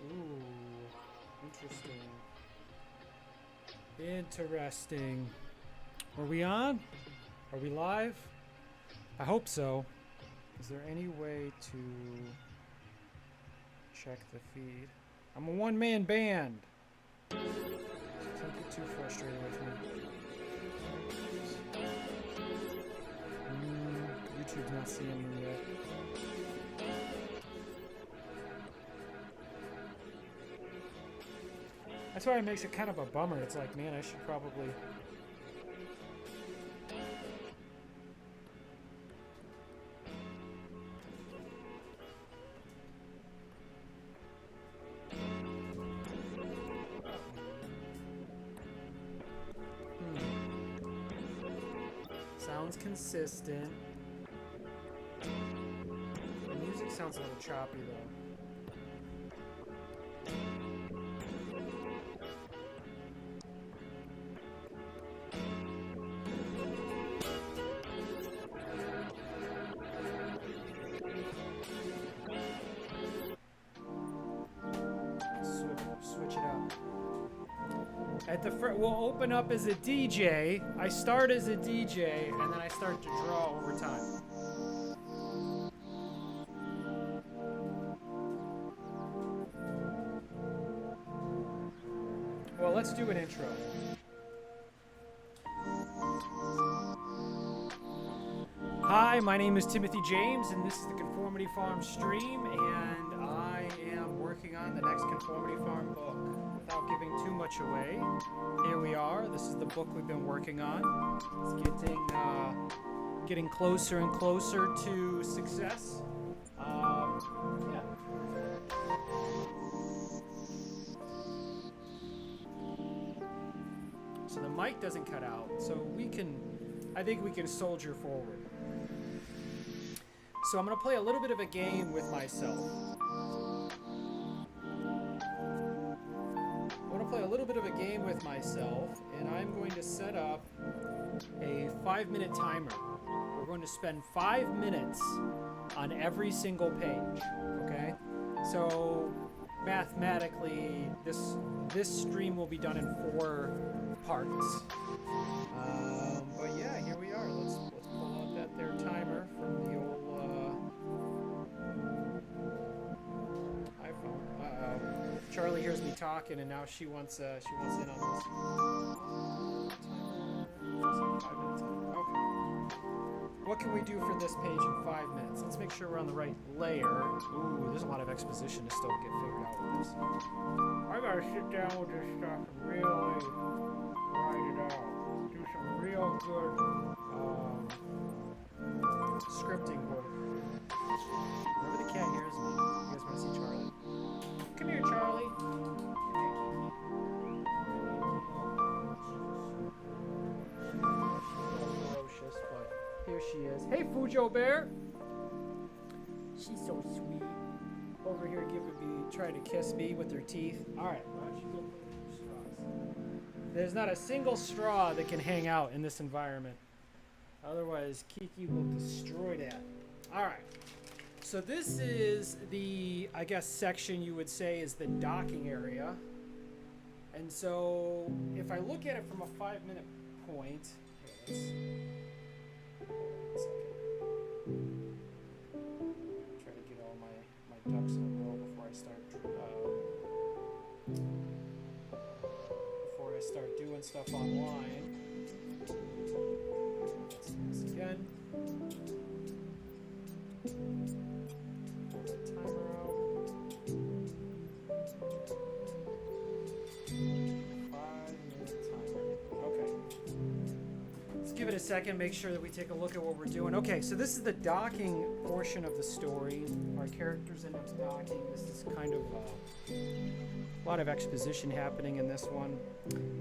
Ooh, interesting. Interesting. Are we on? Are we live? I hope so. Is there any way to check the feed? I'm a one-man band. So don't get too frustrated with me. YouTube's not seeing me yet. That's why it makes it kind of a bummer. It's like, man, I should probably... Sounds consistent. The music sounds a little choppy, though. Switch it up. At the we'll open up as a DJ. I start as a DJ, and then I start to draw over time. Well, let's do an intro. Hi, my name is Timothy James, and this is the Conformity Farm stream, and I am working on the next Conformity Farm book. Without giving too much away, here we are. This is the book we've been working on. It's getting closer and closer to success. Yeah. So the mic doesn't cut out, so I think we can soldier forward. So I'm going to play a little bit of a game with myself. And I'm going to set up a 5-minute timer. We're going to spend 5 minutes on every single page, okay? So mathematically, this stream will be done in 4 parts. But yeah, here we are. Let's pull out that there timer from the old iPhone. Charlie hears me talking, and now she wants in on this. Okay. What can we do for this page in 5 minutes? Let's make sure we're on the right layer. Ooh, there's a lot of exposition to still get figured out with this. I gotta sit down with this stuff and really write it out. Do some real good scripting work. Whenever the cat hears me, you guys want to see Charlie? Come here, Charlie. Ferocious, but here she is. Hey, Fujo Bear. She's so sweet. Over here, trying to kiss me with her teeth. All right. There's not a single straw that can hang out in this environment. Otherwise, Kiki will destroy that. All right. So this is the, I guess, section you would say is the docking area. And so if I look at it from a 5-minute point, try to get all my ducks in a row before I start doing stuff online. Let's do this again. Give it a second, make sure that we take a look at what we're doing. Okay, so this is the docking portion of the story. Our characters end up docking. This is kind of a lot of exposition happening in this one.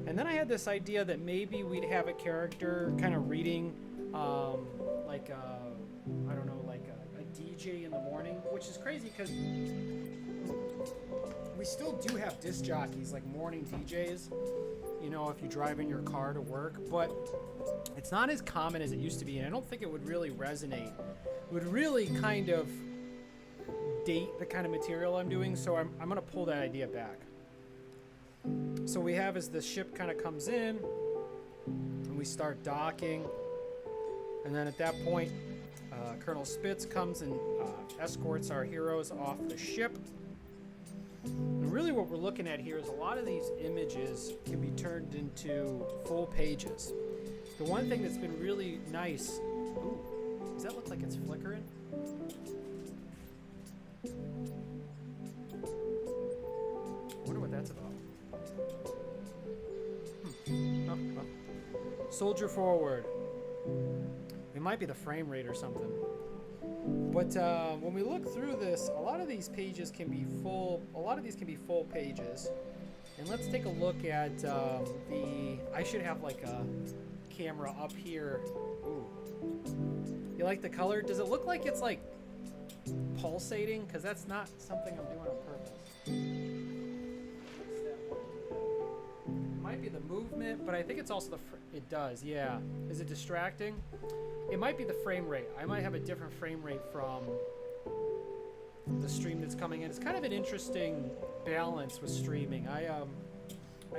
And then I had this idea that maybe we'd have a character kind of reading like I don't know, like a DJ in the morning, which is crazy because we still do have disc jockeys, like morning DJs, you know, if you drive in your car to work, but it's not as common as it used to be, and I don't think it would really resonate. It would really kind of state the kind of material I'm doing, so I'm going to pull that idea back. So we have as the ship kind of comes in, and we start docking, and then at that point, Colonel Spitz comes and escorts our heroes off the ship. And really what we're looking at here is a lot of these images can be turned into full pages. The one thing that's been really nice... Ooh, does that look like it's flickering? I wonder what that's about. Soldier forward. It might be the frame rate or something. But when we look through this, a lot of these pages can be full. A lot of these can be full pages. And let's take a look at I should have like a camera up here. Ooh. You like the color? Does it look like it's like pulsating? Because that's not something I'm doing on purpose. It might be the movement, but I think it's also it does, yeah. Is it distracting? It might be the frame rate. I might have a different frame rate from the stream that's coming in. It's kind of an interesting balance with streaming. I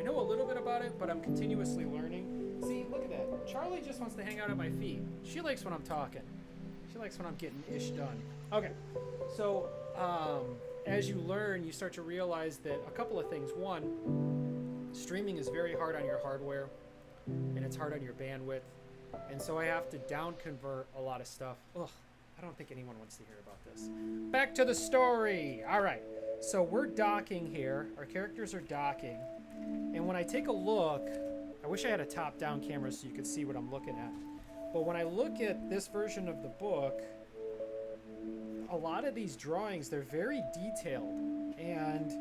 know a little bit about it, but I'm continuously learning. See, look at that. Charlie just wants to hang out at my feet. She likes when I'm talking. She likes when I'm getting ish done. Okay, so as you learn, you start to realize that a couple of things. One, streaming is very hard on your hardware, and it's hard on your bandwidth. And so I have to down convert a lot of stuff. Ugh, I don't think anyone wants to hear about this. Back to the story. All right, so we're docking here. Our characters are docking. And when I take a look, I wish I had a top-down camera so you could see what I'm looking at. But when I look at this version of the book, a lot of these drawings, they're very detailed. And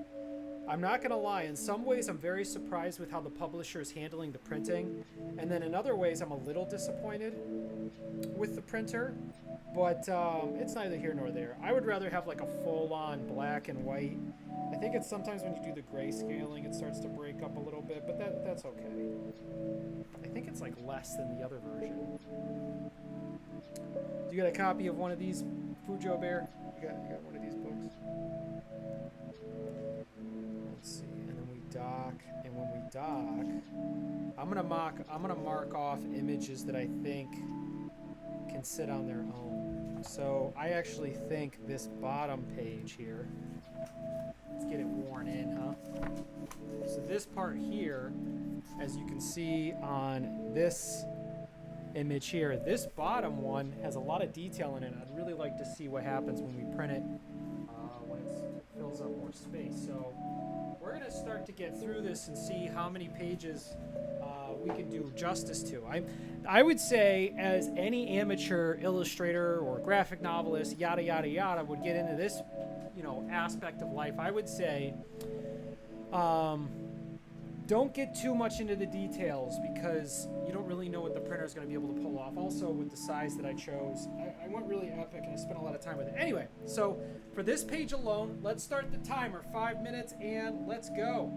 I'm not going to lie, in some ways I'm very surprised with how the publisher is handling the printing. And then in other ways I'm a little disappointed with the printer. But it's neither here nor there. I would rather have like a full-on black and white. I think it's sometimes when you do the grayscaling it starts to break up a little bit, but that's okay. I think it's like less than the other version. Do you got a copy of one of these, Fujo Bear? You got one of these books? Let's see, and then we dock, and when we dock, I'm gonna mark off images that I think can sit on their own. So I actually think this bottom page here, let's get it worn in, huh? So this part here, as you can see on this image here, this bottom one has a lot of detail in it. I'd really like to see what happens when we print it when it fills up more space. So we're going to start to get through this and see how many pages we can do justice to. I would say, as any amateur illustrator or graphic novelist, yada yada yada, would get into this, aspect of life, I would say, don't get too much into the details because you don't really know what the printer is going to be able to pull off. Also, with the size that I chose, I went really epic and I spent a lot of time with it. Anyway, so for this page alone, let's start the timer. 5 minutes and let's go.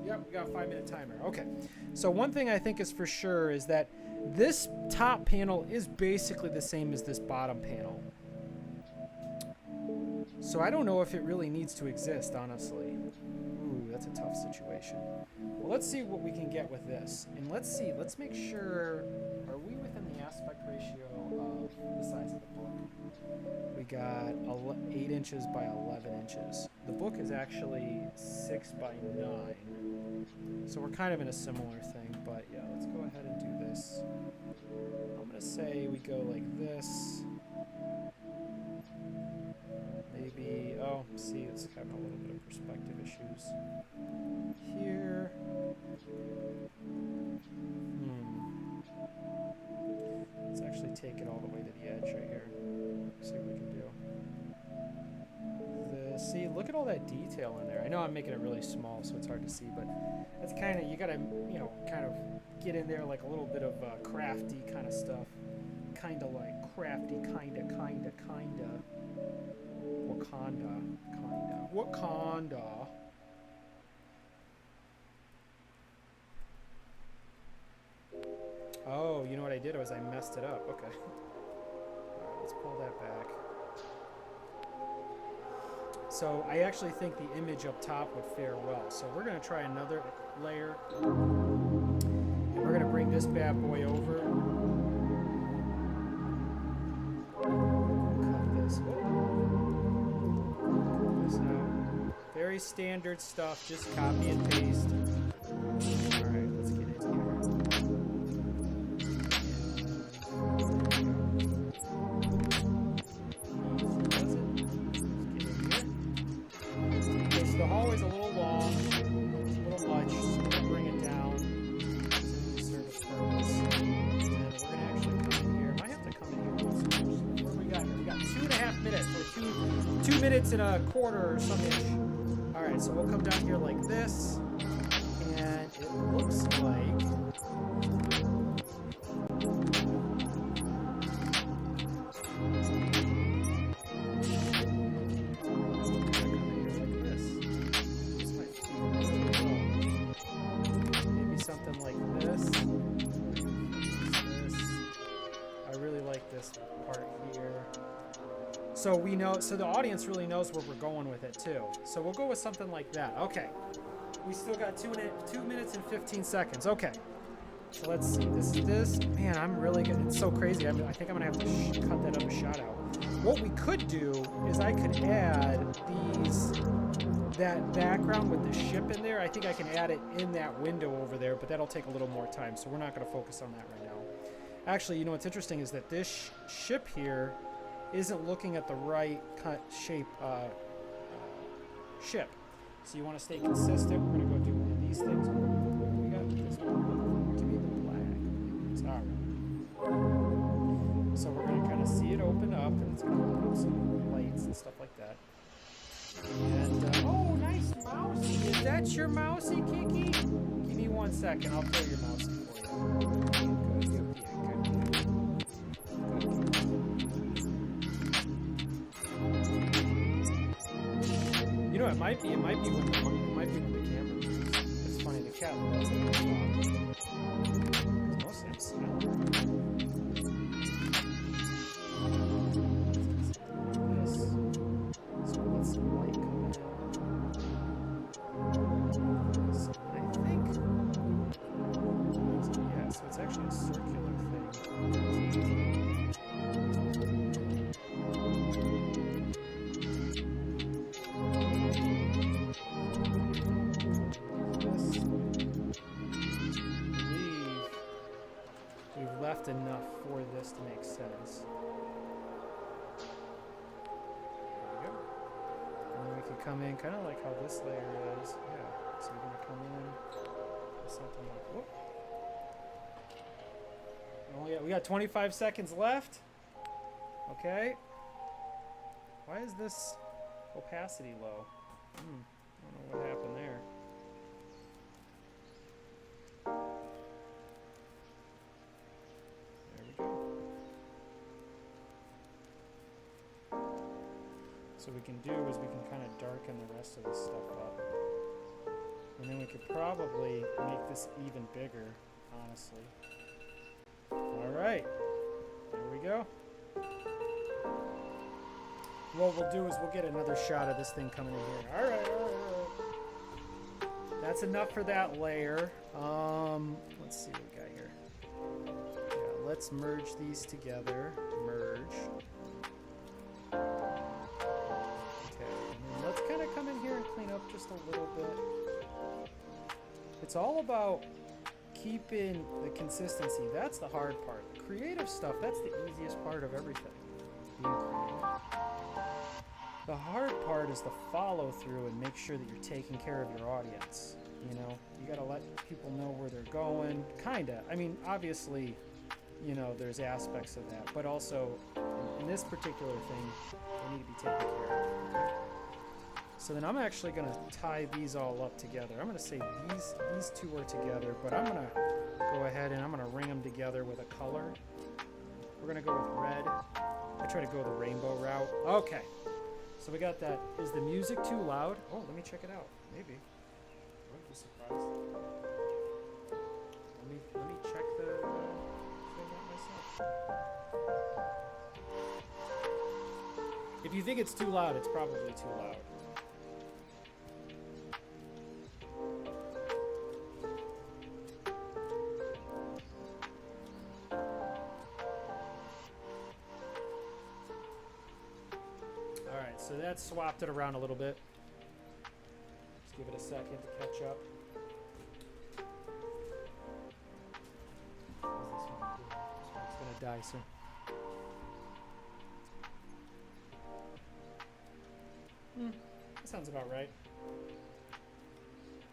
Yep, we got a 5-minute timer. Okay. So one thing I think is for sure is that this top panel is basically the same as this bottom panel. So I don't know if it really needs to exist, honestly. Ooh, that's a tough situation. Well, let's see what we can get with this. And let's make sure, are we within the aspect ratio of the size of the book? We got 8 inches by 11 inches. The book is actually 6 by 9. So we're kind of in a similar thing, but yeah, let's go ahead and do this. I'm gonna say we go like this. Maybe, oh, see, it's having a little bit of perspective issues. Here. Let's actually take it all the way to the edge right here. See what we can do. See, look at all that detail in there. I know I'm making it really small, so it's hard to see, but that's kind of, you gotta, kind of get in there like a little bit of crafty kind of stuff. Kind of like crafty, kind of. Wakanda. Oh, you know what I did was I messed it up. Okay. Alright, let's pull that back. So I actually think the image up top would fare well. So we're going to try another layer. And we're going to bring this bad boy over. Cut this. Cut this out. Very standard stuff. Just copy and paste. All right, let's get in here. The hallway's a little long, a little much, so we're going to bring it down to serve its purpose. And we're going to actually come in here. Might have to come in here. What do we got here? We got 2.5 minutes, or 2 minutes and a quarter or something. Alright, so we'll come down here like this, and it looks like... something like this. I really like this part here. So we know, so the audience really knows where we're going with it too. So we'll go with something like that. Okay. We still got 2 minutes and 15 seconds. Okay. So let's see. This is this. Man, I'm really good. It's so crazy. I think I'm gonna have to cut that other shot out. What we could do is I could add that background with the ship in there. I think I can add it in that window over there, but that'll take a little more time, so we're not going to focus on that right now. Actually, you know what's interesting is that this ship here isn't looking at the right shape ship. So you want to stay consistent. We're going to go do one of these things. We got this one. Give me the black. All right. So we're going to kind of see it open up, and it's going to open up some lights and stuff like that. And, oh, nice mousey. Is that your mousey, Kiki? Give me 1 second. I'll throw your mousey for you. Good. You know, it might be when the camera moves. It's funny, the cat loves it. It's mostly silent. It's actually a circular thing. We've left enough for this to make sense. There we go. And then we can come in kind of like how this layer is. Yeah. So we're going to come in with something like, whoop. We got 25 seconds left. Okay. Why is this opacity low? I don't know what happened there. There we go. So what we can do is we can kind of darken the rest of this stuff up. And then we could probably make this even bigger, honestly. All right, there we go. What we'll do is we'll get another shot of this thing coming in here. All right. That's enough for that layer. Let's see what we got here. Yeah, let's merge these together. Merge. Okay, and then let's kind of come in here and clean up just a little bit. It's all about keeping the consistency. That's the hard part. The creative stuff, that's the easiest part of everything. Being creative. The hard part is the follow through and make sure that you're taking care of your audience. You know, you got to let people know where they're going. Kinda. I mean, obviously, you know, there's aspects of that, but also in this particular thing, they need to be taken care of. So then I'm actually going to tie these all up together. I'm going to say these two are together, but I'm going to go ahead and I'm going to ring them together with a color. We're going to go with red. I try to go the rainbow route. Okay. So we got that. Is the music too loud? Oh, let me check it out. Maybe. I wouldn't be surprised. Let me check the thing out myself. If you think it's too loud, it's probably too loud. so that swapped it around a little bit. Let's give it a second to catch up. How's this one do? This one's gonna die soon. That sounds about right.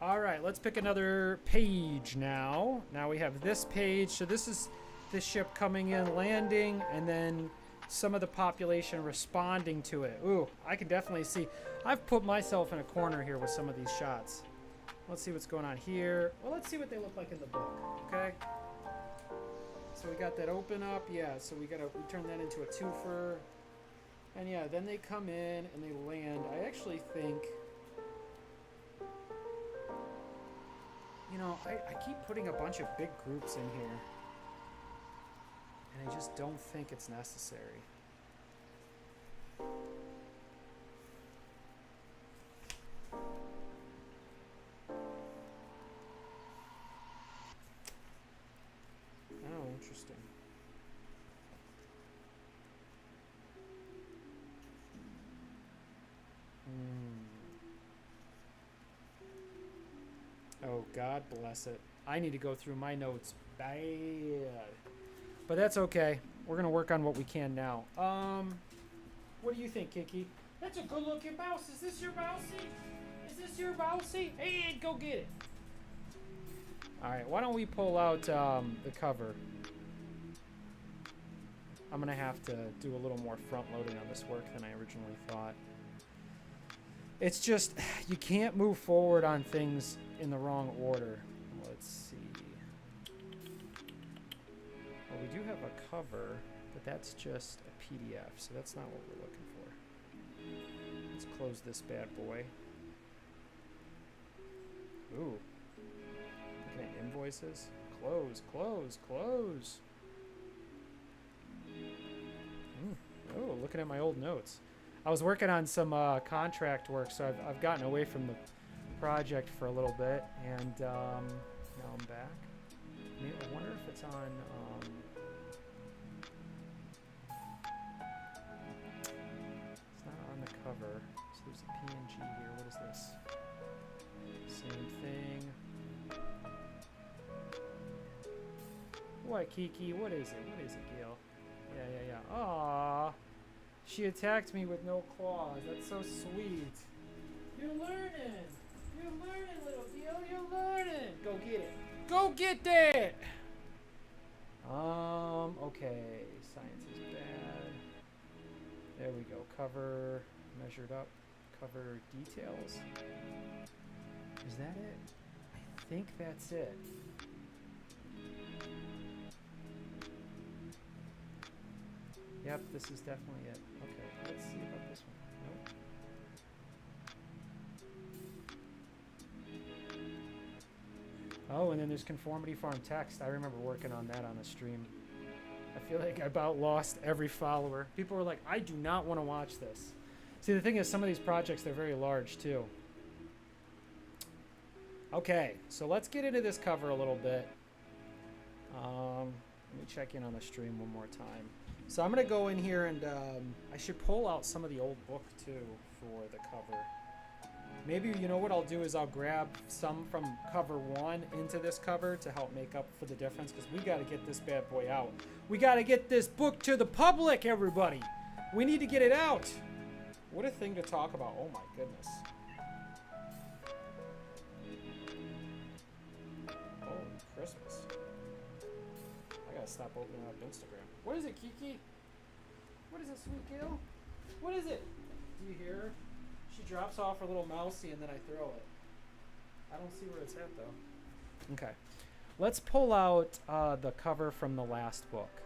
All right, let's pick another page now. Now we have this page. So this is the ship coming in, landing, and then some of the population responding to it. Ooh, I can definitely see. I've put myself in a corner here with some of these shots. Let's see what's going on here. Well, let's see what they look like in the book, okay? So we got that open up. Yeah, so we turn that into a twofer. And yeah, then they come in and they land. I actually think... You know, I keep putting a bunch of big groups in here. And I just don't think it's necessary. Oh, interesting. Oh, God bless it. I need to go through my notes bad. But that's okay. We're going to work on what we can now. What do you think, Kiki? That's a good looking mouse. Is this your mousey? Is this your mousey? Hey, go get it. All right, why don't we pull out the cover? I'm going to have to do a little more front loading on this work than I originally thought. It's just, you can't move forward on things in the wrong order. Let's see. Well, we do have a cover, but that's just a PDF, so that's not what we're looking for. Let's close this bad boy. Ooh. Looking at invoices. Close, close, close. Oh, looking at my old notes. I was working on some contract work, so I've gotten away from the project for a little bit, and now I'm back. I wonder if it's on... it's not on the cover. So there's a PNG here. What is this? Same thing. What, Kiki? What is it? What is it, Gil? Yeah. Aww. She attacked me with no claws. That's so sweet. You're learning. You're learning, little Gil. You're learning. Go get it. Go get that. Okay. Science is bad. There we go. Cover measured up. Cover details. Is that it? I think that's it. Yep, this is definitely it. Okay, let's see about this one. Nope. Oh, and then there's Conformity Farm text. I remember working on that on the stream. I feel like I about lost every follower. People were like, I do not want to watch this. See, the thing is, some of these projects, they're very large, too. Okay, so let's get into this cover a little bit. Let me check in on the stream one more time. So I'm going to go in here and I should pull out some of the old book too for the cover. Maybe, you know what I'll do is I'll grab some from cover 1 into this cover to help make up for the difference, because we got to get this bad boy out. We got to get this book to the public, everybody. We need to get it out. What a thing to talk about. Oh my goodness. Holy Christmas. I got to stop opening up Instagram. What is it, Kiki? What is it, sweet Gail? What is it? Do you hear her? She drops off her little mousey and then I throw it. I don't see where it's at, though. Okay. Let's pull out the cover from the last book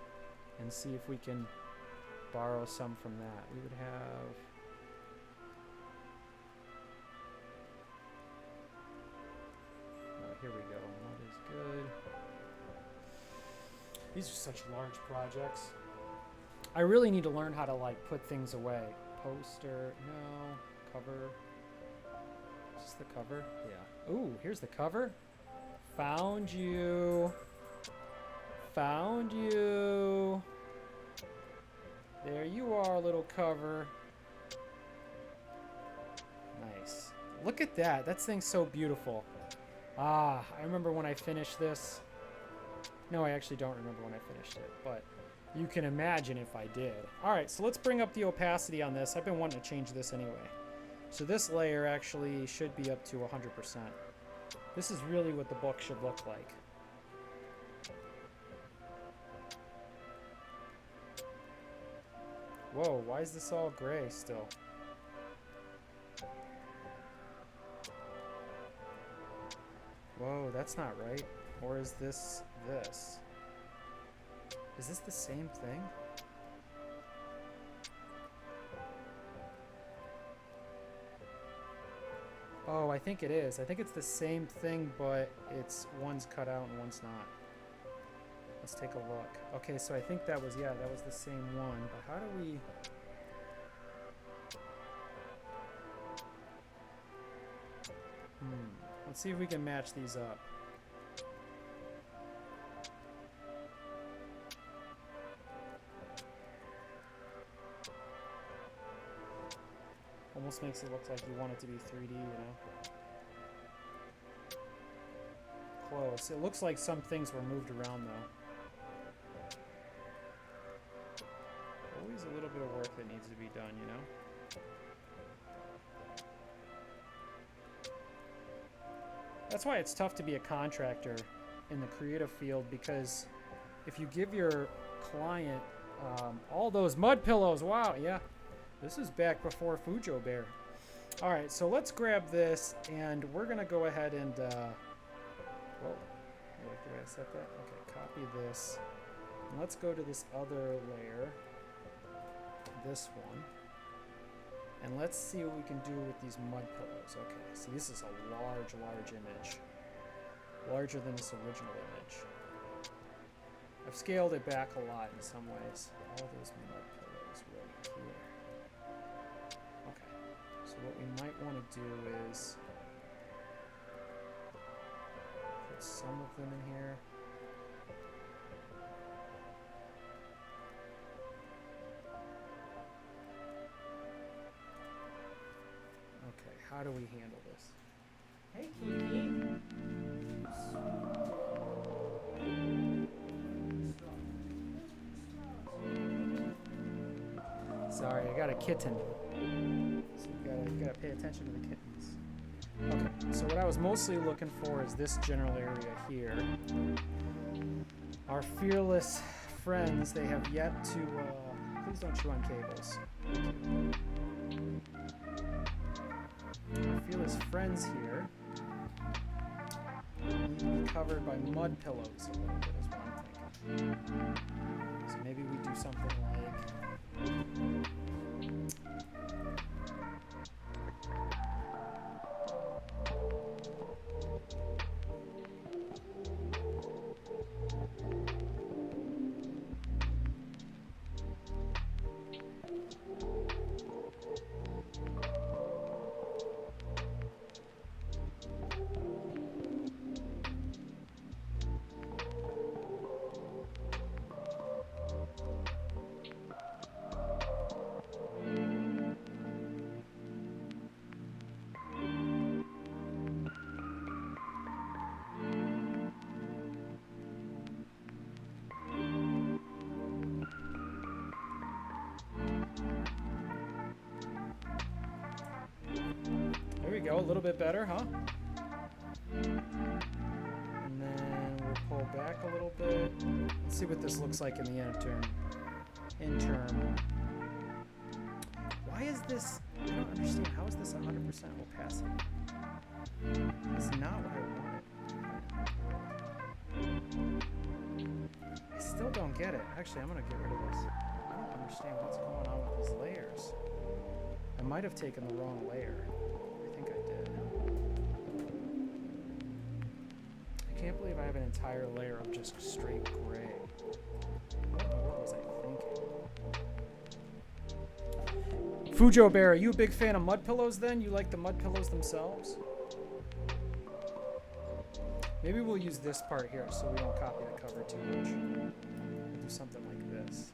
and see if we can borrow some from that. We would have... Oh, here we go. What is good? These are such large projects. I really need to learn how to like put things away. Poster, no. Cover. Is this the cover? Yeah. Ooh, here's the cover. Found you. Found you. There you are, little cover. Look at that. That thing's so beautiful. Ah, I remember when I finished this. No, I actually don't remember when I finished it, but you can imagine if I did. All right, so let's bring up the opacity on this. I've been wanting to change this anyway. So this layer actually should be up to 100%. This is really what the book should look like. Whoa, why is this all gray still? Whoa, that's not right. Or is this this? Is this the same thing? Oh, I think it is. I think it's the same thing, but it's one's cut out and one's not. Let's take a look. Okay, so I think that was, yeah, that was the same one. But how do we... Let's see if we can match these up. Almost makes it look like you want it to be 3D, you know? Close. It looks like some things were moved around, though. Always a little bit of work that needs to be done, you know? That's why it's tough to be a contractor in the creative field, because if you give your client all those mud pillows, wow, yeah. This is back before Fujo Bear. All right, so let's grab this, and we're going to go ahead and... whoa. Wait, did I set that? Okay, copy this. And let's go to this other layer, this one. And let's see what we can do with these mud pillows. Okay, so this is a large, large image. Larger than this original image. I've scaled it back a lot in some ways. All those mud pillows right here. Okay, so what we might want to do is put some of them in here. Okay, how do we handle this? Hey, Kiki. Sorry, I got a kitten. So you gotta pay attention to the kittens. Okay, so what I was mostly looking for is this general area here. Our fearless friends, they have yet to, please don't chew on cables. Our fearless friends here need to be covered by mud pillows a little bit, is what I'm thinking. So maybe we do something like... Go a little bit better, huh? And then we'll pull back a little bit. Let's see what this looks like in the interim. Why is this? I don't understand. How is this 100% opacity? It's not what I wanted. I still don't get it. Actually, I'm gonna get rid of this. I don't understand what's going on with these layers. I might have taken the wrong layer. I can't believe I have an entire layer of just straight gray. What was I thinking? Fujo Bear, are you a big fan of mud pillows then? You like the mud pillows themselves? Maybe we'll use this part here so we don't copy the cover too much. We'll do something like this.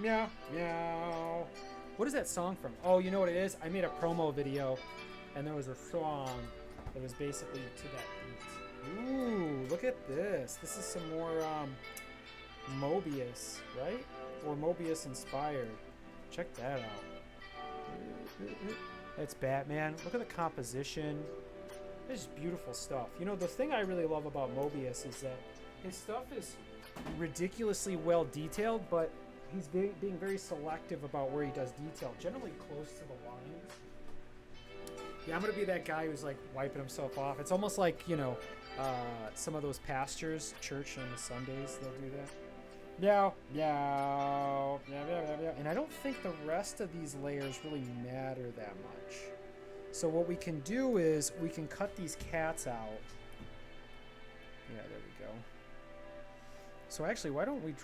Meow, meow. What is that song from? Oh, you know what it is? I made a promo video, and there was a song that was basically to that beat. Ooh, look at this. This is some more Mobius, right? Or Mobius inspired. Check that out. That's Batman. Look at the composition. It's just beautiful stuff. You know, the thing I really love about Mobius is that his stuff is ridiculously well detailed, but he's being very selective about where he does detail, generally close to the lines. Yeah, I'm going to be that guy who's like wiping himself off. It's almost like, you know, some of those pastors, church on the Sundays, they'll do that. Meow, meow, meow, meow, meow, meow. And I don't think the rest of these layers really matter that much. So what we can do is we can cut these cats out. Yeah, there we go. So actually, why don't we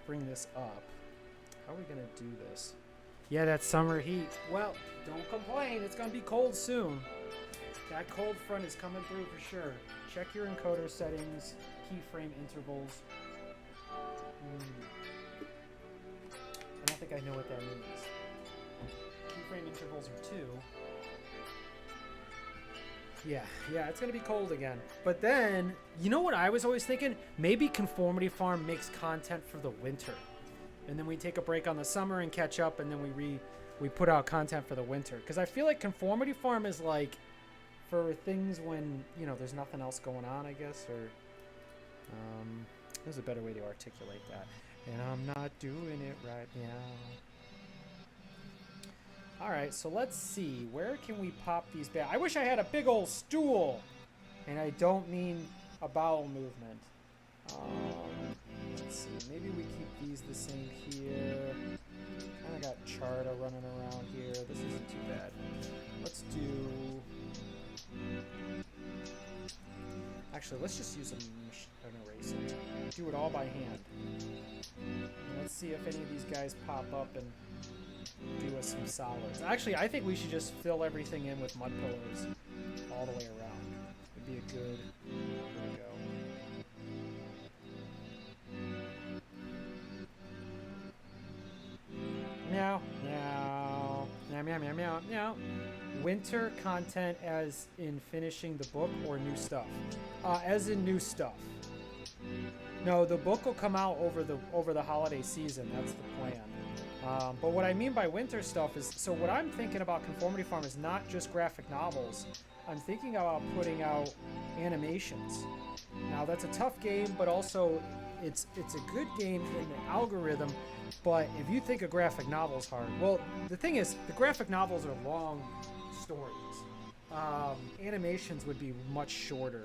bring this up? How are we gonna do this? Yeah, that summer heat. Well, don't complain, it's gonna be cold soon. That cold front is coming through for sure. Check your encoder settings, keyframe intervals. I don't think I know what that means. Keyframe intervals are 2. Yeah, it's gonna be cold again. But then, you know what I was always thinking? Maybe Conformity Farm makes content for the winter. And then we take a break on the summer and catch up, and then we put out content for the winter. Because I feel like Conformity Farm is like for things when, you know, there's nothing else going on, I guess, or there's a better way to articulate that. And I'm not doing it right now. Alright, so let's see. Where can we pop these back? I wish I had a big old stool! And I don't mean a bowel movement. Let's see. Maybe we keep these the same here. Kind of got Charta running around here. This isn't too bad. Let's do... Actually, let's just use an eraser. Do it all by hand. And let's see if any of these guys pop up and do us some solids. Actually, I think we should just fill everything in with mud pillars all the way around. It'd be a good... There we go. Meow, meow, meow, meow, meow, meow, meow. Winter content as in finishing the book or new stuff? As in new stuff. No, the book will come out over the holiday season. That's the plan. But what I mean by winter stuff is, so what I'm thinking about Conformity Farm is not just graphic novels. I'm thinking about putting out animations. Now that's a tough game, but also it's a good game in the algorithm. But if you think a graphic novel is hard, well, the thing is, the graphic novels are long stories. Animations would be much shorter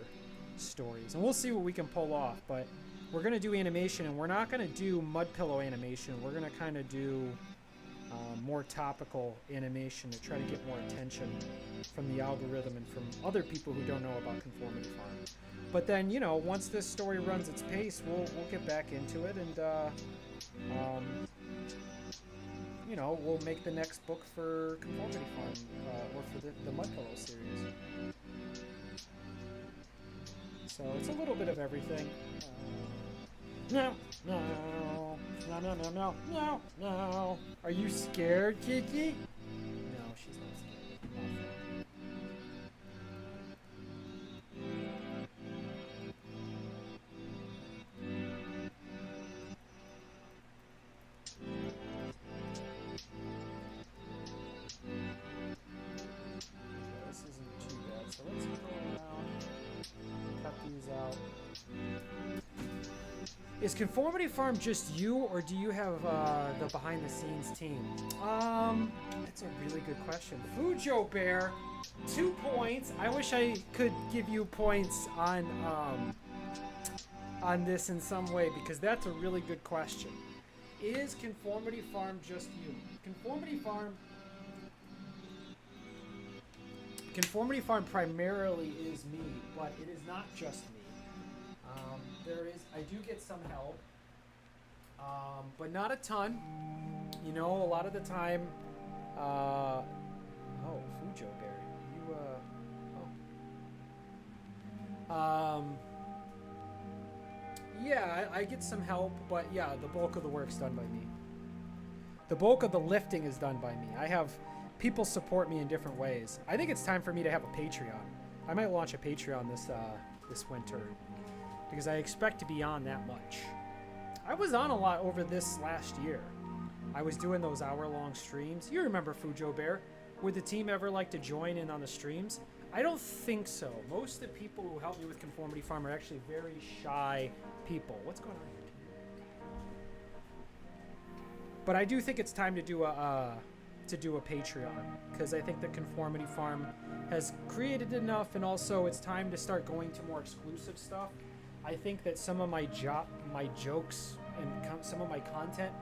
stories, and we'll see what we can pull off. But we're gonna do animation, and we're not gonna do mud pillow animation. We're gonna kind of do more topical animation to try to get more attention from the algorithm and from other people who don't know about Conformity Farm. But then, you know, once this story runs its pace, we'll get back into it, and you know, we'll make the next book for Conformity Farm or for the Mud Pillow series. So it's a little bit of everything. Meow, meow, meow, meow, meow, meow, meow, meow. Are you scared, Kiki? No, she's not scared. This isn't too bad, so let's go around, cut these out. Is Conformity Farm just you, or do you have the behind-the-scenes team? That's a really good question. Fujo Bear, 2 points. I wish I could give you points on this in some way, because that's a really good question. Is Conformity Farm just you? Conformity Farm primarily is me, but it is not just me. I do get some help, but not a ton. You know, a lot of the time, oh, Fujo Bear, you, yeah, I get some help, but yeah, the bulk of the work's done by me. The bulk of the lifting is done by me. I have people support me in different ways. I think it's time for me to have a Patreon. I might launch a Patreon this winter because I expect to be on that much. I was on a lot over this last year. I was doing those hour-long streams. You remember Fujo Bear? Would the team ever like to join in on the streams? I don't think so. Most of the people who help me with Conformity Farm are actually very shy people. What's going on here? But I do think it's time to do a Patreon, because I think the Conformity Farm has created enough, and also it's time to start going to more exclusive stuff. I think that some of my jokes and some of my content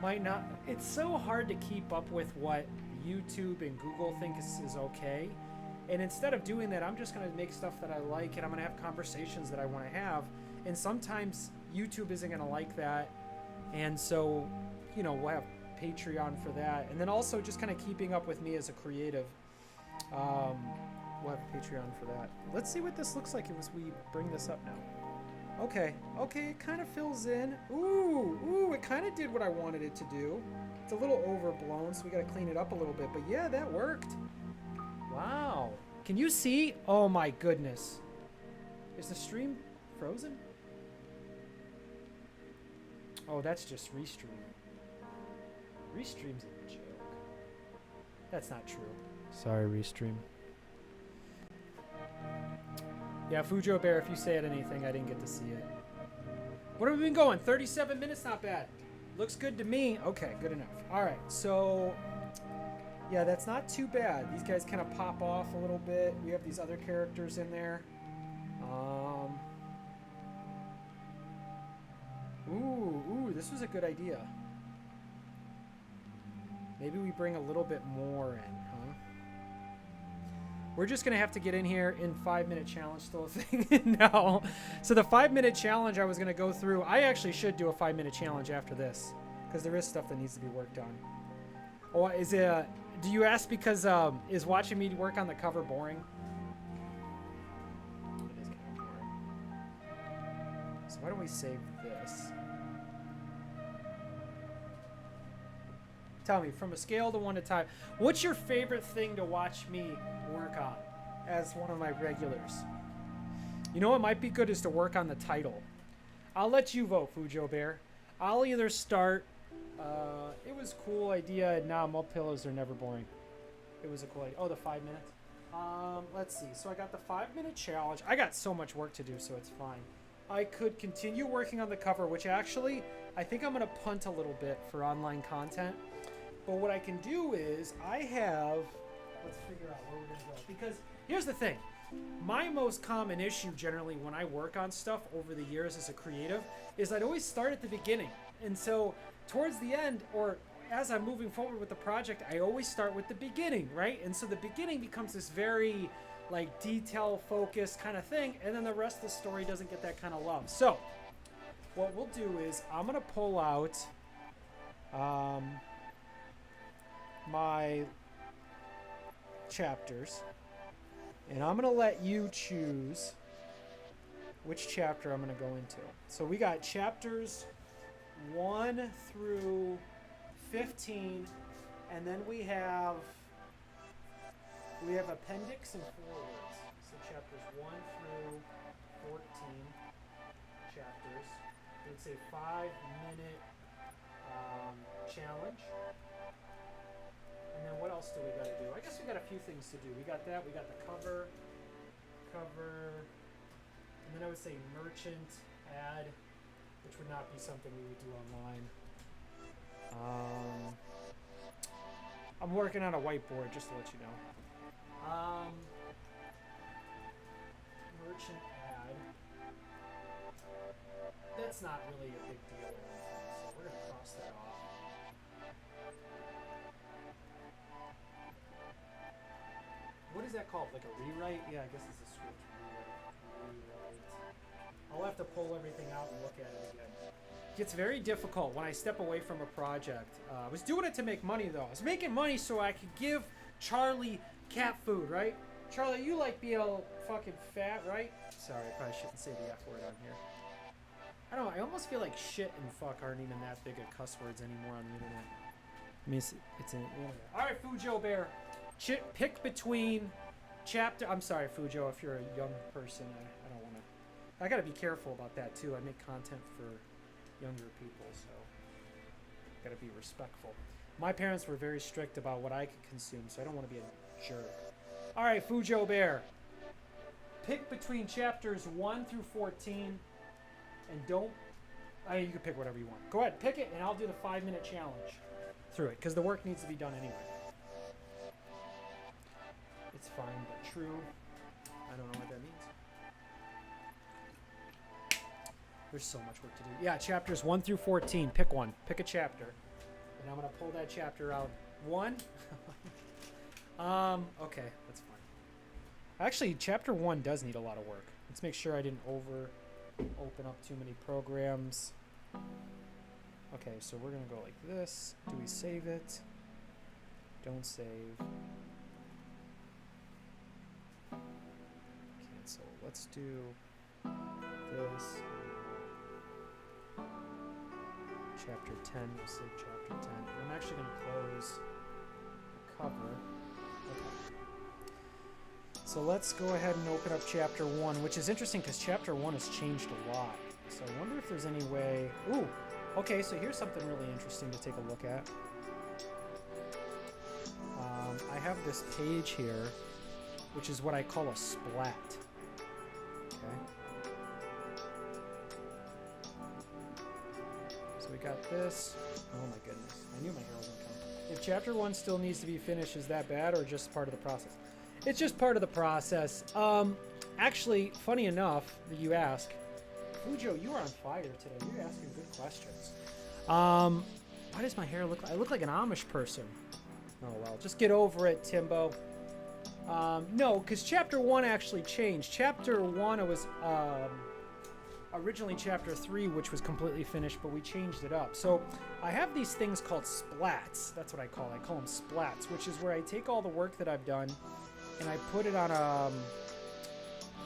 might not. It's so hard to keep up with what YouTube and Google think is okay. And instead of doing that, I'm just going to make stuff that I like, and I'm going to have conversations that I want to have. And sometimes YouTube isn't going to like that. And so, you know, we'll have Patreon for that. And then also just kind of keeping up with me as a creative. We'll have a Patreon for that. Let's see what this looks like as we bring this up now. Okay, it kind of fills in. Ooh, it kind of did what I wanted it to do. It's a little overblown, so we got to clean it up a little bit. But yeah, that worked. Wow. Can you see? Oh my goodness. Is the stream frozen? Oh, that's just Restream. Restream's a joke. That's not true. Sorry, Restream. Yeah, Fujo Bear, if you say anything, I didn't get to see it. What have we been going? 37 minutes? Not bad. Looks good to me. Okay, good enough. All right, so yeah, that's not too bad. These guys kind of pop off a little bit. We have these other characters in there. Ooh, this was a good idea. Maybe we bring a little bit more in, huh? We're just going to have to get in here in 5-minute challenge, still a thing. No. So the 5-minute challenge I was going to go through, I actually should do a 5-minute challenge after this, because there is stuff that needs to be worked on. Oh, is it, do you ask because, is watching me work on the cover boring? It is kind of boring. So why don't we save this? Tell me, from a scale to 1 to 10, what's your favorite thing to watch me work on as one of my regulars? You know what might be good is to work on the title. I'll let you vote, Fujo Bear. I'll either start, it was a cool idea, and nah, mud pillows are never boring. It was a cool idea. Oh, the 5 minutes? Let's see. So I got the 5-minute challenge. I got so much work to do, so it's fine. I could continue working on the cover, which actually, I think I'm going to punt a little bit for online content. But what I can do is, I have, let's figure out where we're going to go. Because here's the thing. My most common issue generally when I work on stuff over the years as a creative is I'd always start at the beginning. And so towards the end, or as I'm moving forward with the project, I always start with the beginning, right? And so the beginning becomes this very like detail focused kind of thing. And then the rest of the story doesn't get that kind of love. So what we'll do is I'm going to pull out my chapters, and I'm going to let you choose which chapter I'm going to go into. So we got chapters 1 through 15, and then we have appendix and forewords. So chapters 1 through 14 chapters. It's a 5-minute challenge. And then what else do we got to do? I guess we got a few things to do. We got that. We got the cover, and then I would say merchant ad, which would not be something we would do online. I'm working on a whiteboard, just to let you know. Merchant ad. That's not really a big deal, so we're gonna cross that off. What is that called? Like a rewrite? Yeah, I guess it's a script rewrite. I'll have to pull everything out and look at it again. It gets very difficult when I step away from a project. I was doing it to make money, though. I was making money so I could give Charlie cat food, right? Charlie, you like being fucking fat, right? Sorry, I probably shouldn't say the F word on here. I don't know, I almost feel like shit and fuck aren't even that big of cuss words anymore on the internet. Let me see. It's in. All right, Fujo Bear. Pick between chapter. I'm sorry, Fujo, if you're a young person. I don't want to. I got to be careful about that too. I make content for younger people, so got to be respectful. My parents were very strict about what I could consume, so I don't want to be a jerk. All right, Fujo Bear. Pick between chapters 1 through 14, and don't. You can pick whatever you want. Go ahead, pick it, and I'll do the 5-minute challenge through it, because the work needs to be done anyway. It's fine, but true. I don't know what that means. There's so much work to do. Yeah, chapters 1 through 14. Pick one. Pick a chapter. And I'm going to pull that chapter out. 1? Okay, that's fine. Actually, chapter 1 does need a lot of work. Let's make sure I didn't open up too many programs. Okay, so we're going to go like this. Do we save it? Don't save. Cancel. Let's do this. Chapter 10. We'll save chapter 10. I'm actually going to close the cover. Okay. So let's go ahead and open up chapter 1, which is interesting because chapter 1 has changed a lot. So I wonder if there's any way... Ooh! Okay, so here's something really interesting to take a look at. I have this page here, which is what I call a splat. Okay. So we got this. Oh my goodness. I knew my hair was going to come. If chapter 1 still needs to be finished, is that bad or just part of the process? It's just part of the process. Actually, funny enough that you ask, Fujo, you are on fire today. You're asking good questions. Why does my hair look like... I look like an Amish person. Oh, well. Just get over it, Timbo. No, because chapter 1 actually changed. Chapter 1, it was originally chapter 3, which was completely finished, but we changed it up. So I have these things called splats. That's what I call it. I call them splats, which is where I take all the work that I've done and I put it on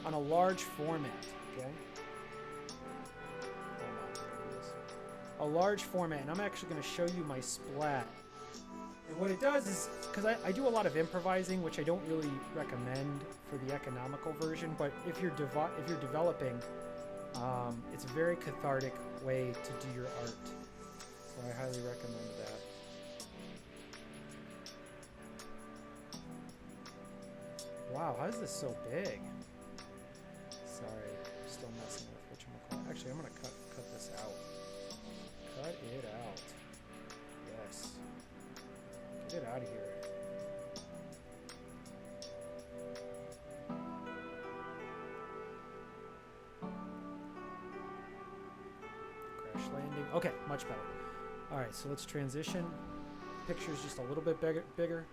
a large format, okay? A large format, and I'm actually going to show you my splat. And what it does is, because I do a lot of improvising, which I don't really recommend for the economical version, but if you're developing, it's a very cathartic way to do your art. So I highly recommend that. Wow, how is this so big? Sorry, I'm still messing with whatchamacallit. Actually, I'm going to cut this out. Cut it out. Yes. Get it out of here. Crash landing. Okay, much better. Alright, so let's transition. Picture's just a little bit bigger.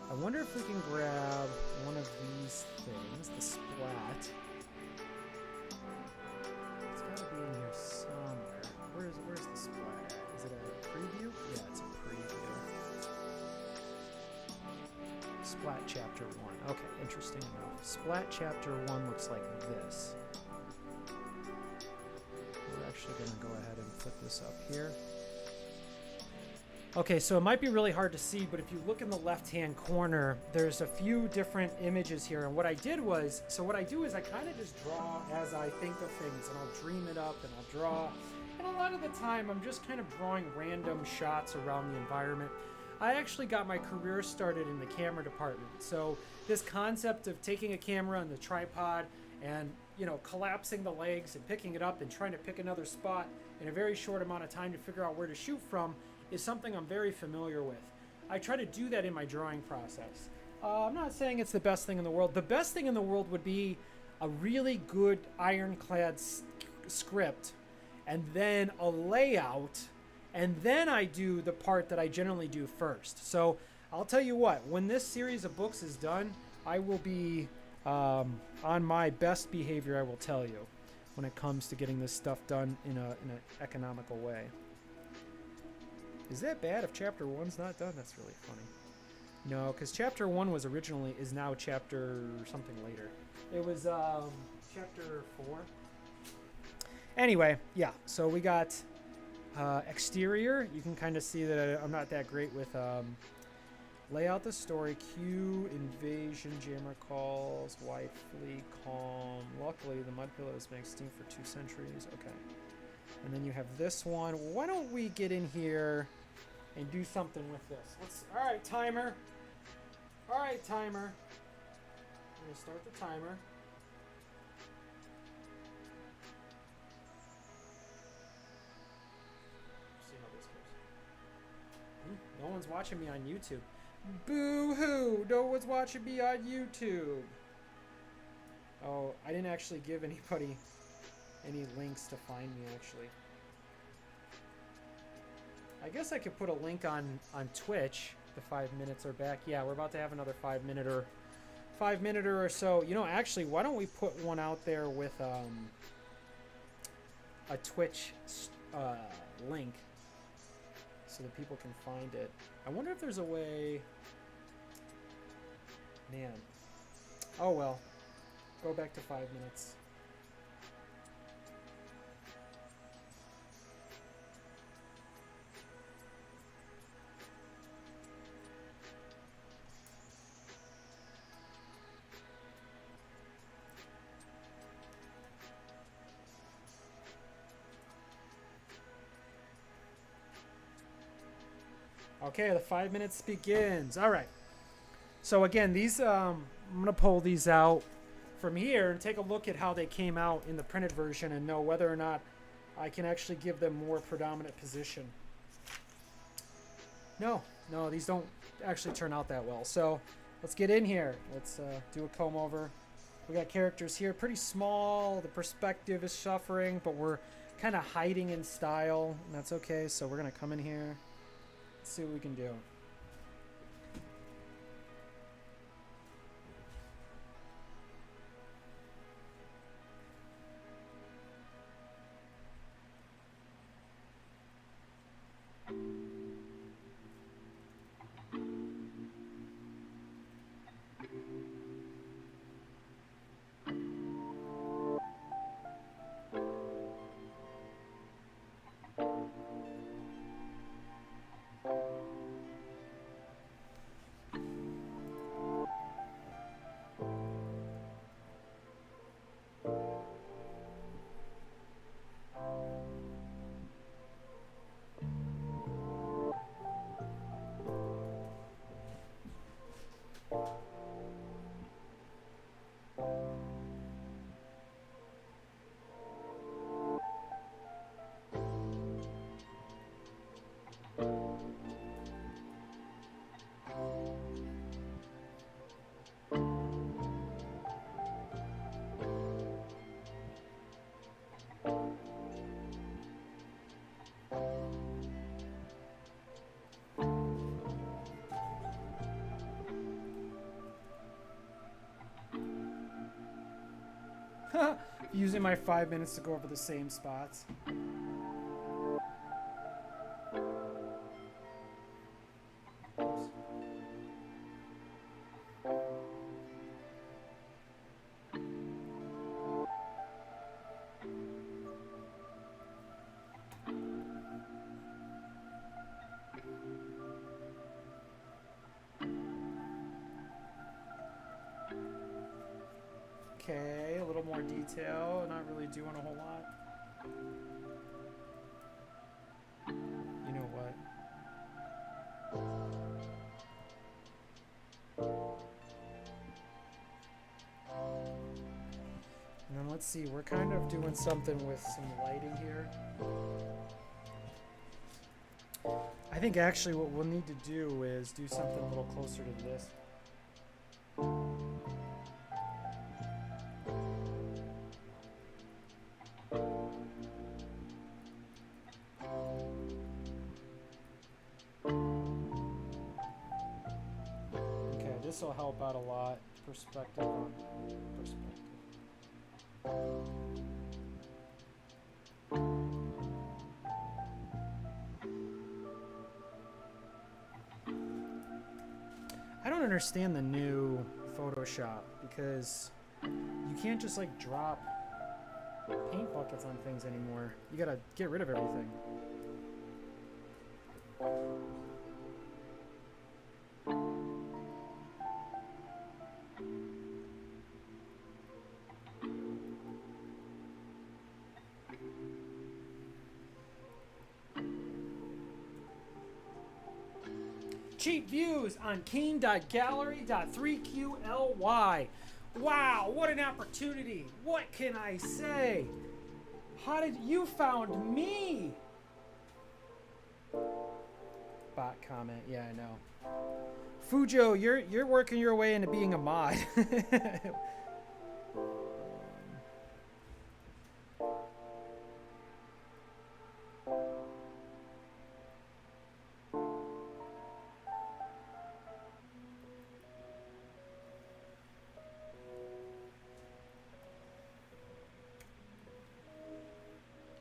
I wonder if we can grab one of these things, the splat. It's got to be in here somewhere. Where's the splat? Is it a preview? Yeah, it's a preview. Splat chapter 1. Okay, interesting enough. Splat chapter 1 looks like this. We're actually going to go ahead and put this up here. Okay, so it might be really hard to see, but if you look in the left-hand corner, there's a few different images here. And what I did was, so what I do is I kind of just draw as I think of things, and I'll dream it up, and I'll draw. And a lot of the time, I'm just kind of drawing random shots around the environment. I actually got my career started in the camera department. So this concept of taking a camera on the tripod and, you know, collapsing the legs and picking it up and trying to pick another spot in a very short amount of time to figure out where to shoot from is something I'm very familiar with. I try to do that in my drawing process. I'm not saying it's the best thing in the world. The best thing in the world would be a really good ironclad script and then a layout, and then I do the part that I generally do first. So I'll tell you what, when this series of books is done, I will be on my best behavior, I will tell you, when it comes to getting this stuff done in an economical way. Is that bad if chapter 1's not done? That's really funny. No, because chapter 1 was originally, is now chapter something later. It was chapter 4. Anyway, yeah, so we got, Exterior, you can kind of see that I'm not that great with lay out the story. Q, invasion, jammer calls, white fleet, calm. Luckily, the mud pillows make steam for 2 centuries. Okay. And then you have this one. Why don't we get in here and do something with this? All right, timer. All right, timer. I'm going to start the timer. See how this goes. No one's watching me on YouTube. Boo-hoo! No one's watching me on YouTube. Oh, I didn't actually give anybody any links to find me, actually. I guess I could put a link on Twitch. The 5 minutes are back. Yeah, we're about to have another 5 minute or so. You know, actually, why don't we put one out there with a Twitch link so that people can find it. I wonder if there's a way. Man. Oh well. Go back to 5 minutes. Okay, the 5 minutes begins. All right. So again, these I'm gonna pull these out from here and take a look at how they came out in the printed version and know whether or not I can actually give them more predominant position. No, these don't actually turn out that well. So let's get in here. Let's do a comb over. We got characters here, pretty small. The perspective is suffering, but we're kind of hiding in style, and that's okay. So we're gonna come in here. See what we can do. Using my 5 minutes to go over the same spots. Oops. Okay, a little more detail, not really doing a whole lot. You know what? And then let's see, we're kind of doing something with some lighting here. I think actually what we'll need to do is do something a little closer to this. This will help out a lot. Perspective on perspective. I don't understand the new Photoshop because you can't just like drop paint buckets on things anymore. You gotta get rid of everything. Cheap views on keen.gallery.3qly. Wow, what an opportunity. What can I say? How did you found me? Bot comment. Yeah, I know. Fujo, you're working your way into being a mod.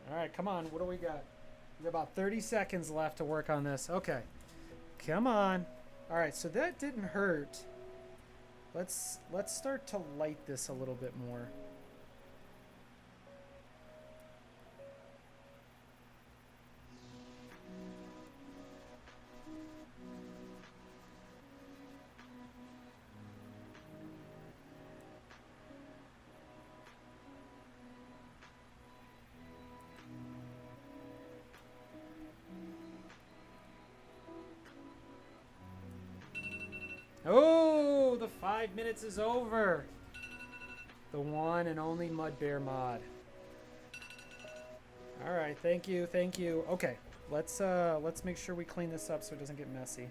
All right, come on. What do we got? We got about 30 seconds left to work on this. Okay. Come on. All right, so that didn't hurt. Let's start to light this a little bit more. Oh, the 5 minutes is over. The one and only Mud Bear mod. All right, thank you, thank you. Okay, let's make sure we clean this up so it doesn't get messy.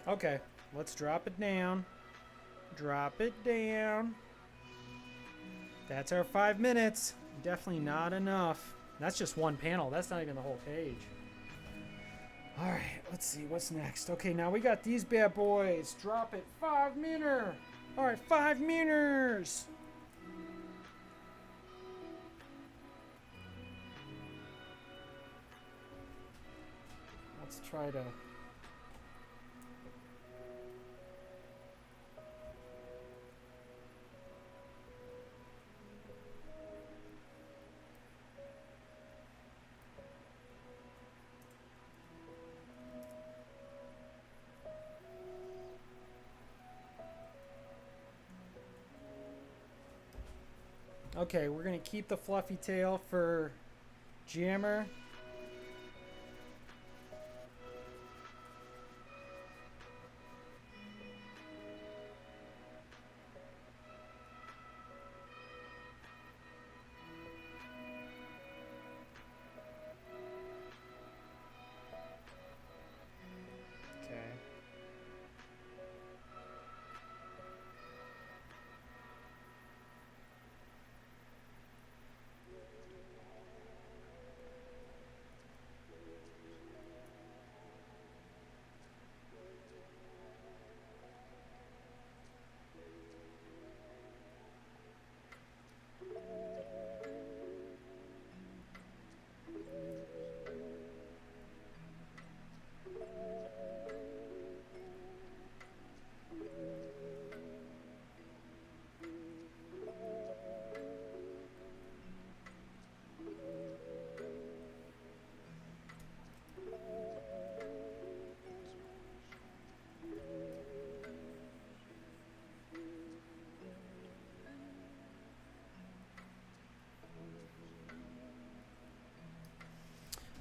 Okay, let's drop it down. Drop it down. That's our 5 minutes. Definitely not enough. That's just one panel. That's not even the whole page. All right, let's see what's next. Okay, now we got these bad boys. Drop it. 5 minutes. All right, 5 minutes. Let's try to... Okay, we're going to keep the fluffy tail for Jammer.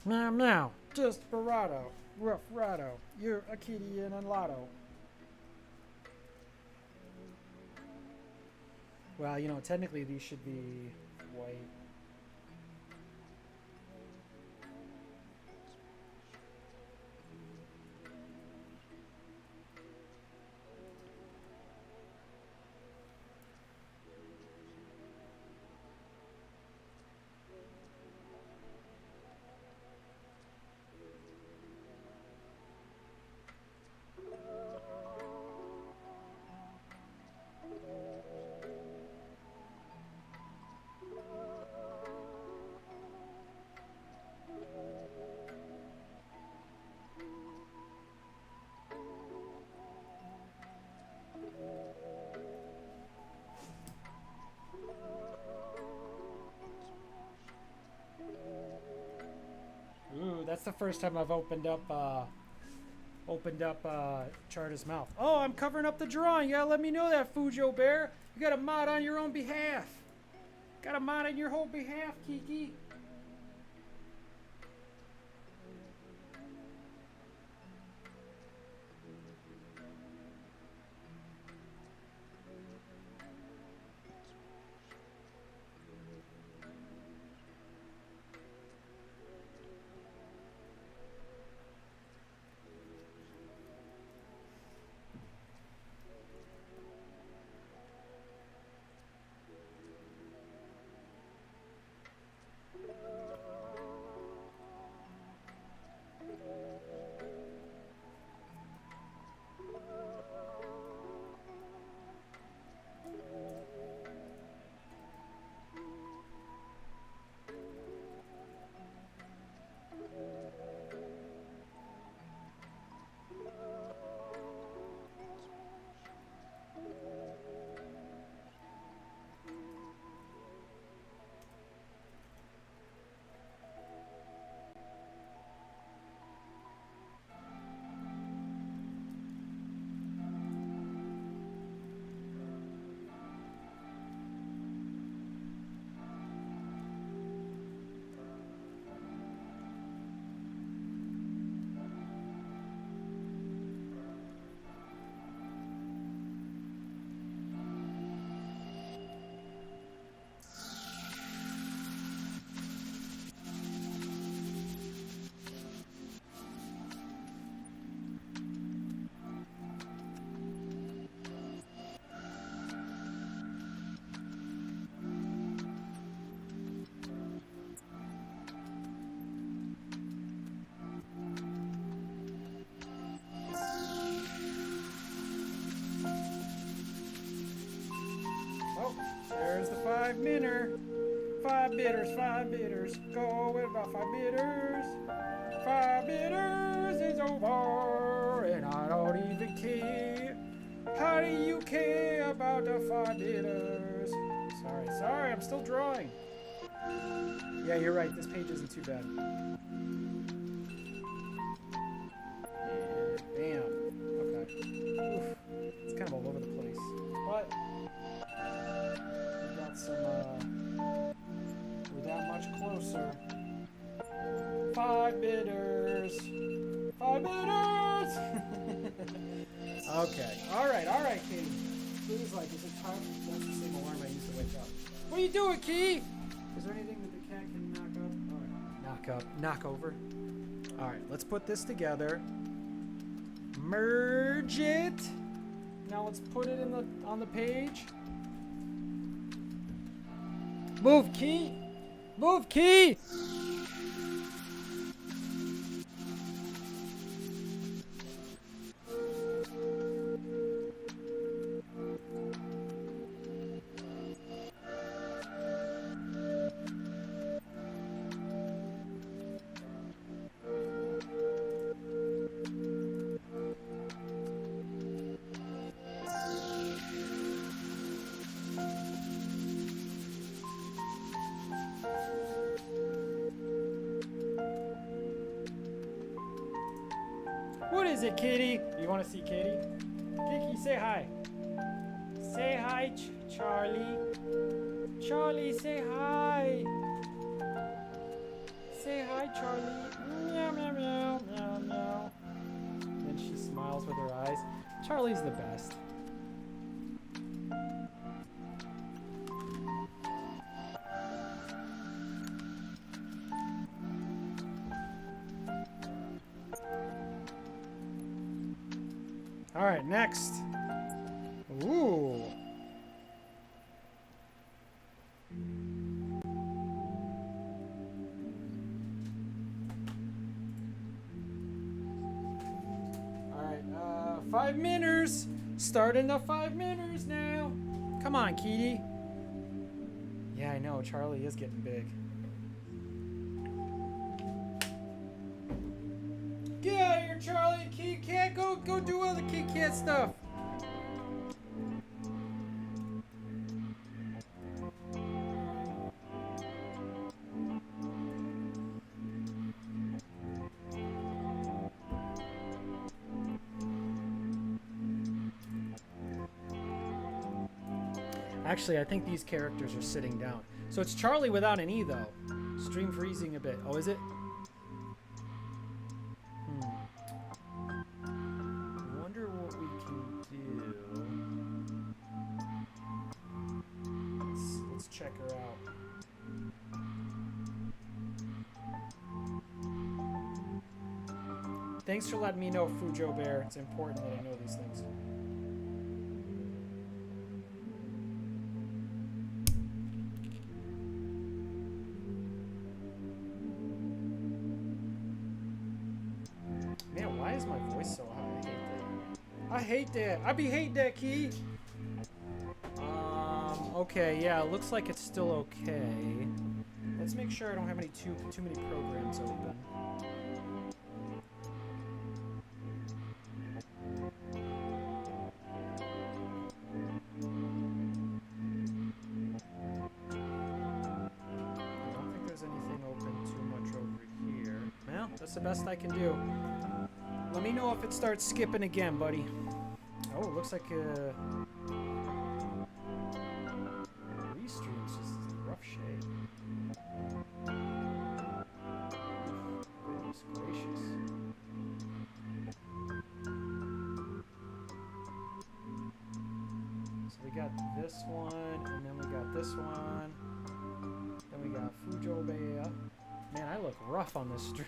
Now, Desperado, Rough Rado, you're a kitty and a lotto. Well, you know, technically these should be white. first time I've opened up Charta's mouth. Oh, I'm covering up the drawing. You gotta let me know that, Fujo Bear. You got a mod on your own behalf. Got a mod on your whole behalf, Kiki. There's the 5-minner. 5 bitters, 5 bitters. Go with about 5 bitters. 5 bitters is over, and I don't even care. How do you care about the 5 bitters? Sorry, I'm still drawing. Yeah, you're right. This page isn't too bad. And bam. Okay. Oof. It's kind of all over the place. But we got some, we're that much closer. 5 bitters. 5 bitters! Okay. Alright, Katie. Please, like, is it time? That's the same alarm I used to wake up. What are you doing, Key? Is there anything that the cat can knock up? Knock over. Alright, let's put this together. Merge it. Now let's put it in on the page. Move, Key. Move, Key. What is it, Kitty? You want to see Kitty? Kiki, say hi. Say hi, Charlie. Charlie, say hi. Say hi, Charlie. Meow, meow, meow, meow, meow. And she smiles with her eyes. Charlie's the best. All right, next. Ooh. All right, 5 miners. Starting the 5 miners now. Come on, Kitty. Yeah, I know. Charlie is getting big. Get out of here, Charlie. Kit Kat, go do all the Kit Kat stuff. Actually, I think these characters are sitting down. So it's Charlie without an E, though. Stream freezing a bit. Oh, is it? I wonder what we can do. Let's check her out. Thanks for letting me know, Fujo Bear. It's important that I know these things. Man, why is my voice so high? I hate that. I be hating that, Key. Okay, yeah, it looks like it's still okay. Let's make sure I don't have too many programs open. That's the best I can do. Let me know if it starts skipping again, buddy. Oh, it looks like Restream's just in rough shape. Goodness gracious. So we got this one, and then we got this one. Then we got Fujo Bear. Man, I look rough on this stream.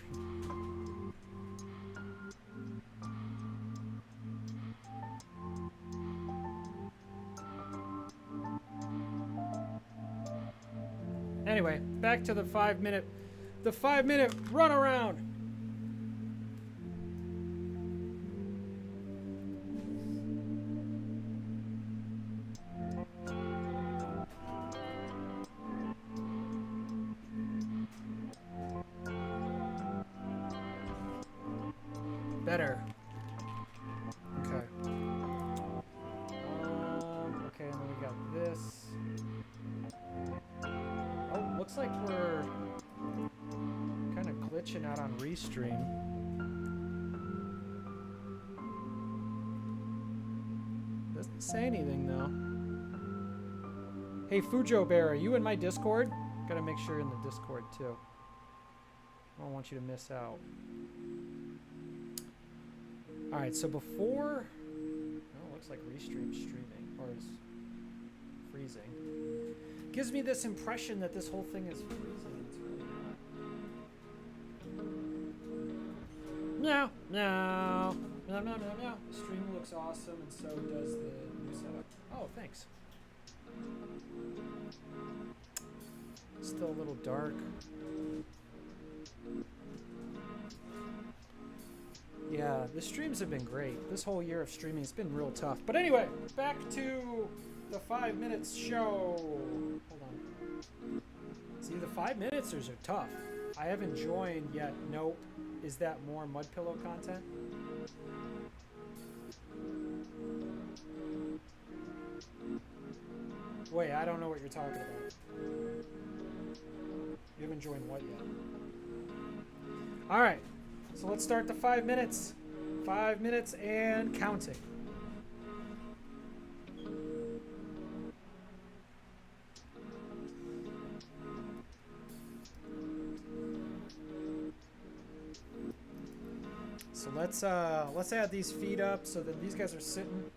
Anyway, back to the 5-minute run around. Better. Okay. Okay, and then we got this. Oh, looks like we're kind of glitching out on Restream. Doesn't say anything though. Hey, Fujo Bear, are you in my Discord? Gotta make sure you're in the Discord too. I don't want you to miss out. Alright, so before... Oh, it looks like Restream's streaming, or is freezing. Gives me this impression that this whole thing is freezing. It's really not. Meow, meow, meow, meow, meow, meow. The stream looks awesome, and so does the new setup. Oh, thanks. Still a little dark. Yeah, the streams have been great. This whole year of streaming has been real tough. But anyway, back to the 5 minutes show. Hold on. See, the 5 minutes are tough. I haven't joined yet. Nope. Is that more mud pillow content? Wait, I don't know what you're talking about. You haven't joined what yet? Alright. So let's start the 5 minutes. 5 minutes and counting. So let's add these feet up so that these guys are sitting.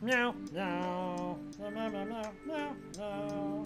Meow, meow, meow, meow, meow, meow, meow, meow.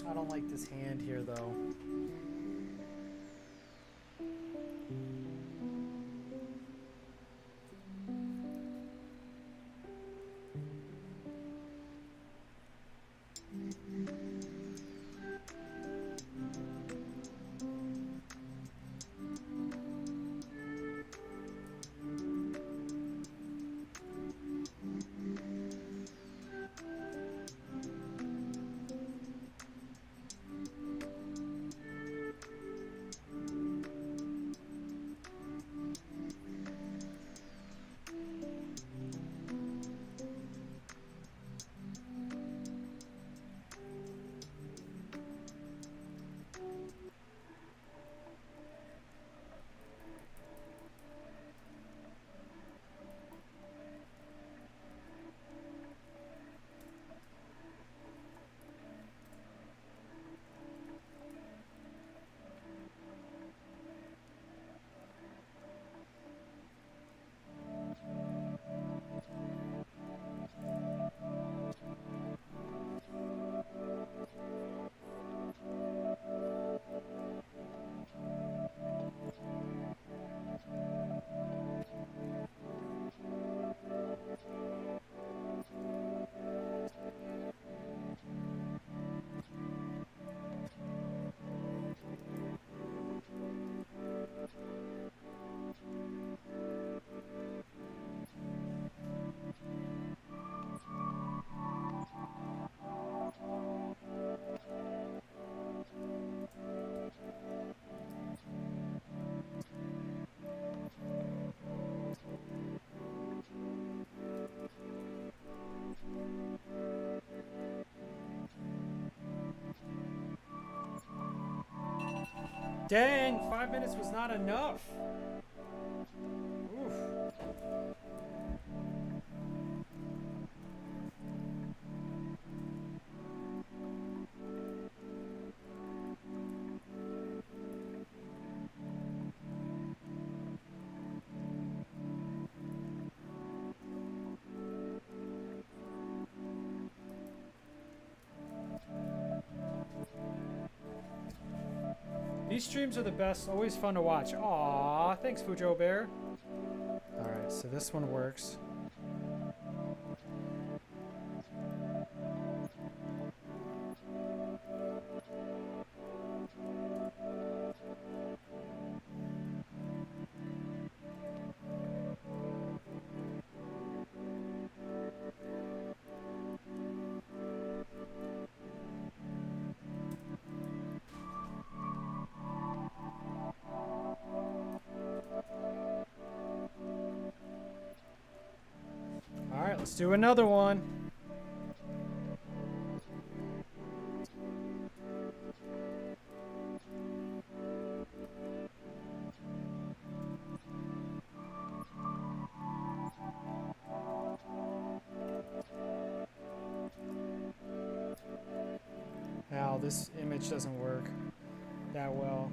I don't like this hand here, though. Dang, 5 minutes was not enough. Oof. These streams are the best, always fun to watch. Aw, thanks Fujo Bear. Alright, so this one works. Alright, let's do another one. Ow, this image doesn't work that well.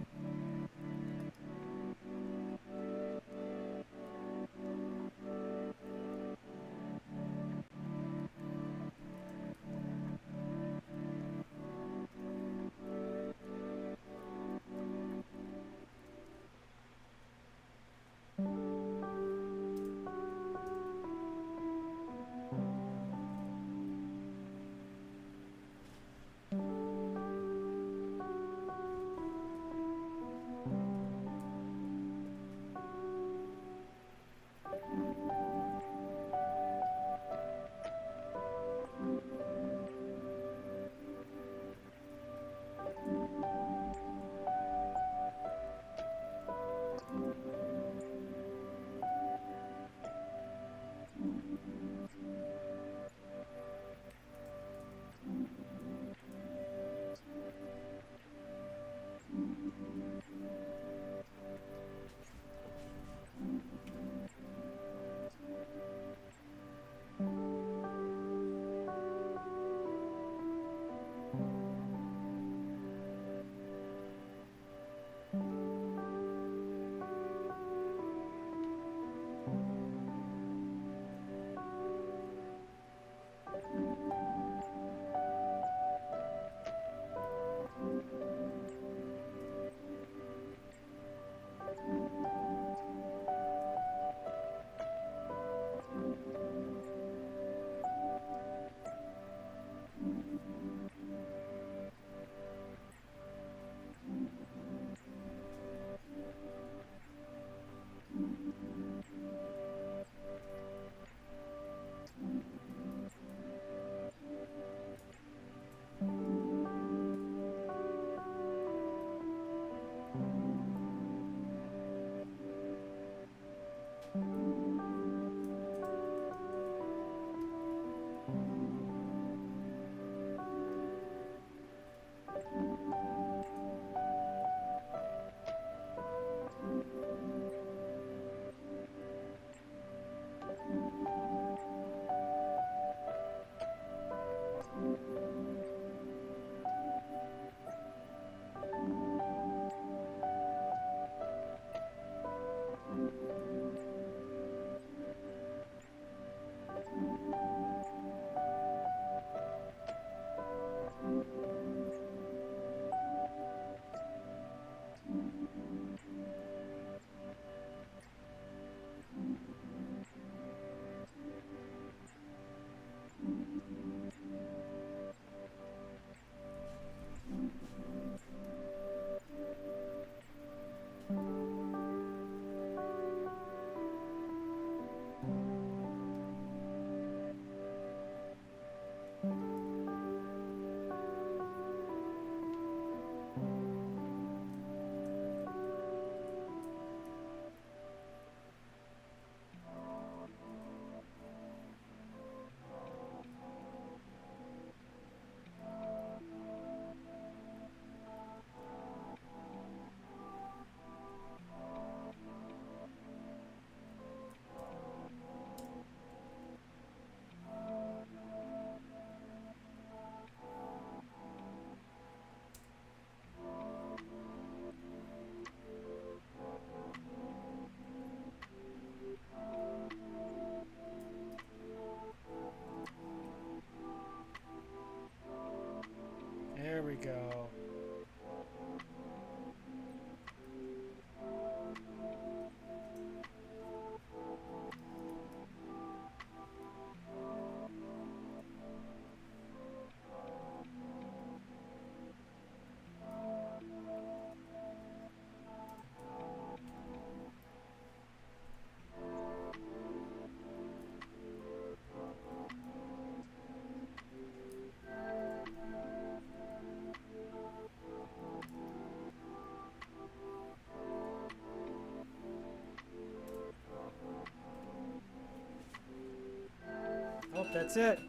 that's it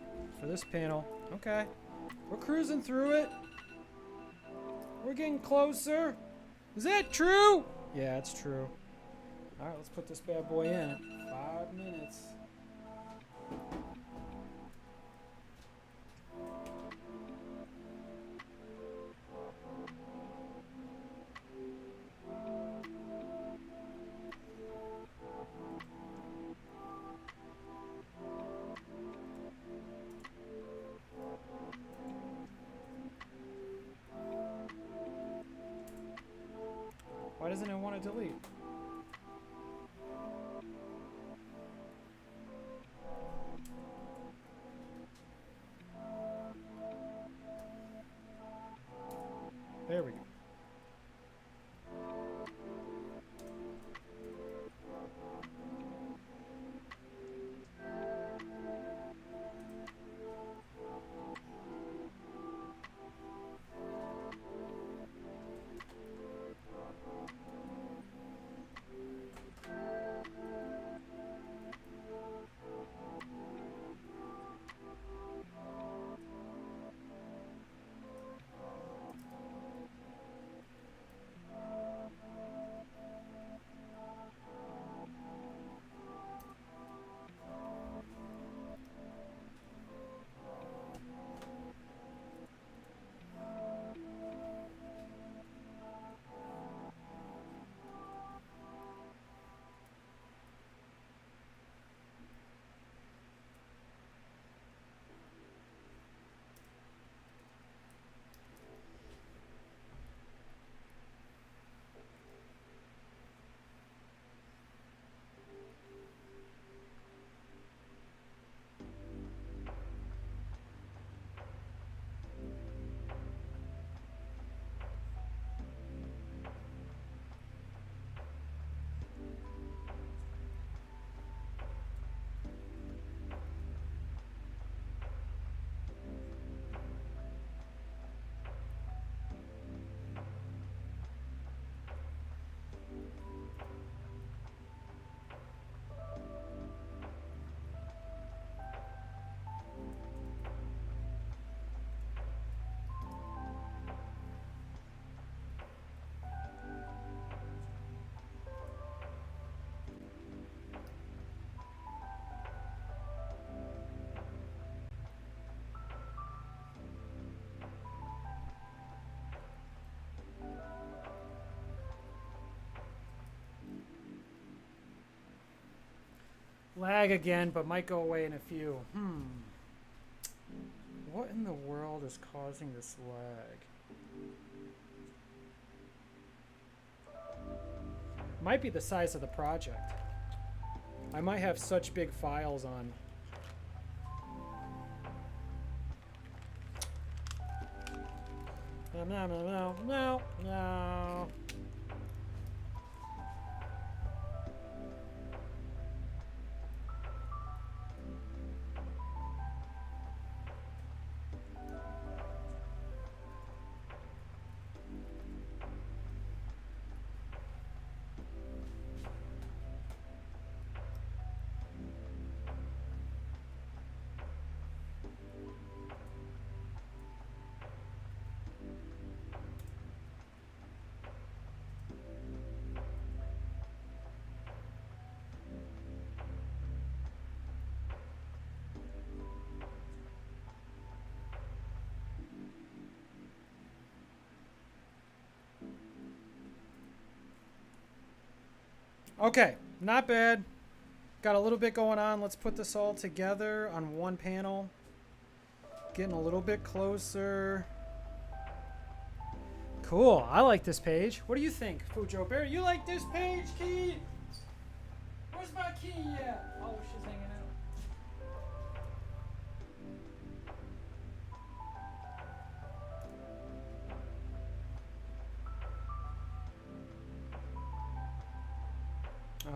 for this panel. Okay. We're cruising through it. We're getting closer. Is that true? Yeah, it's true. All right, let's put this bad boy in. 5 minutes. Why doesn't it want to delete? There we go. Lag again, but might go away in a few. What in the world is causing this lag? Might be the size of the project. I might have such big files on. No. Okay, not bad. Got a little bit going on. Let's put this all together on one panel. Getting a little bit closer. Cool. I like this page. What do you think, Fujo Bear? You like this page, Key? Where's my key at? Oh, she's hanging out.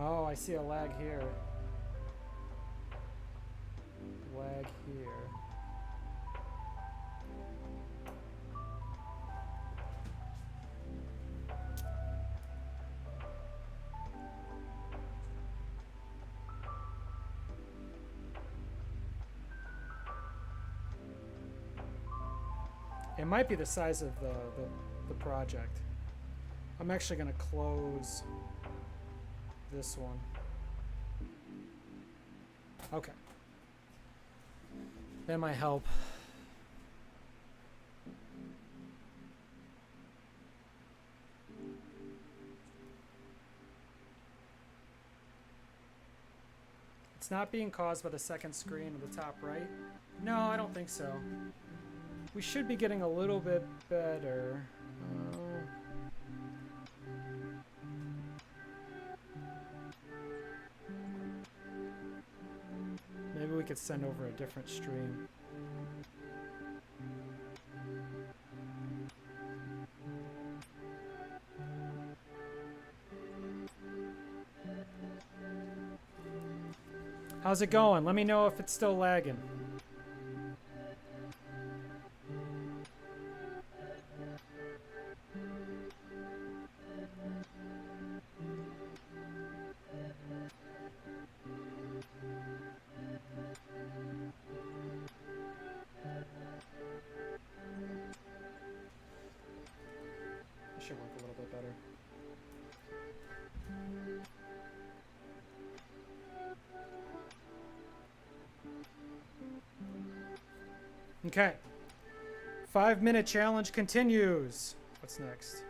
Oh, I see a lag here. Lag here. It might be the size of the project. I'm actually going to close this one. Okay. That might help. It's not being caused by the second screen at the top right. No, I don't think so. We should be getting a little bit better. Maybe we could send over a different stream. How's it going? Let me know if it's still lagging. That should work a little bit better. Okay. 5-minute challenge continues. What's next?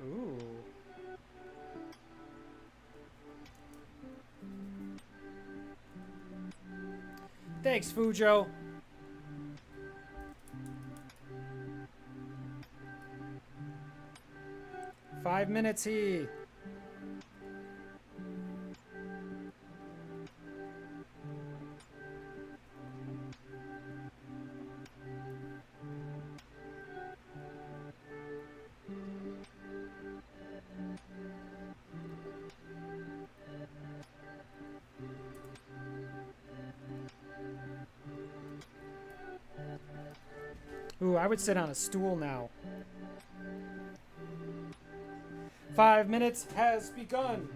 Ooh. Thanks, Fujo. 5 minutes he. Ooh, I would sit on a stool now. 5 minutes has begun.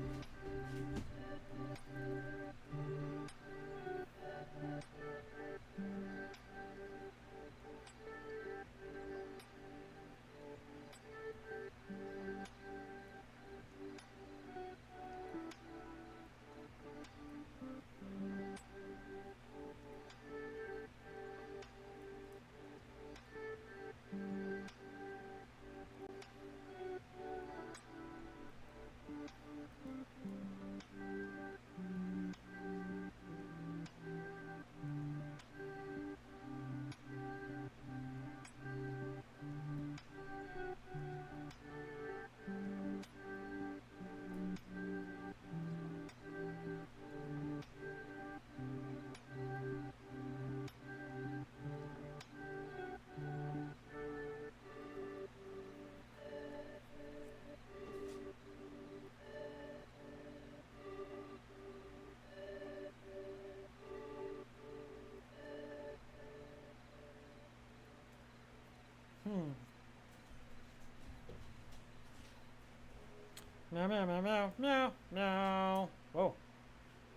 Meow, meow, meow, meow, meow, meow. Whoa.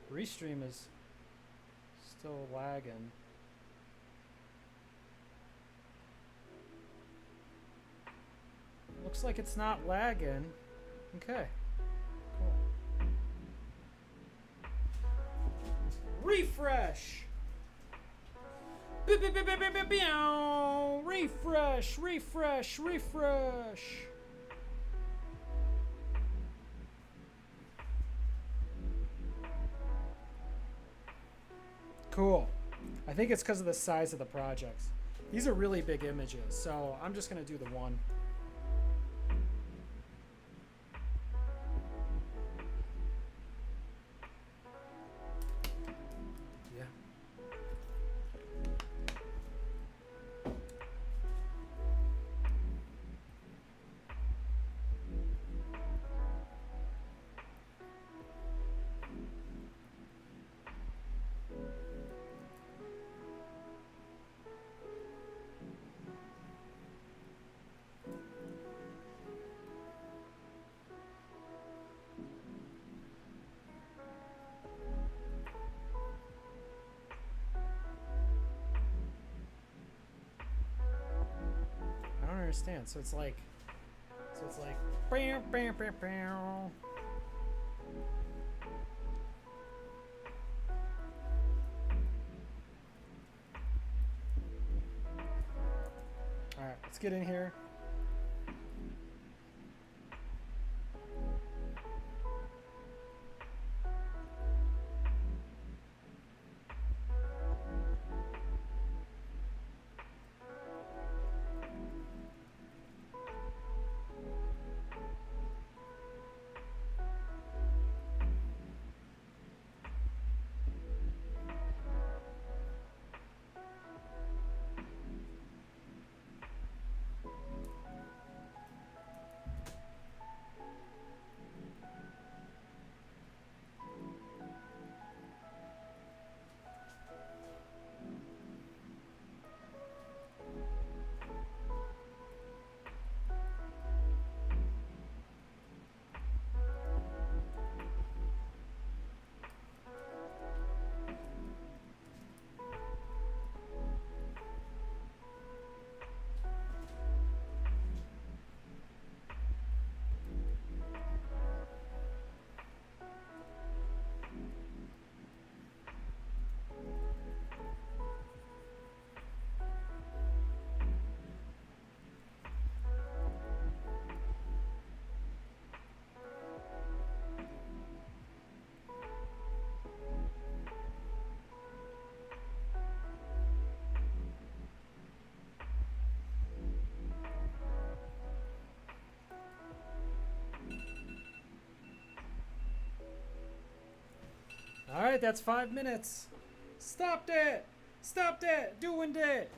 Restream is still lagging. Looks like it's not lagging. Okay. Cool. Refresh! Refresh, refresh, refresh. Cool. I think it's because of the size of the projects. These are really big images, so I'm just going to do the one. understand. So it's like, bam, bam, bam, bam. All right, let's get in here. All right, that's 5 minutes. Stop that! Stop that! Doing that!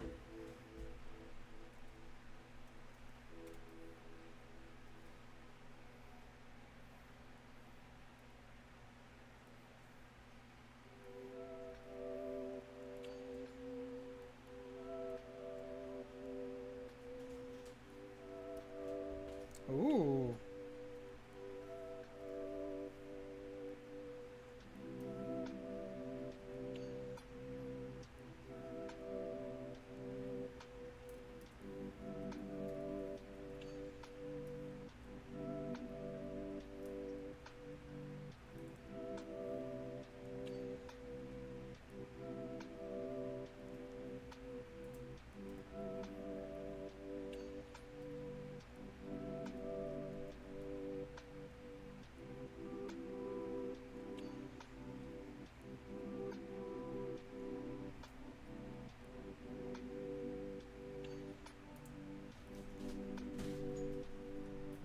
Ooh.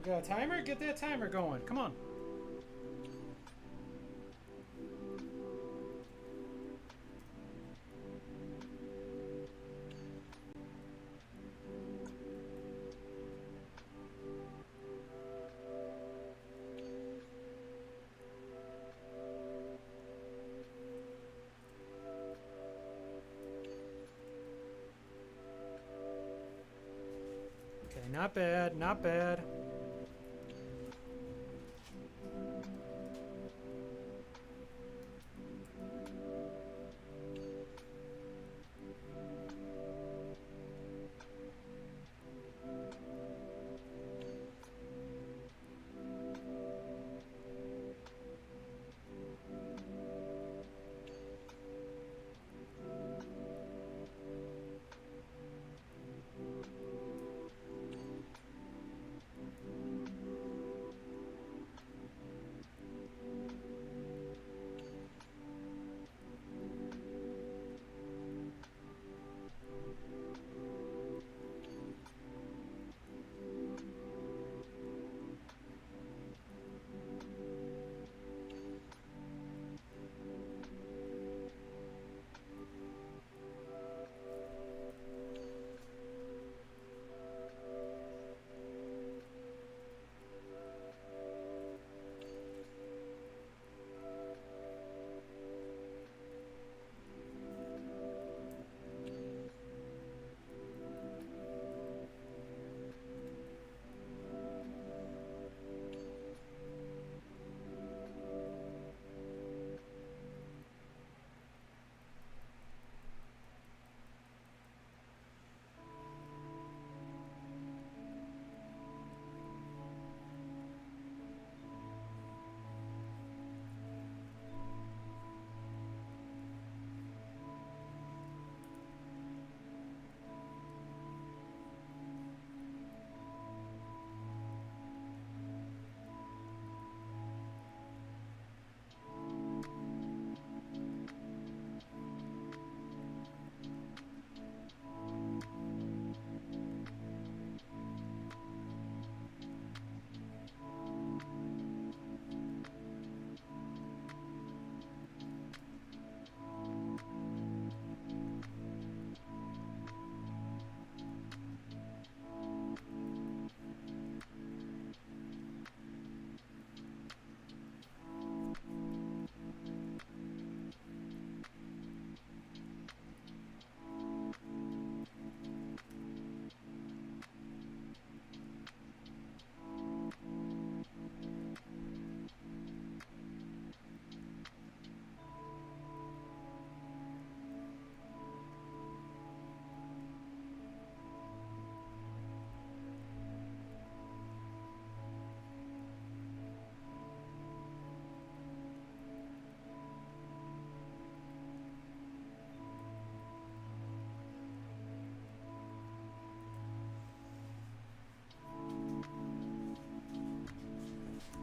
We got a timer? Get that timer going. Come on. Okay, not bad, not bad.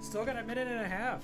Still got a minute and a half.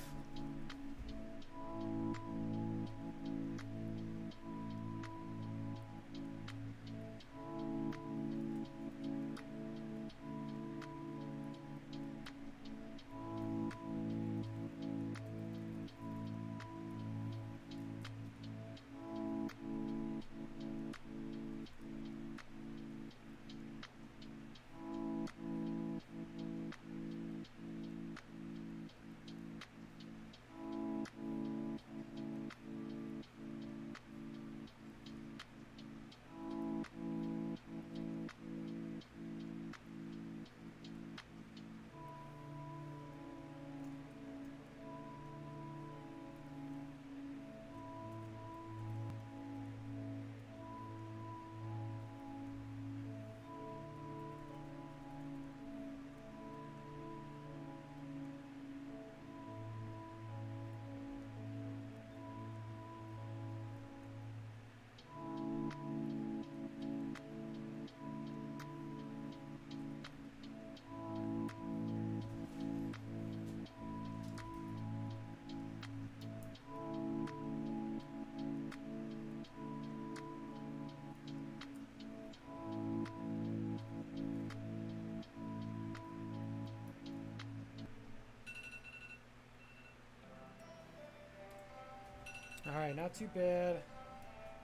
Alright, not too bad.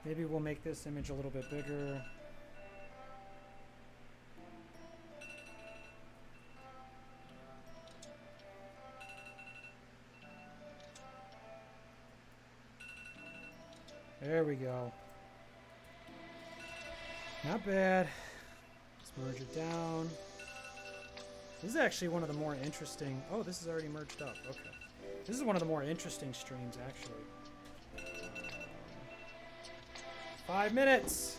Maybe we'll make this image a little bit bigger. There we go. Not bad. Let's merge it down. This is actually one of the more interesting... Oh, this is already merged up. Okay. This is one of the more interesting streams, actually. 5 minutes!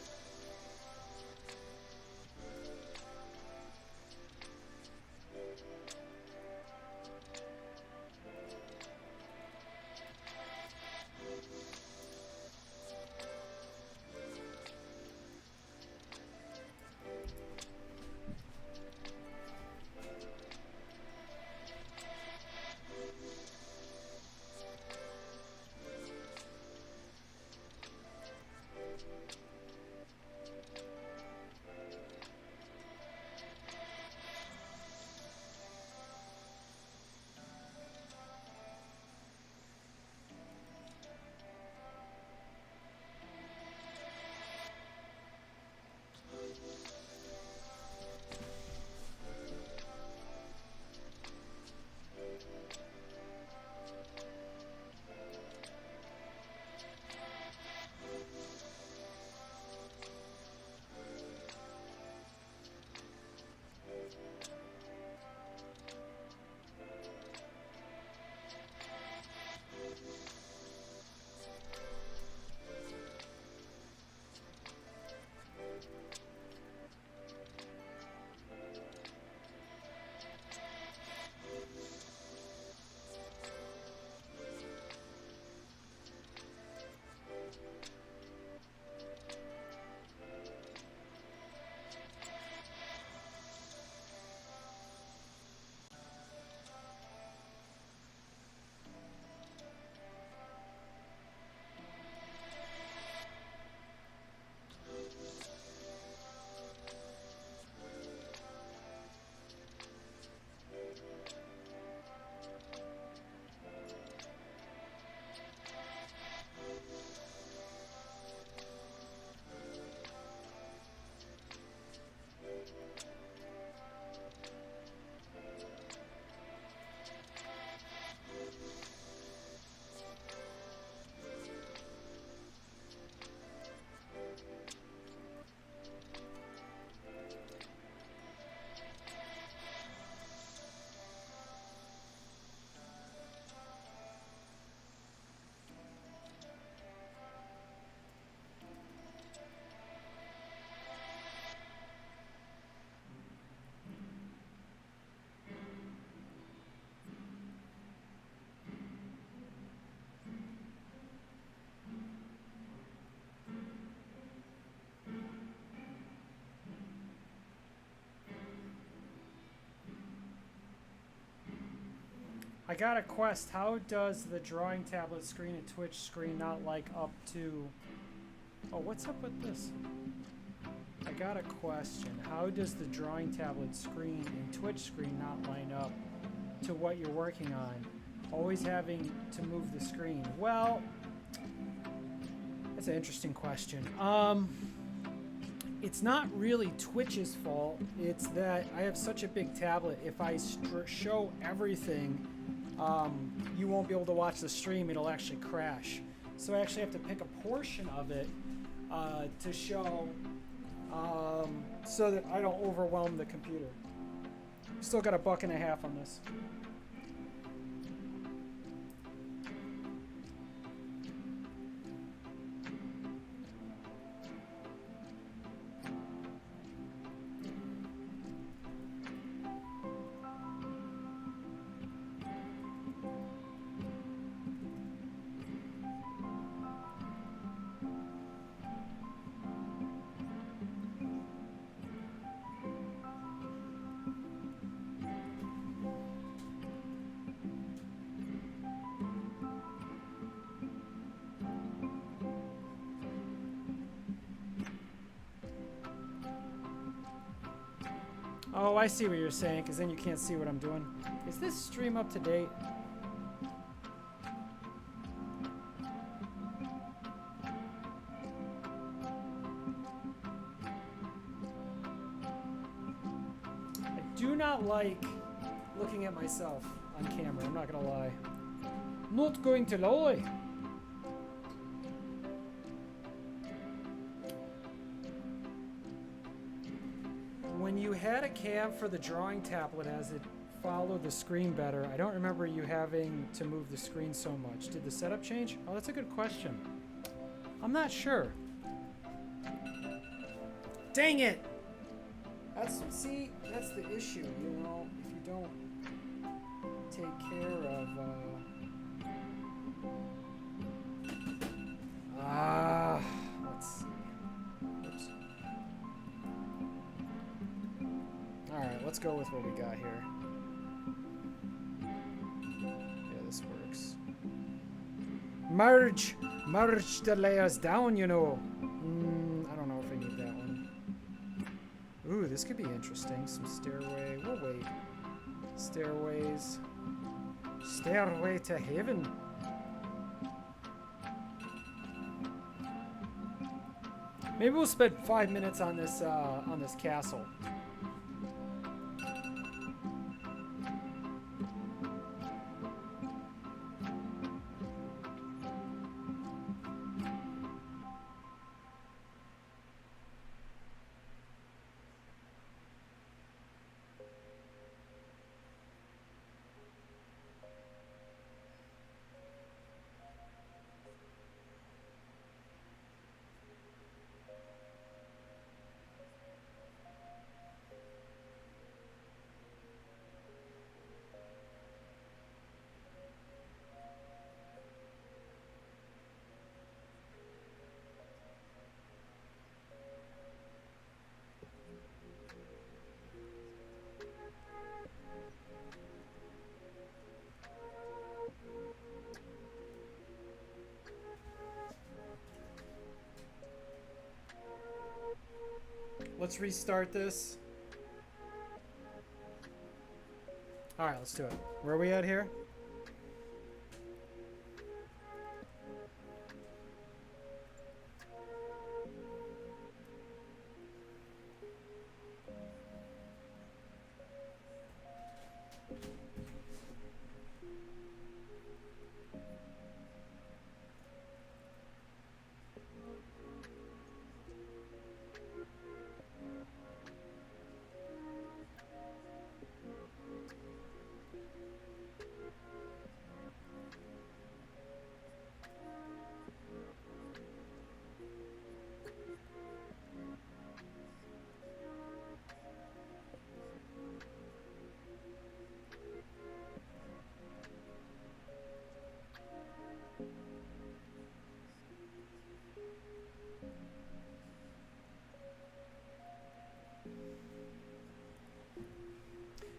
I got a quest. How does the drawing tablet screen and Twitch screen not like up to... Oh, what's up with this? I got a question. How does the drawing tablet screen and Twitch screen not line up to what you're working on? Always having to move the screen. Well, that's an interesting question. It's not really Twitch's fault. It's that I have such a big tablet. If I show everything, you won't be able to watch the stream. It'll actually crash. So I actually have to pick a portion of it to show so that I don't overwhelm the computer. Still got $1.50 on this. Oh, I see what you're saying, because then you can't see what I'm doing. Is this stream up to date? I do not like looking at myself on camera, I'm not gonna lie. Not going to lie. When you had a cam for the drawing tablet as it followed the screen better, I don't remember you having to move the screen so much. Did the setup change? Oh, that's a good question. I'm not sure. Dang it! That's the issue, you know, if you don't take care of, let's see. Oops. Alright, let's go with what we got here. Yeah, this works. Merge! Merge the layers down, you know. I don't know if I need that one. Ooh, this could be interesting. Some stairway. We'll wait. Stairways. Stairway to heaven. Maybe we'll spend 5 minutes on this castle. Let's restart this. All right, let's do it. Where are we at here?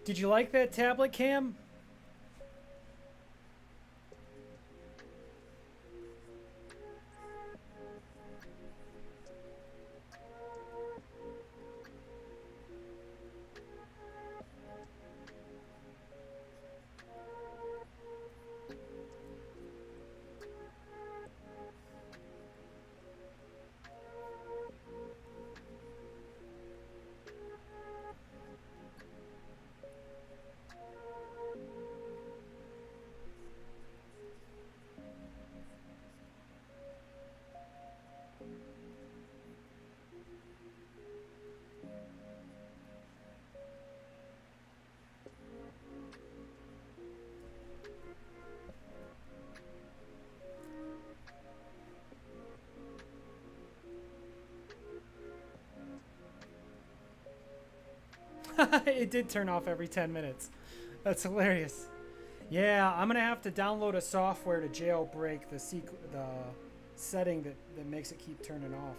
Did you like that tablet cam? It did turn off every 10 minutes. That's hilarious. Yeah, I'm gonna have to download a software to jailbreak the setting that makes it keep turning off.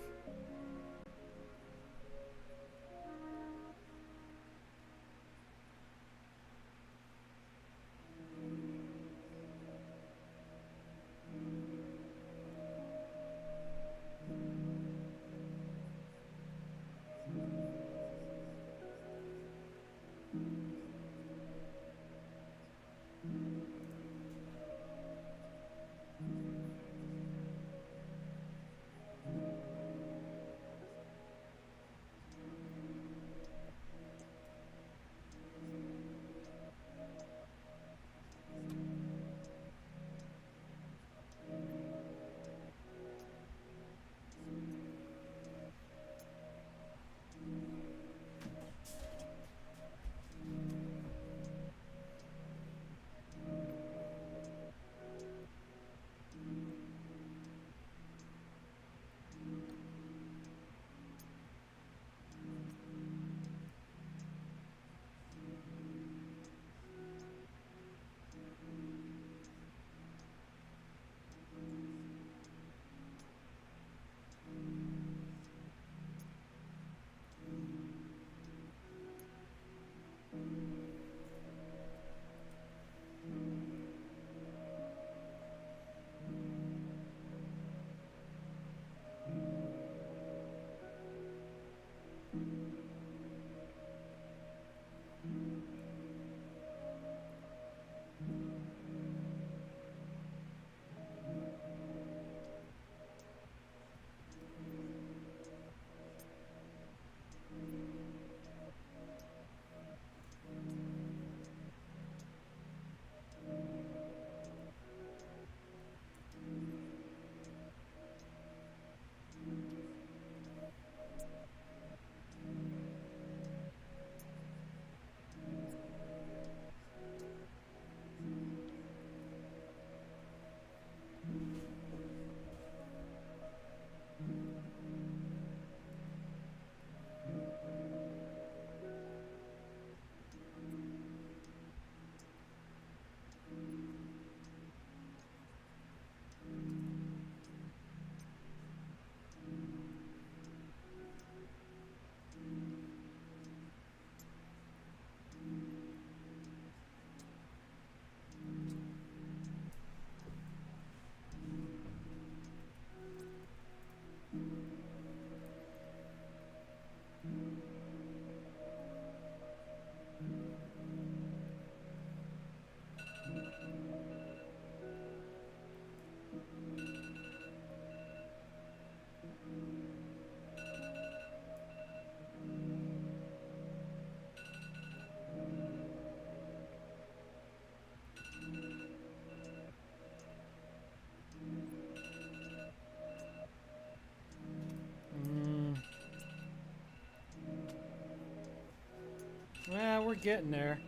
Well, we're getting there.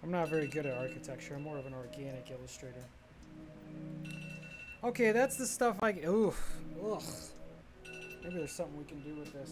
I'm not very good at architecture. I'm more of an organic illustrator. Okay, that's the stuff I... Oof. Ugh. Maybe there's something we can do with this.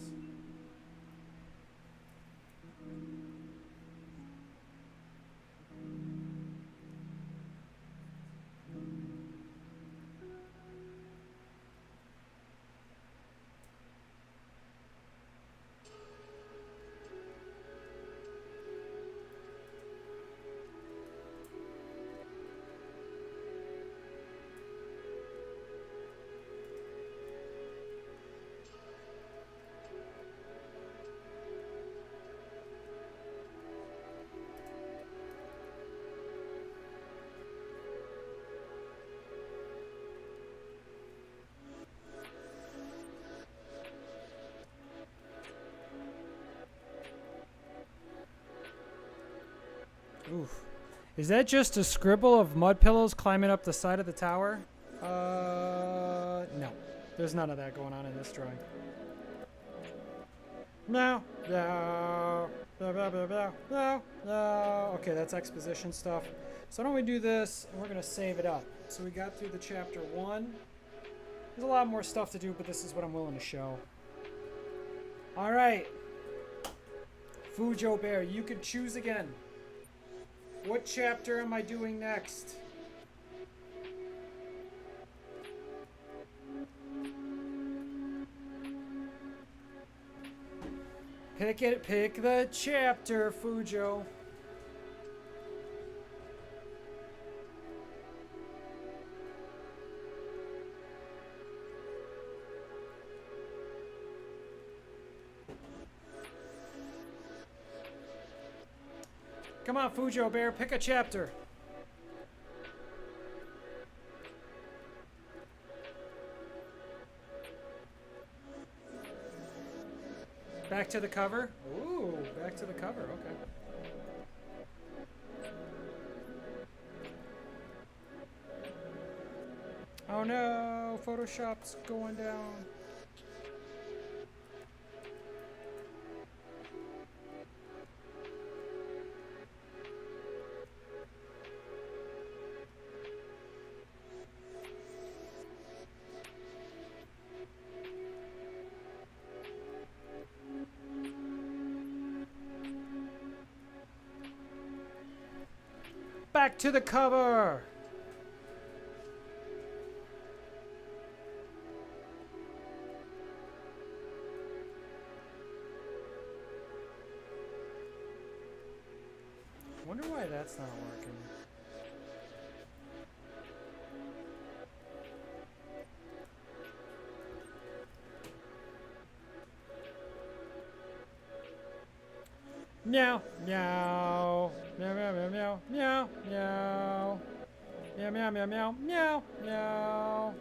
Oof. Is that just a scribble of mud pillows climbing up the side of the tower? No. There's none of that going on in this drawing. No. No. No. Okay, that's exposition stuff. So why don't we do this, and we're going to save it up. So we got through the chapter 1. There's a lot more stuff to do, but this is what I'm willing to show. All right. Fujo Bear, you can choose again. What chapter am I doing next? Pick it, pick the chapter, Fujo. Come on, Fujo Bear, pick a chapter. Back to the cover? Ooh, back to the cover, okay. Oh no, Photoshop's going down. Back to the cover! Wonder why that's not working. Meow, meow, meow, meow, meow, meow, meow, meow, meow, meow, meow, meow, meow, meow.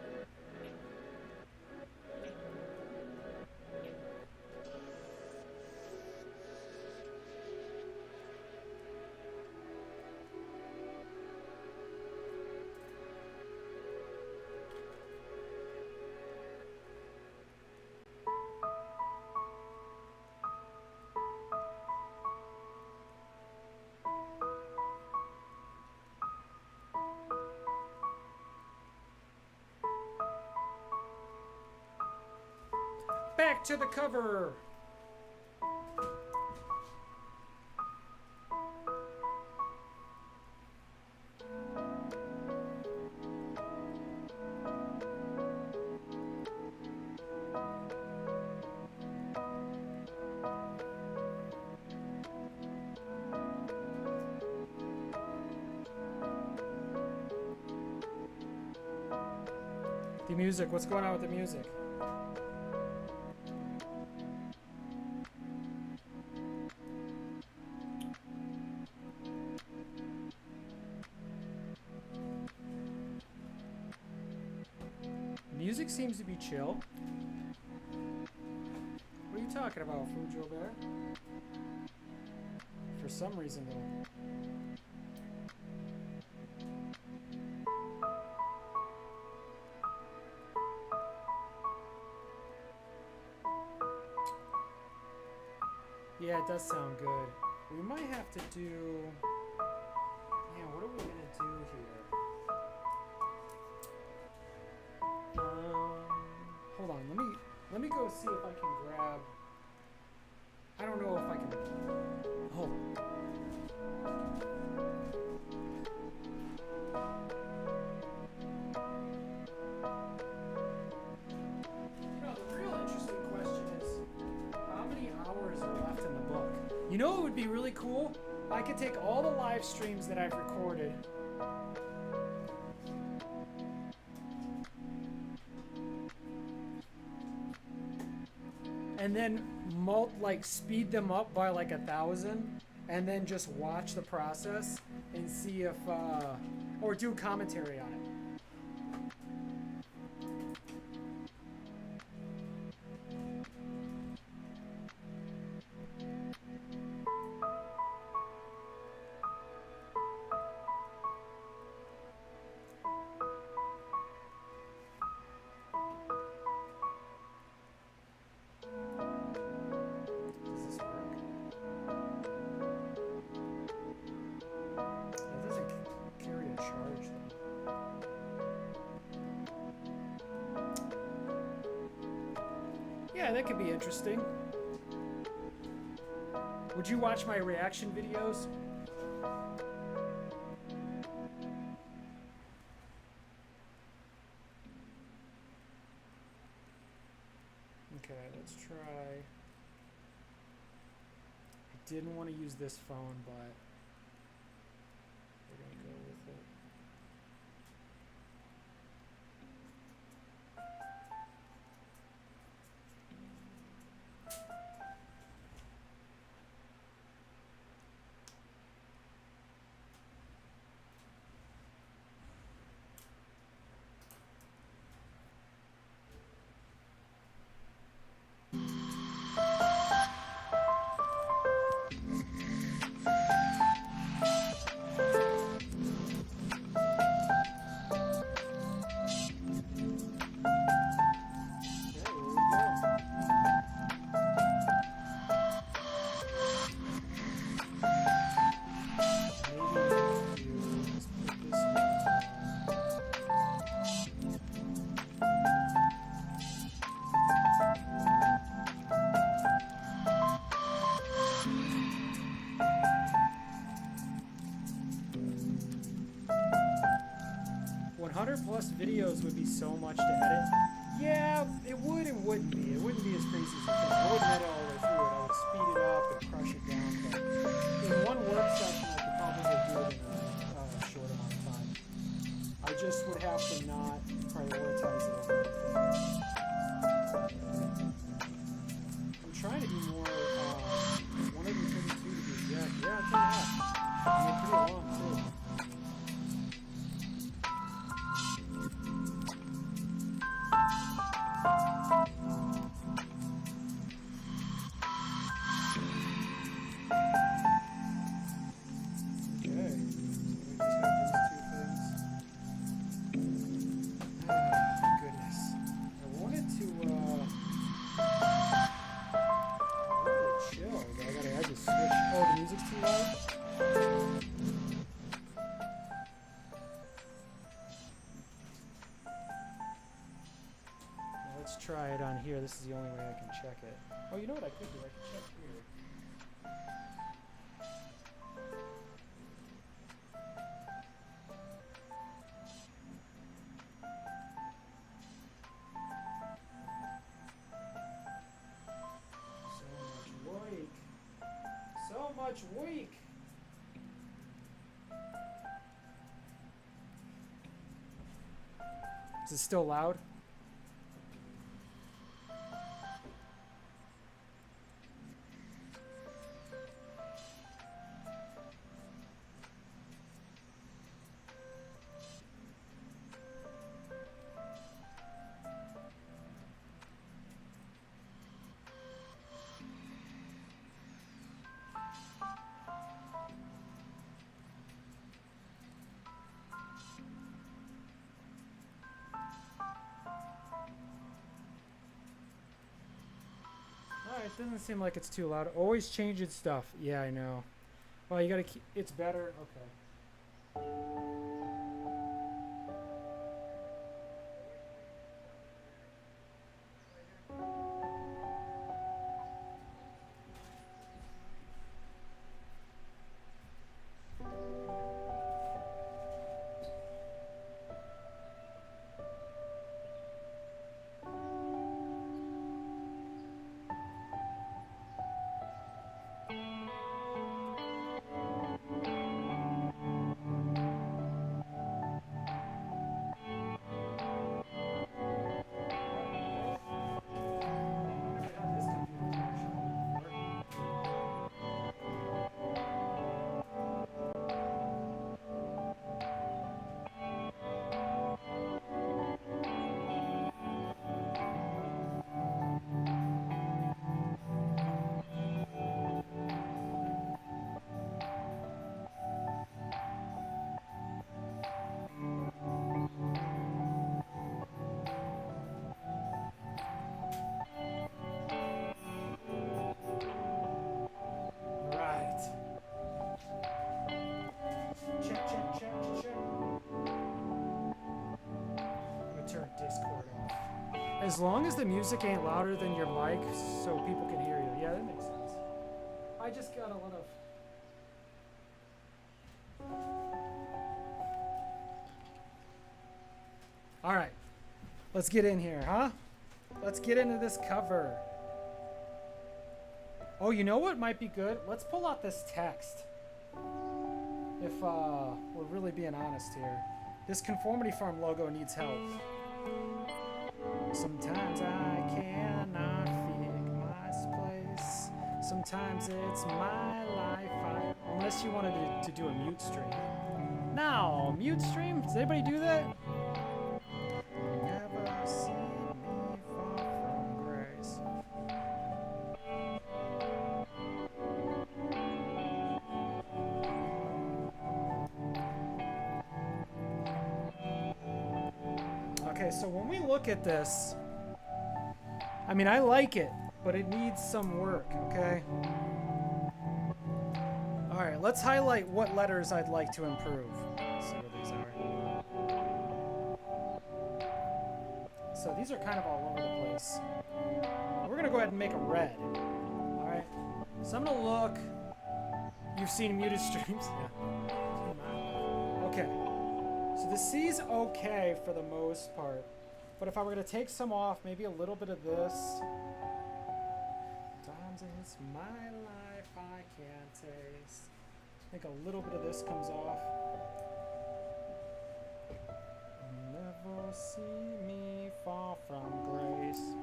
Back to the cover. The music, what's going on with the music? Music seems to be chill. What are you talking about, Fujo Bear? For some reason, though. Yeah, it does sound good. We might have to do... Yeah, what are we gonna do here? Hold on, let me go see if I can grab... I don't know if I can... Hold on. The real interesting question is, how many hours are left in the book? You know what would be really cool? I could take all the live streams that I've recorded and then speed them up by like 1,000 and then just watch the process and see if or do commentary on it. Yeah, that could be interesting. Would you watch my reaction videos? Okay, let's try. I didn't want to use this phone, but we're gonna go with it. Plus videos would be so much to edit. Yeah, it would and wouldn't be. It wouldn't be as crazy as you think. I wouldn't edit all the way through it. I would speed it up and crush it down. But in one work session, I could probably do it in a short amount of time. I just would have to not prioritize it over anything. I'm trying to be more 132 to be exact. Yeah, it's pretty long too. Try it on here. This is the only way I can check it. Oh, you know what I could do? I could check here. So much weak. Is it still loud? It doesn't seem like it's too loud. Always changing stuff. Yeah, I know. Well, you gotta keep. It's better. Okay. As long as the music ain't louder than your mic so people can hear you. Yeah, that makes sense. I just gotta All right, let's get in here, huh? Let's get into this cover. Oh, you know what might be good? Let's pull out this text. If we're really being honest here. This Conformity Farm logo needs help. Sometimes I cannot fig my place. Sometimes it's my life. Unless you wanted to do a mute stream. No, mute stream? Does anybody do that? Never see me fall from grace. Okay, so when we look at this, I mean, I like it, but it needs some work, okay? All right, let's highlight what letters I'd like to improve. Let's see what these are. So these are kind of all over the place. We're gonna go ahead and make a red. All right, so I'm gonna look. You've seen muted streams? Yeah. Okay, so the C's okay for the most part. But if I were gonna take some off, maybe a little bit of this. Sometimes it's my life I can't taste. I think a little bit of this comes off. Never see me fall from grace.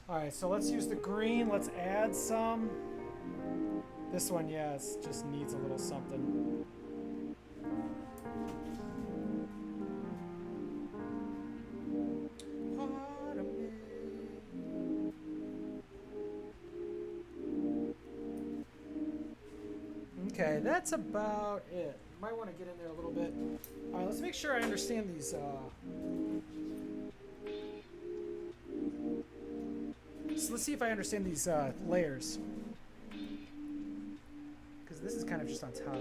All right, so let's use the green. Let's add some. This one, yes, just needs a little something. Okay, that's about it. Might want to get in there a little bit. All right, let's make sure I understand these. So let's see if I understand these layers. Because this is kind of just on top.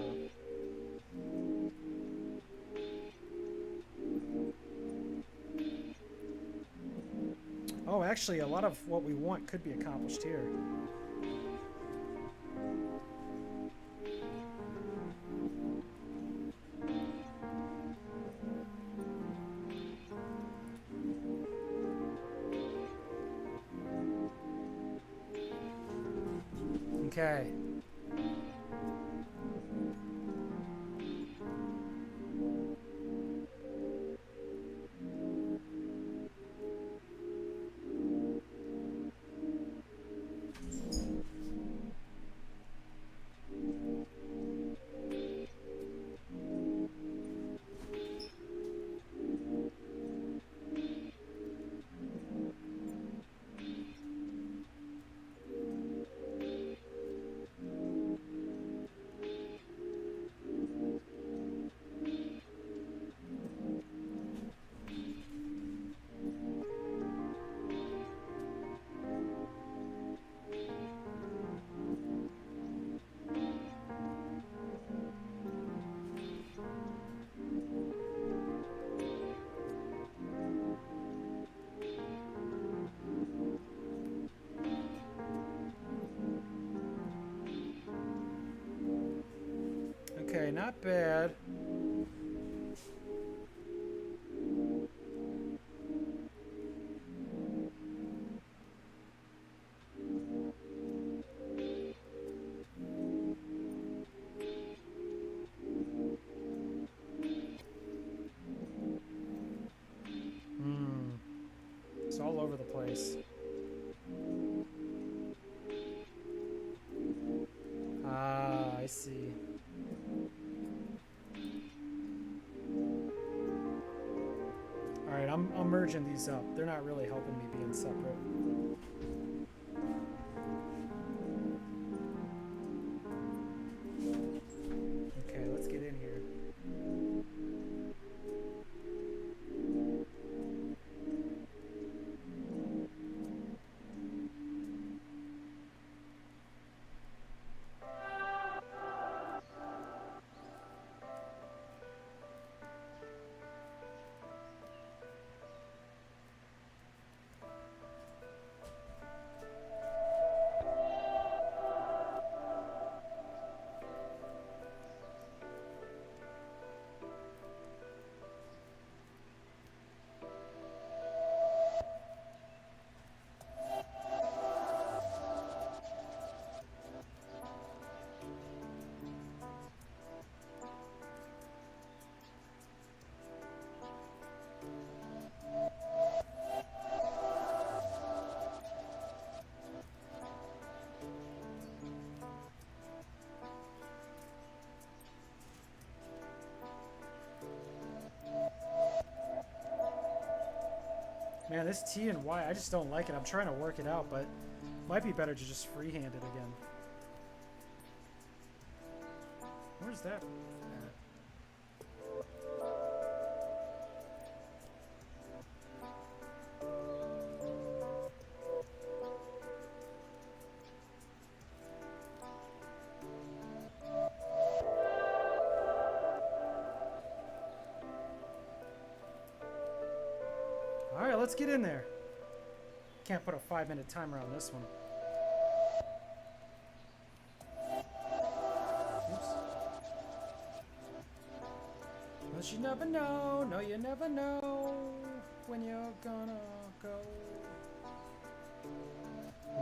Oh, actually, a lot of what we want could be accomplished here. Okay. Okay, not bad. It's all over the place. Ah, I see. Alright, I'm merging these up. They're not really helping me being separate. Okay, let's get in here. Man, this T and Y, I just don't like it. I'm trying to work it out, but might be better to just freehand it again. Where's that? Alright, let's get in there. Can't put a 5-minute timer on this one. Oops. But you never know, no you never know when you're gonna go.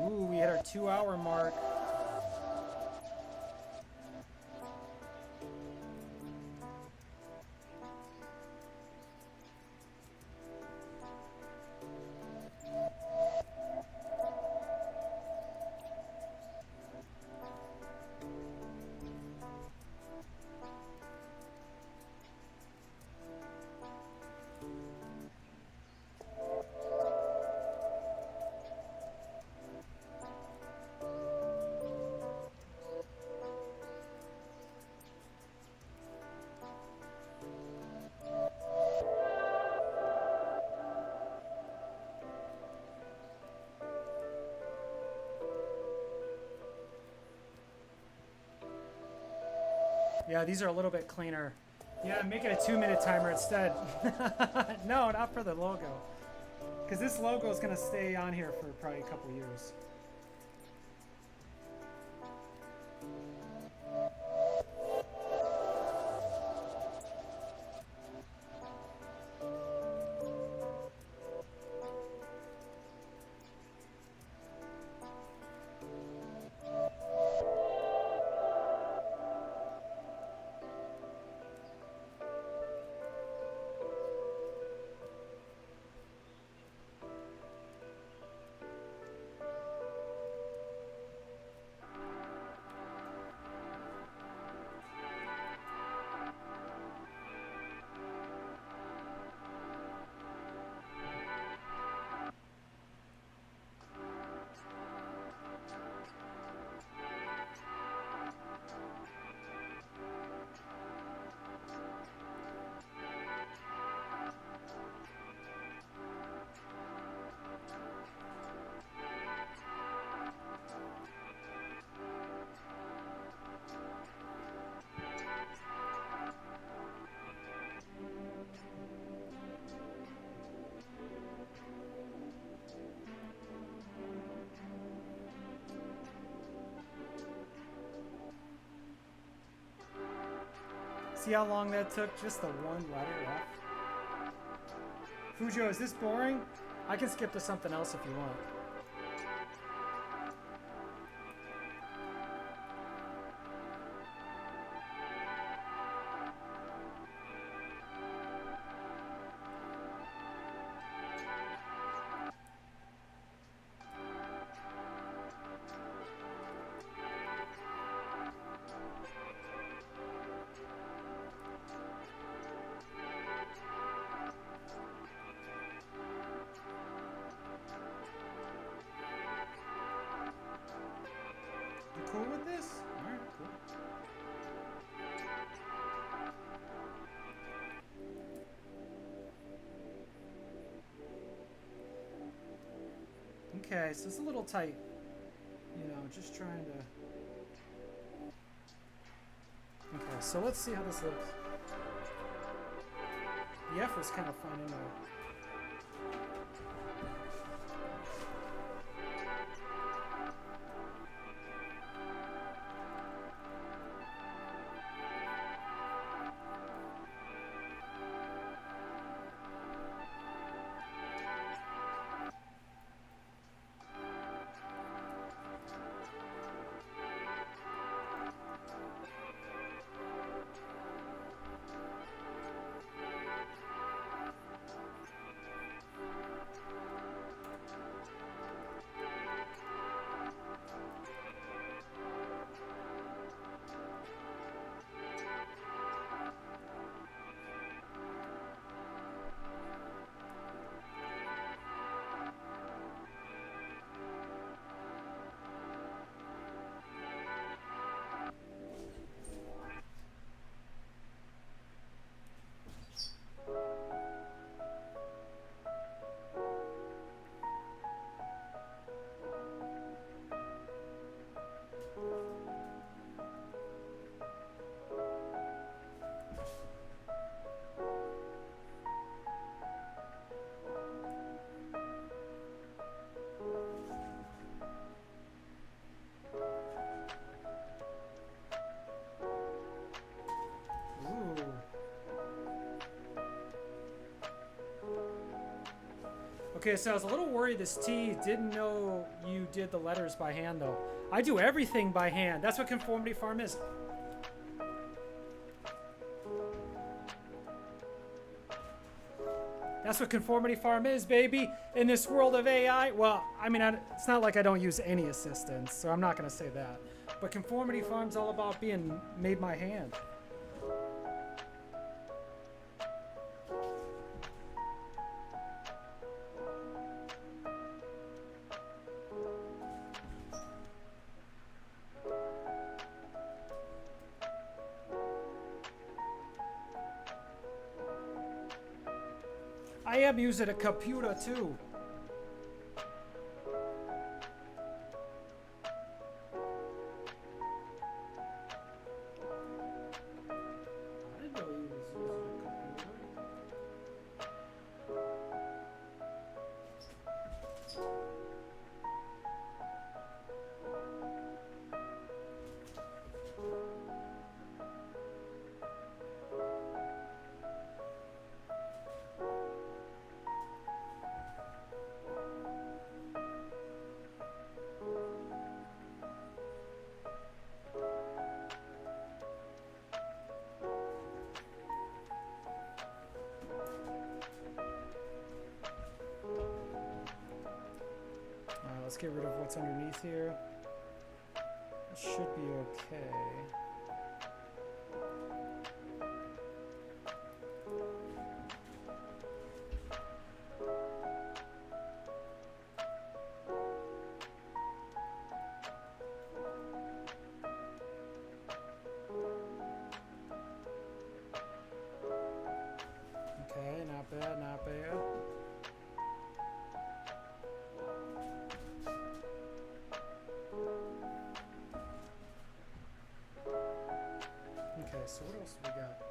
Ooh, we hit our 2-hour mark. Yeah, these are a little bit cleaner. Yeah, make it a 2-minute timer instead. No, not for the logo. Because this logo is going to stay on here for probably a couple years. See how long that took? Just the one letter left. Fujo, is this boring? I can skip to something else if you want. Cool with this? Alright, cool. Okay, so it's a little tight. You know, just trying to... Okay, so let's see how this looks. The F was kind of fun anyway. Okay, so I was a little worried this T didn't know you did the letters by hand, though. I do everything by hand. That's what Conformity Farm is. That's what Conformity Farm is, baby. In this world of AI, well, I mean, it's not like I don't use any assistance, so I'm not going to say that. But Conformity Farm's all about being made by hand. I am using a computer too. I didn't know he was using a computer. Let's get rid of what's underneath here. It should be okay. Okay, not bad, not bad. Okay, so what else we got?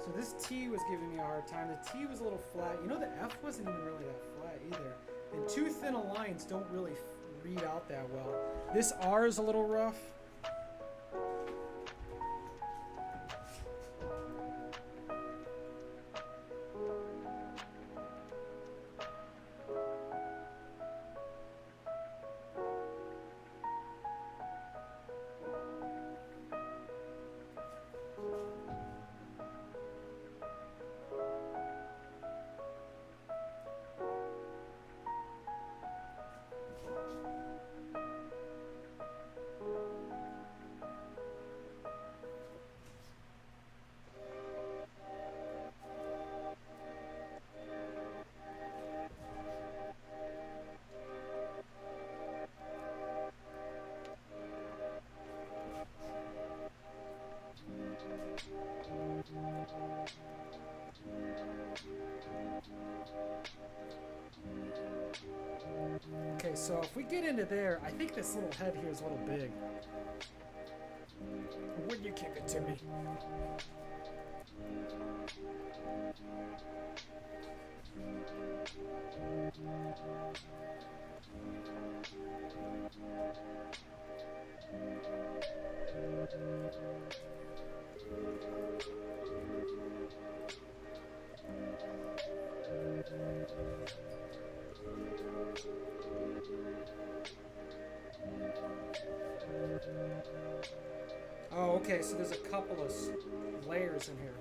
So this T was giving me a hard time. The T was a little flat. You know, the F wasn't even really that flat either. And too thin of lines don't really read out that well. This R is a little rough. Okay, so if we get into there, I think this little head here is a little big. Would you kick it to me? Oh, okay, so there's a couple of layers in here.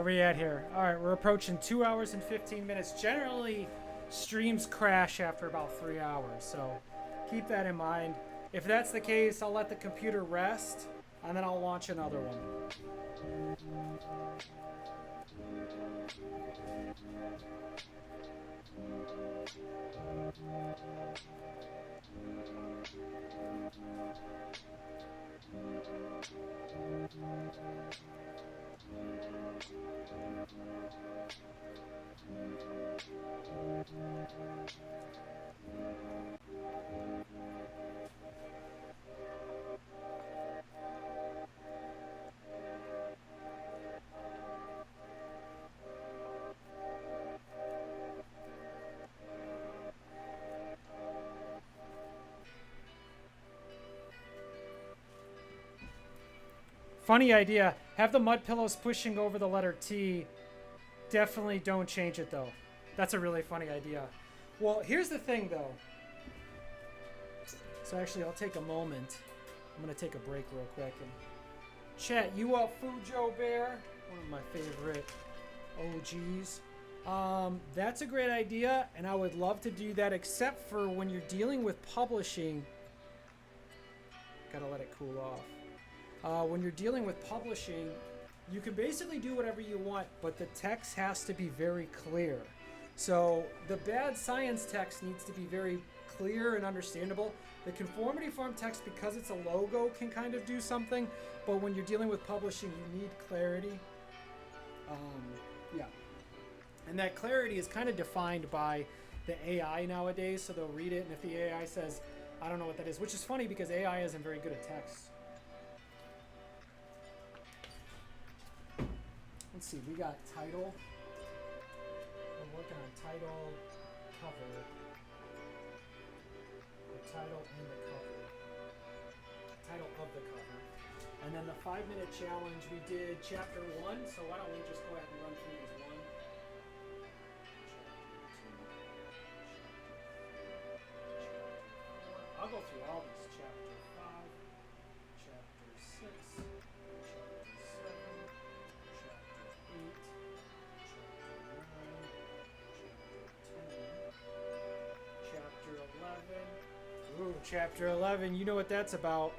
Where are we at here? All right, we're approaching 2 hours and 15 minutes. Generally, streams crash after about 3 hours, so keep that in mind. If that's the case, I'll let the computer rest, and then I'll launch another one. Funny idea. Have the mud pillows pushing over the letter T. Definitely don't change it, though. That's a really funny idea. Well, here's the thing, though. So actually, I'll take a moment. I'm going to take a break real quick. And chat, you up, Fujo Bear? One of my favorite OGs. That's a great idea, and I would love to do that, except for when you're dealing with publishing. Gotta let it cool off. When you're dealing with publishing, you can basically do whatever you want, but the text has to be very clear. So the bad science text needs to be very clear and understandable. The Conformity Farm text, because it's a logo, can kind of do something, but when you're dealing with publishing, you need clarity. Yeah. And that clarity is kind of defined by the AI nowadays, so they'll read it, and if the AI says, I don't know what that is, which is funny because AI isn't very good at text. Let's see, we got title. We're working on title, cover. The title and the cover. Title of the cover. And then the 5-minute challenge, we did chapter 1, so why don't we just go ahead and run through these one. I'll go through all these. Chapter 5, chapter 6, chapter 7, chapter 8, chapter 9, chapter 10, chapter 11. Ooh, chapter 11, you know what that's about.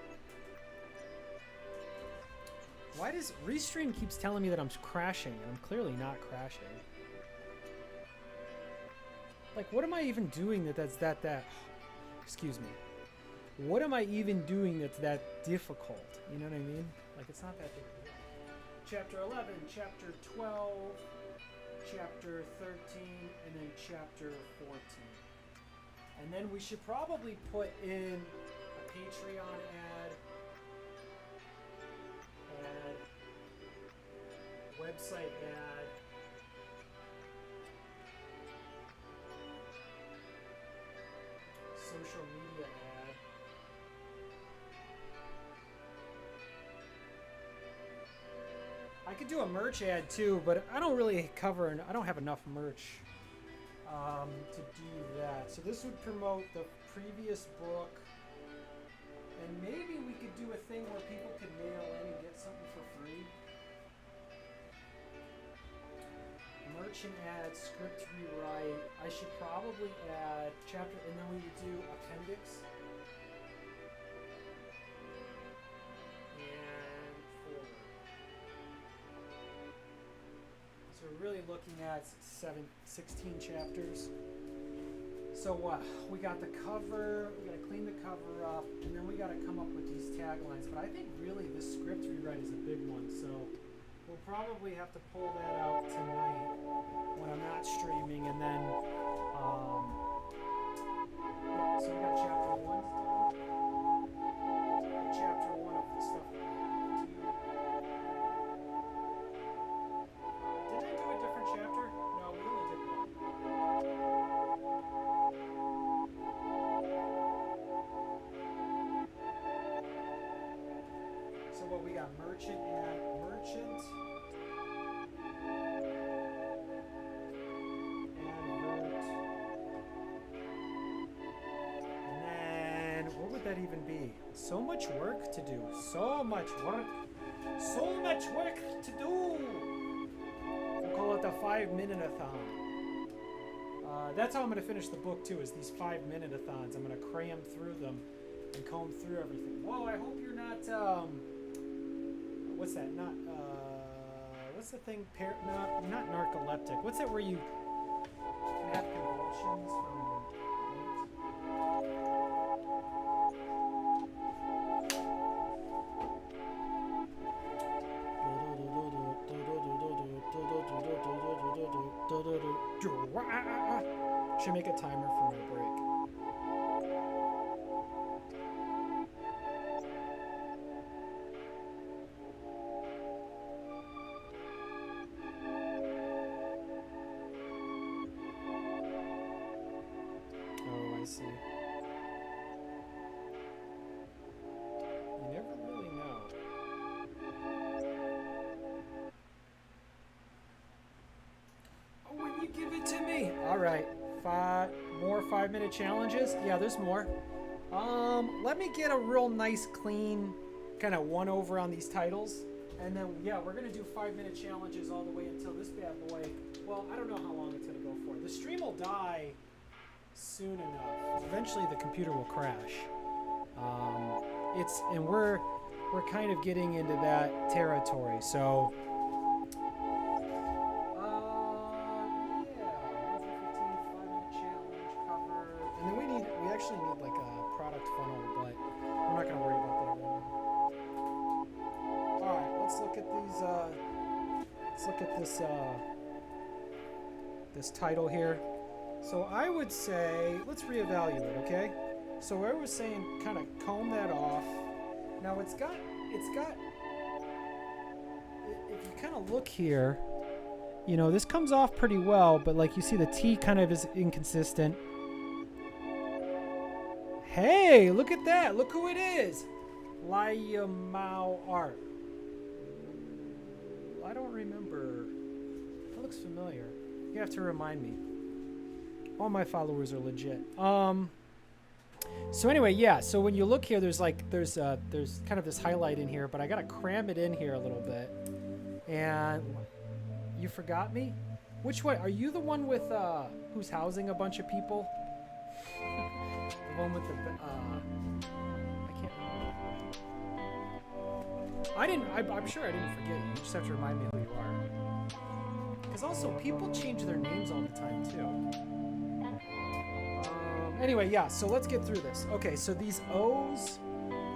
Why does Restream keeps telling me that I'm crashing, and I'm clearly not crashing? Like, what am I even doing that's that excuse me. What am I even doing that's that difficult? You know what I mean? Like, it's not that difficult. Chapter 11, chapter 12, chapter 13, and then chapter 14. And then we should probably put in a Patreon ad, website ad, social media ad. I could do a merch ad too, but I don't really cover, I don't have enough merch to do that. So this would promote the previous book, and maybe we could do a thing where people could mail in and get something for free. Merchant ad, script rewrite. I should probably add chapter, and then we would do appendix and forward. So we're really looking at 16 chapters. So we got the cover, we gotta clean the cover up, and then we gotta come up with these taglines. But I think really this script rewrite is a big one, so we'll probably have to pull that out tonight when I'm not streaming, and then yeah, so we got chapter 1 done. Chapter 1 of the stuff that we have to do. Did I do a different chapter? No, we only did one. So what we got, merchant ad, merchant. That even be? So much work to do. So much work. So much work to do. call it the 5-minute-a-thon. That's how I'm going to finish the book, too, is these 5-minute-a-thons. I'm going to cram through them and comb through everything. Whoa, I hope you're not, what's that? Not, what's the thing? Not narcoleptic. What's that where you can have convulsions from Should make a timer for my break. Oh, I see. You never really know. Oh, when you give it to me. All right. More 5-minute challenges. Yeah, there's more. Let me get a real nice, clean kind of one over on these titles. And then, yeah, we're going to do 5-minute challenges all the way until this bad boy. Well, I don't know how long it's going to go for. The stream will die soon enough. Eventually, the computer will crash. And we're kind of getting into that territory. So. This title here. So I would say, let's reevaluate, okay? So I was saying kind of comb that off. Now it's got, if you kind of look here, you know, this comes off pretty well, but like you see the T kind of is inconsistent. Hey, look at that. Look who it is. Liu Mao Art. I don't remember. That looks familiar. You have to remind me. All my followers are legit. So anyway, yeah. So when you look here, there's kind of this highlight in here, but I gotta cram it in here a little bit. And you forgot me? Which one? Are you the one with who's housing a bunch of people? The one with the I can't remember. I'm sure I didn't forget you. You just have to remind me who you are. Because also, people change their names all the time, too. Anyway, yeah, so let's get through this. Okay, so these O's,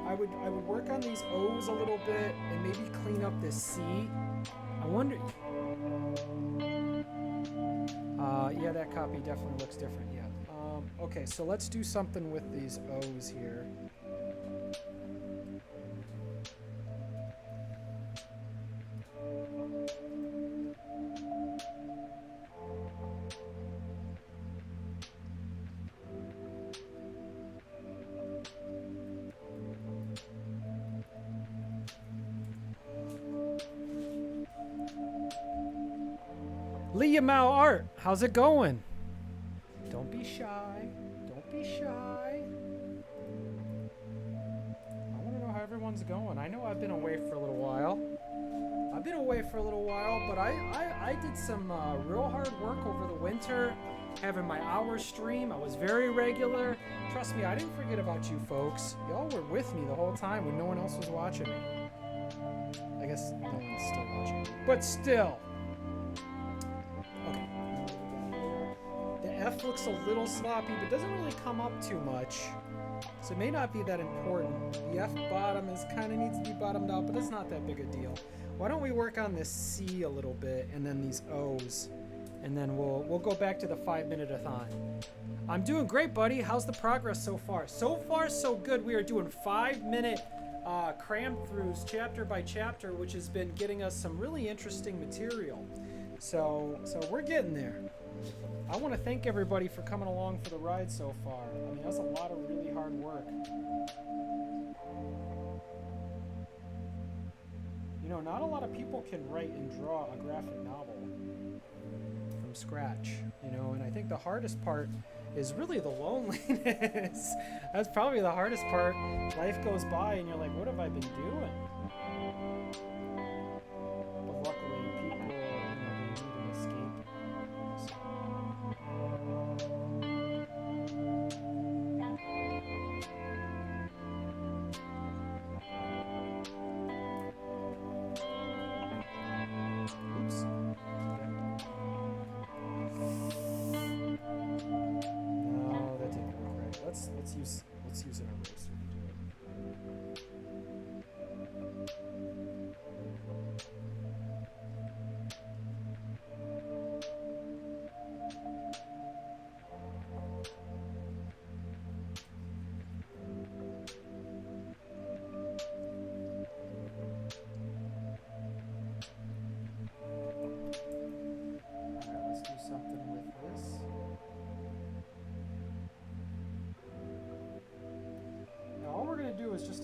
I would work on these O's a little bit and maybe clean up this C. I wonder... yeah, that copy definitely looks different, yeah. Okay, so let's do something with these O's here. Liu Mao Art, how's it going? Don't be shy. Don't be shy. I want to know how everyone's going. I know I've been away for a little while. But I did some real hard work over the winter, having my hour stream. I was very regular. Trust me, I didn't forget about you folks. Y'all were with me the whole time when no one else was watching me. I guess no one's still watching me. But still. Okay. The F looks a little sloppy, but doesn't really come up too much. So it may not be that important. The F bottom kind of needs to be bottomed out, but it's not that big a deal. Why don't we work on this C a little bit, and then these O's, and then we'll go back to the 5-minute-a-thon. I'm doing great, buddy. How's the progress so far? So far, so good. We are doing 5-minute cram-throughs, chapter by chapter, which has been getting us some really interesting material. So we're getting there. I want to thank everybody for coming along for the ride so far. I mean, that's a lot of really hard work. You know, not a lot of people can write and draw a graphic novel from scratch, you know, and I think the hardest part is really the loneliness. That's probably the hardest part. Life goes by and you're like, what have I been doing? But luckily, people, you know, they need an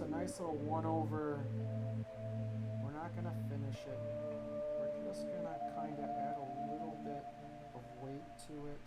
a nice little 1 over. We're not going to finish it. We're just going to kind of add a little bit of weight to it.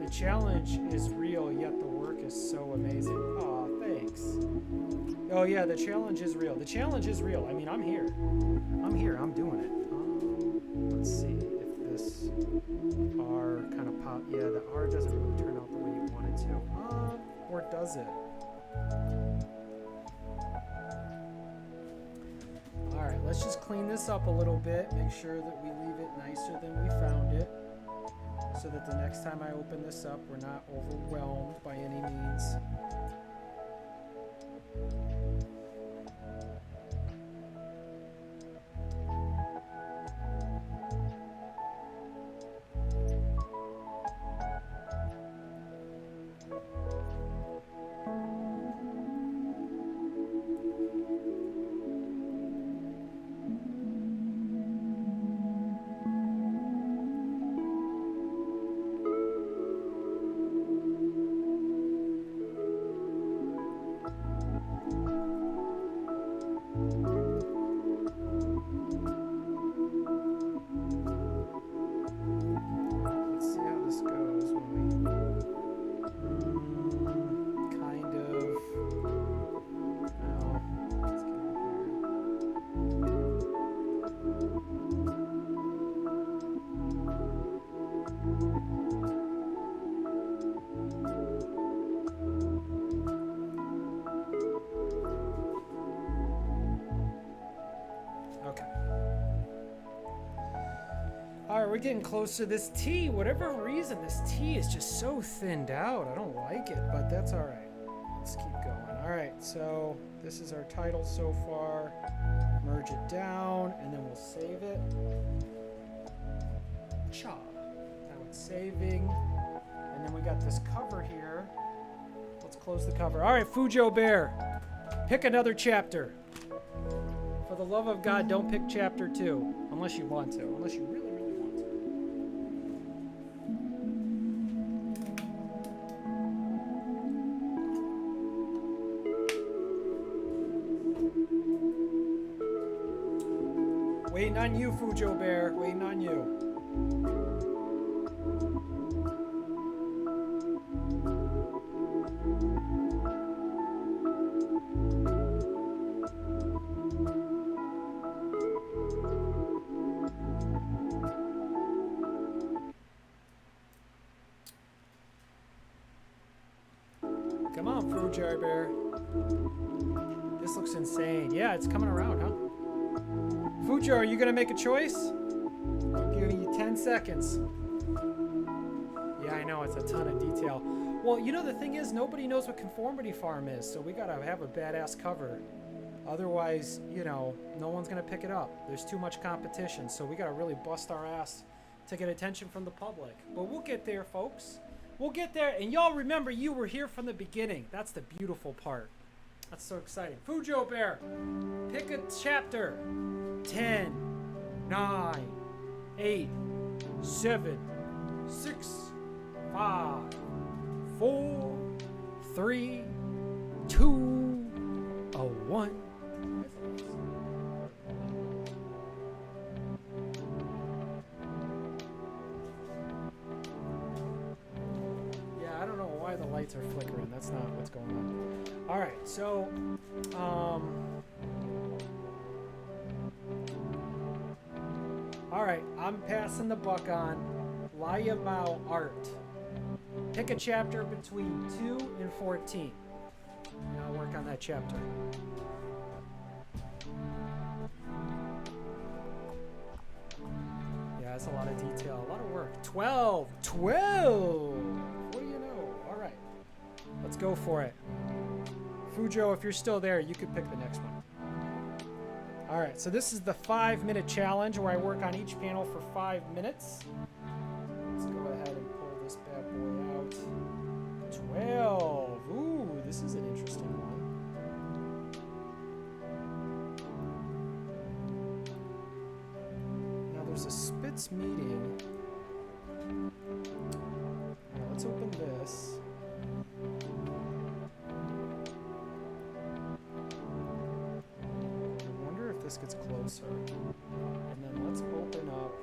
Challenge is real, yet the work is so amazing. Aw, thanks. Oh yeah, the challenge is real. The challenge is real. I mean, I'm here. I'm doing it. Let's see if this R kind of pop. Yeah, the R doesn't really turn out the way you want it to. Or does it? All right, let's just clean this up a little bit. Make sure that we leave it nicer than we found it, so that the next time I open this up, we're not overwhelmed by any means. We're getting close to this T. Whatever reason, this T is just so thinned out. I don't like it, but that's all right. Let's keep going. All right, so this is our title so far. Merge it down, and then we'll save it. Cha. Now it's saving. And then we got this cover here. Let's close the cover. All right, Fujo Bear, pick another chapter. For the love of God, don't pick chapter 2, unless you want to, unless you really, really want to. Waiting on you, Fujo Bear. Waiting on you. Come on, Fujo Bear. This looks insane. Yeah, it's coming around, huh? Fujo, are you going to make a choice? I'm giving you 10 seconds. Yeah, I know, it's a ton of detail. Well, you know, the thing is, nobody knows what Conformity Farm is, so we got to have a badass cover. Otherwise, you know, no one's going to pick it up. There's too much competition, so we got to really bust our ass to get attention from the public. But we'll get there, folks. We'll get there, and y'all remember you were here from the beginning. That's the beautiful part. That's so exciting. Fujo Bear, pick a chapter. 10, 9, 8, 7, 6, 5, 4, 3, 2, 1. Yeah, I don't know why the lights are flickering. That's not what's going on. All right, so all right, I'm passing the buck on Laya Mao Art. Pick a chapter between 2 and 14. And I'll work on that chapter. Yeah, that's a lot of detail, a lot of work. 12! 12! What do you know? All right, let's go for it. Fujo, if you're still there, you could pick the next one. All right, so this is the 5-minute challenge where I work on each panel for 5 minutes. Let's go ahead and pull this bad boy out. 12. Ooh, this is an interesting one. Now there's a Spitz meeting. Now let's open this. This gets closer, and then let's open up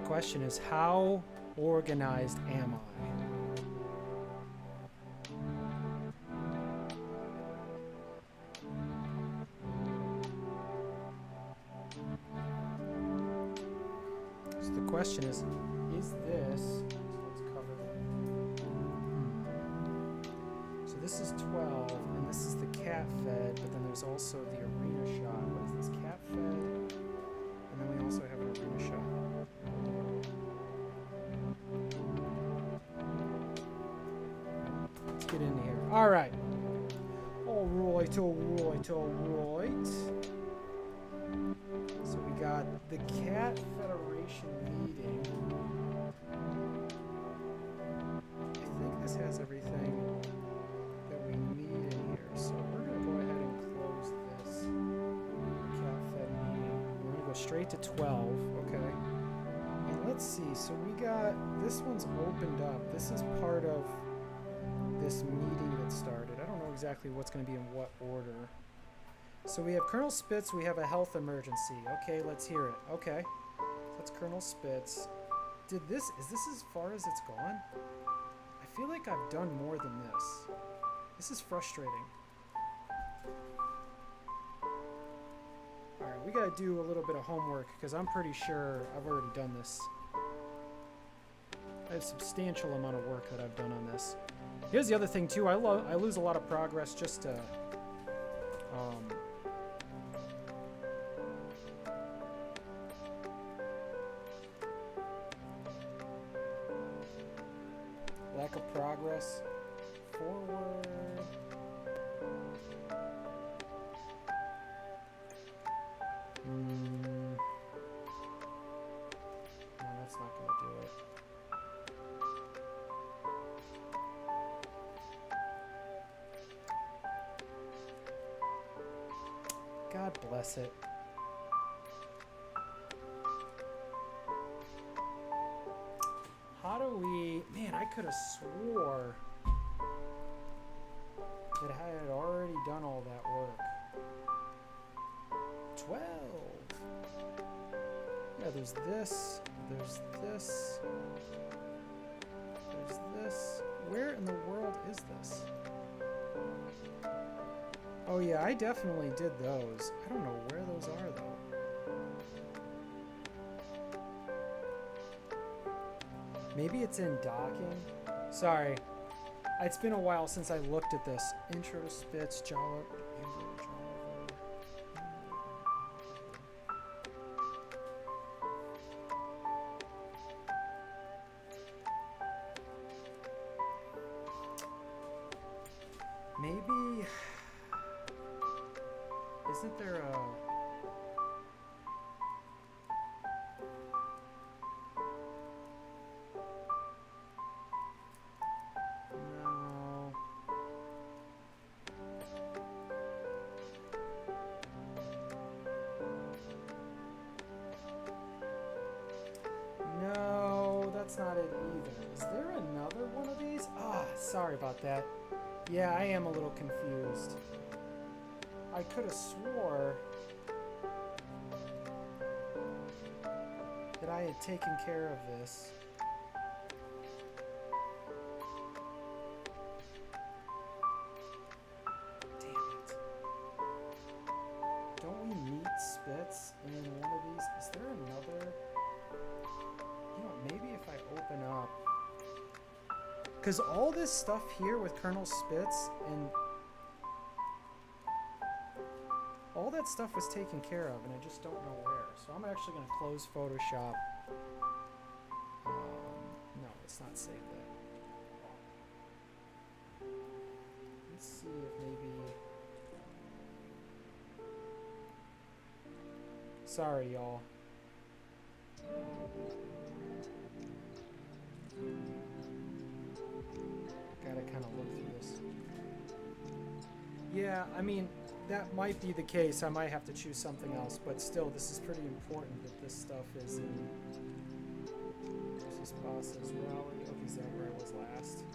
the question is, how organized am I? So the question is this, let's cover that. So this is 12, and this is the cat fed, but then there's also the arena shot. What is this, cat fed? And then we also have an arena shot. Get in here. All right. All right. So we got the Cat Federation meeting. I think this has everything that we need in here. So we're going to go ahead and close this Cat Fed meeting. We're going to go straight to 12. Okay. And let's see. So we got, this one's opened up. This is part of this meeting that started. I don't know exactly what's going to be in what order. So we have Colonel Spitz, we have a health emergency. Okay, let's hear it. Okay, so that's Colonel Spitz. Is this as far as it's gone? I feel like I've done more than this. This is frustrating. Alright, we gotta do a little bit of homework because I'm pretty sure I've already done this. I have a substantial amount of work that I've done on this. Here's the other thing too. I lose a lot of progress just to lack of progress. Forward. No, that's not gonna do it. God bless it. How do we... Man, I could have swore that I had already done all that work. 12. Yeah, there's this. There's this. There's this. Where in the world is this? Oh yeah, I definitely did those. I don't know where those are though. Maybe it's in docking. Sorry. It's been a while since I looked at this. Intro to Spitz, Jolly. Maybe... Isn't there a... No. No, that's not it either. Is there another one of these? Ah, sorry about that. Yeah, I am a little confused. I could have swore that I had taken care of this. Damn it. Don't we meet Spitz in one of these Because all this stuff here with Colonel Spitz and all that stuff was taken care of, and I just don't know where. So I'm actually going to close Photoshop. No, let's not save that. Let's see if maybe... Sorry, y'all. Gotta kind of look through this. Yeah, I mean, that might be the case. I might have to choose something else, but still, this is pretty important that this stuff is in... This is Boss's Rally. Okay, is that where I was last?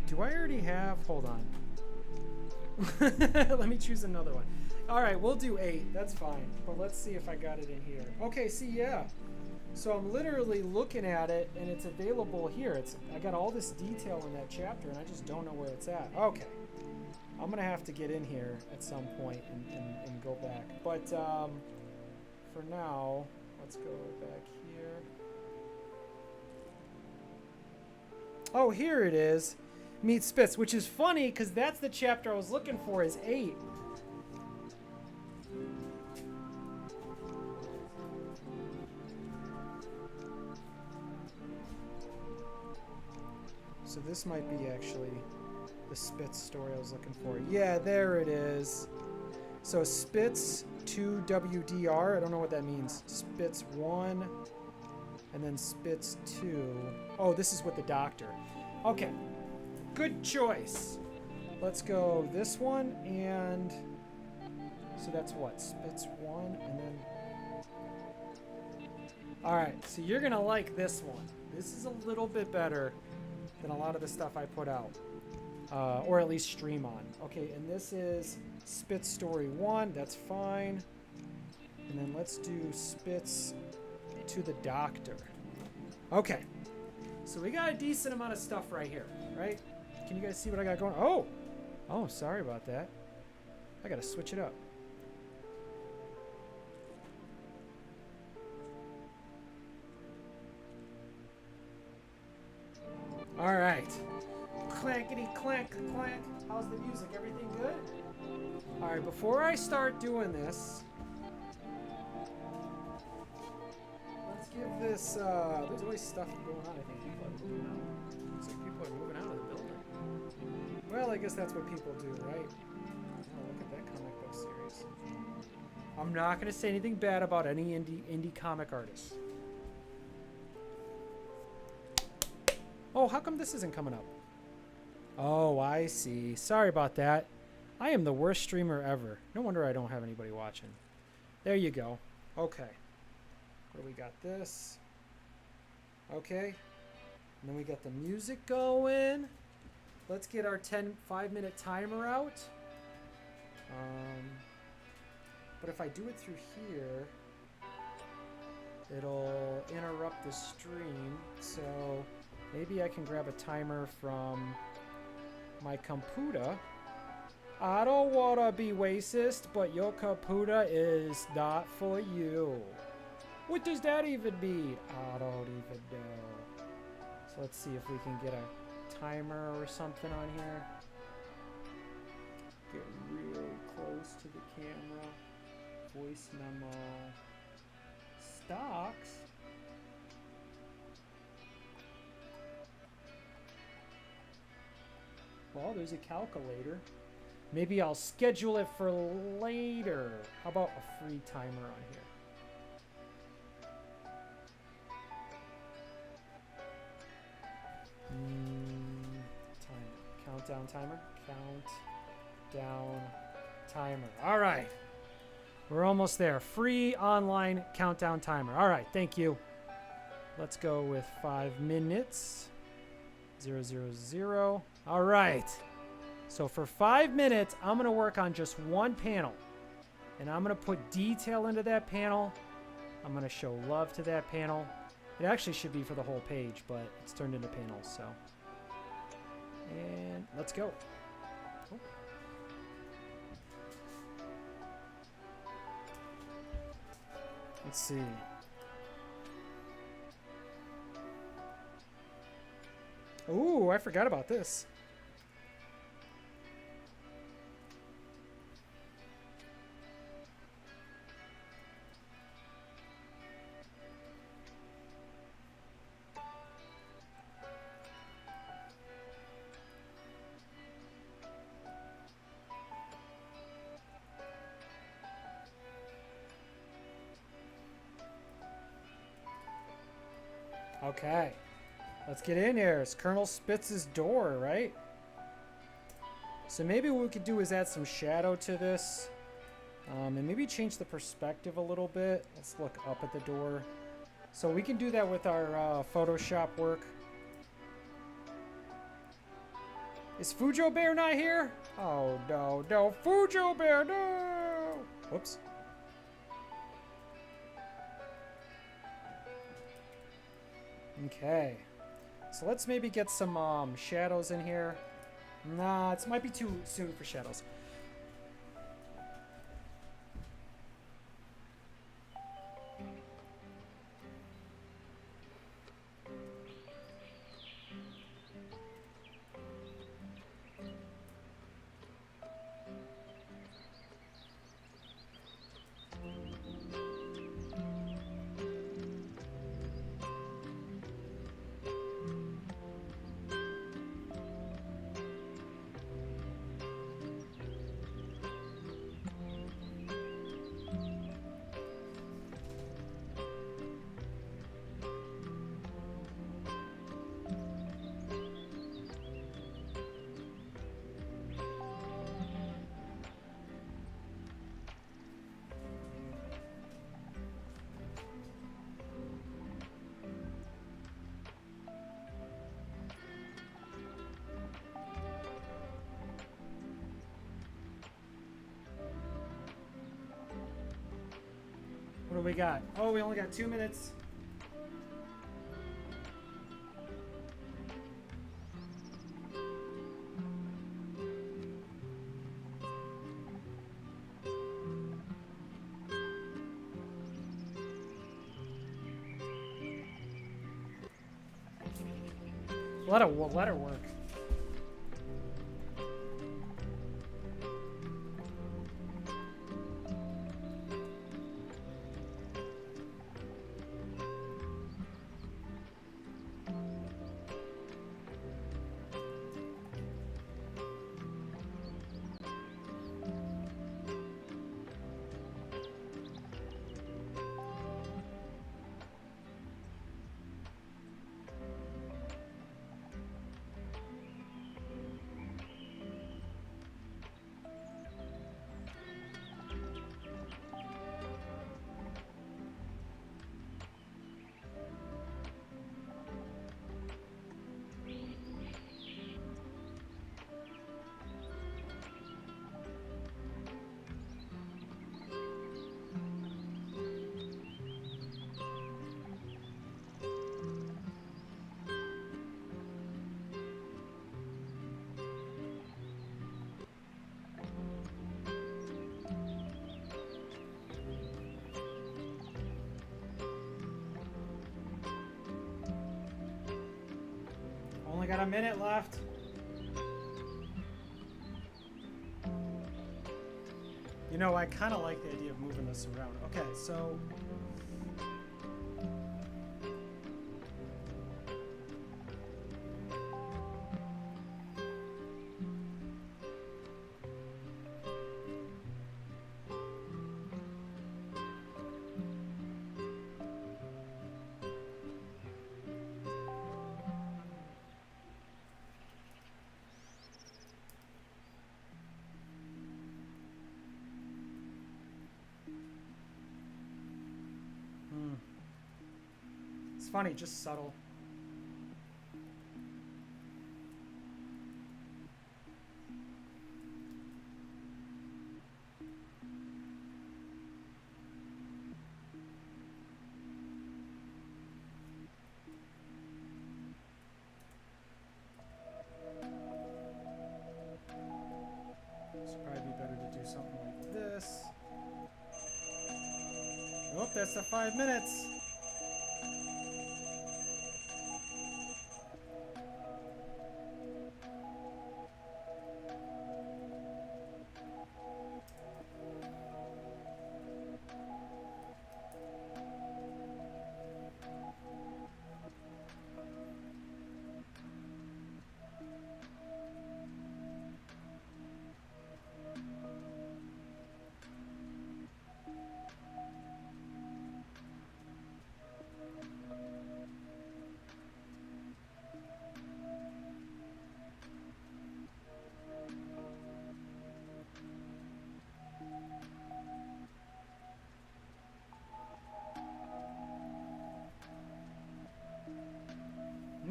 Do I already have... Hold on. Let me choose another one. All right, we'll do 8. That's fine. But let's see if I got it in here. Okay, see, yeah. So I'm literally looking at it, and it's available here. I got all this detail in that chapter, and I just don't know where it's at. Okay. I'm going to have to get in here at some point and go back. But for now, let's go back here. Oh, here it is. Meet Spitz, which is funny because that's the chapter I was looking for, is 8. So this might be actually the Spitz story I was looking for. Yeah, there it is. So Spitz 2 WDR, I don't know what that means. Spitz 1 and then Spitz 2. Oh, this is with the doctor. Okay. Good choice. Let's go this one, and so that's what? Spitz 1, and then... Alright, so you're going to like this one. This is a little bit better than a lot of the stuff I put out. Or at least stream on. Okay, and this is Spitz Story 1. That's fine. And then let's do Spitz to the Doctor. Okay. So we got a decent amount of stuff right here, right? Can you guys see what I got going? Oh! Oh, sorry about that. I gotta switch it up. Alright. Clankety clank clank. How's the music? Everything good? Alright, before I start doing this, let's give this, there's always stuff going on. I think people are moving out. Looks like people are moving out of the building. Well, I guess that's what people do, right? Oh, look at that comic book series. I'm not going to say anything bad about any indie comic artists. Oh, how come this isn't coming up? Oh, I see. Sorry about that. I am the worst streamer ever. No wonder I don't have anybody watching. There you go. Okay. Where we got this? Okay. And then we got the music going. Let's get our 5-minute timer out. But if I do it through here, it'll interrupt the stream. So maybe I can grab a timer from my computer. I don't want to be racist, but your computer is not for you. What does that even mean? I don't even know. So let's see if we can get a timer or something on here. Get real close to the camera. Voice memo. Stocks. Well, there's a calculator. Maybe I'll schedule it for later. How about a free timer on here? Countdown timer. Countdown timer. All right. We're almost there. Free online countdown timer. All right. Thank you. Let's go with 5 minutes. 000. All right. So for 5 minutes, I'm going to work on just one panel. And I'm going to put detail into that panel. I'm going to show love to that panel. It actually should be for the whole page, but it's turned into panels, so. And let's go. Oh. Let's see. Ooh, I forgot about this. Okay, let's get in here. It's Colonel Spitz's door, right? So maybe what we could do is add some shadow to this. And maybe change the perspective a little bit. Let's look up at the door. So we can do that with our Photoshop work. Is Fujo Bear not here? Oh, no, no. Fujo Bear, no! Whoops. Okay. So let's maybe get some shadows in here. Nah, it might be too soon for shadows. What do we got? Oh, we only got 2 minutes. Let her work. Only got a minute left. You know, I kind of like the idea of moving this around. Okay, so... It's funny, just subtle. Nope, that's the 5 minutes.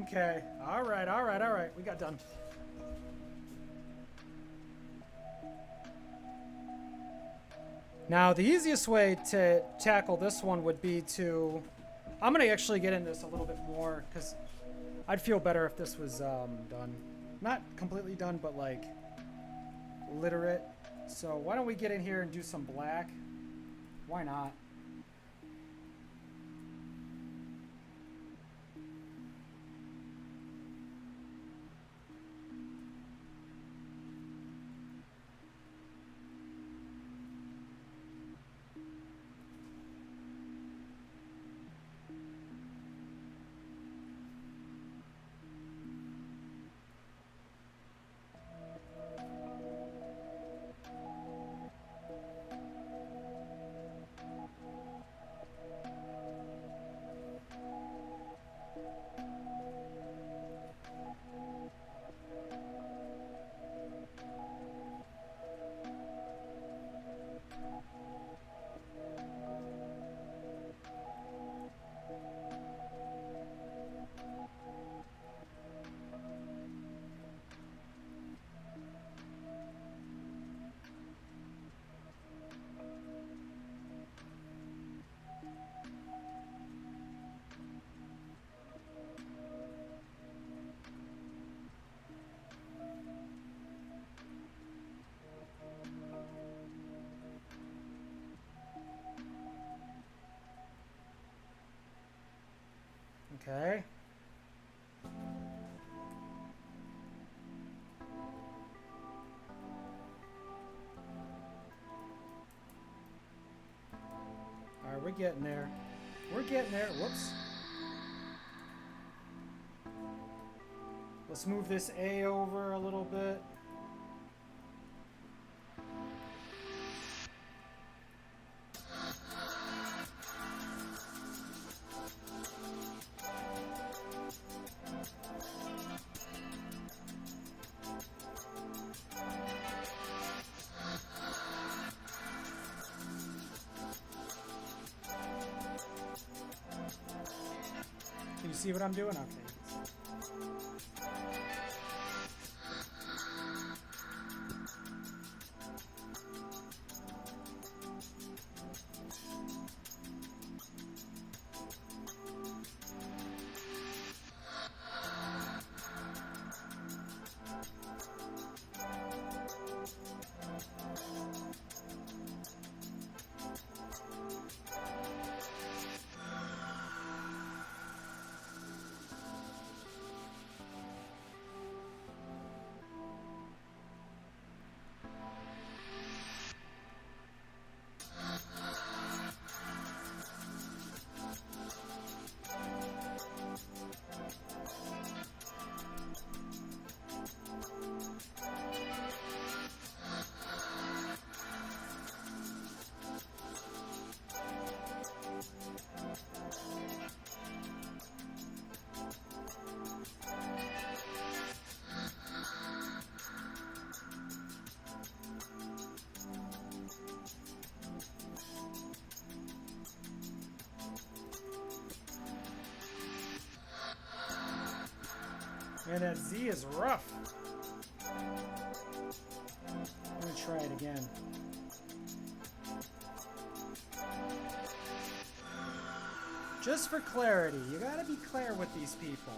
Okay. All right, all right, all right. We got done. Now, the easiest way to tackle this one would be to... I'm going to actually get into this a little bit more, because I'd feel better if this was done. Not completely done, but, like, literate. So why don't we get in here and do some black? Why not? Okay. All right, we're getting there. We're getting there. Whoops. Let's move this A over a little bit. Can you see what I'm doing? Okay. Man, that Z is rough. I'm gonna try it again. Just for clarity, you gotta be clear with these people.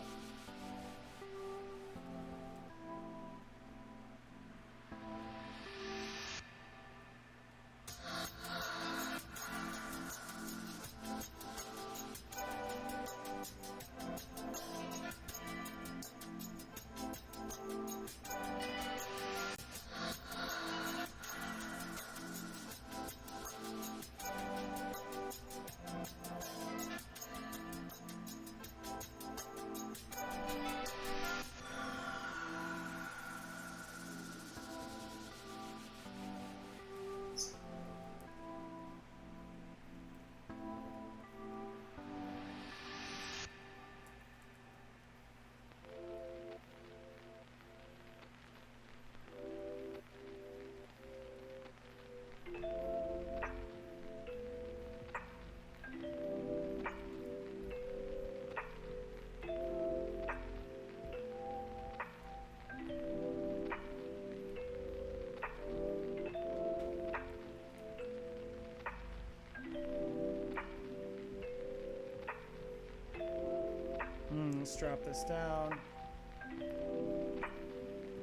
Let's drop this down.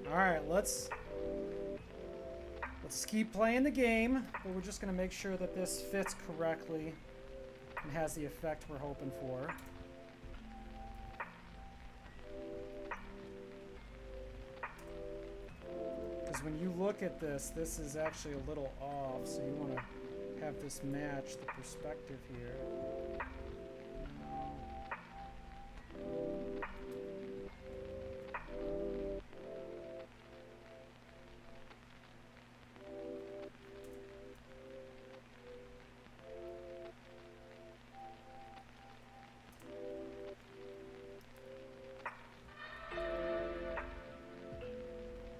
All right, let's keep playing the game, but we're just going to make sure that this fits correctly and has the effect we're hoping for. Because when you look at this, this is actually a little off, so you want to have this match the perspective here.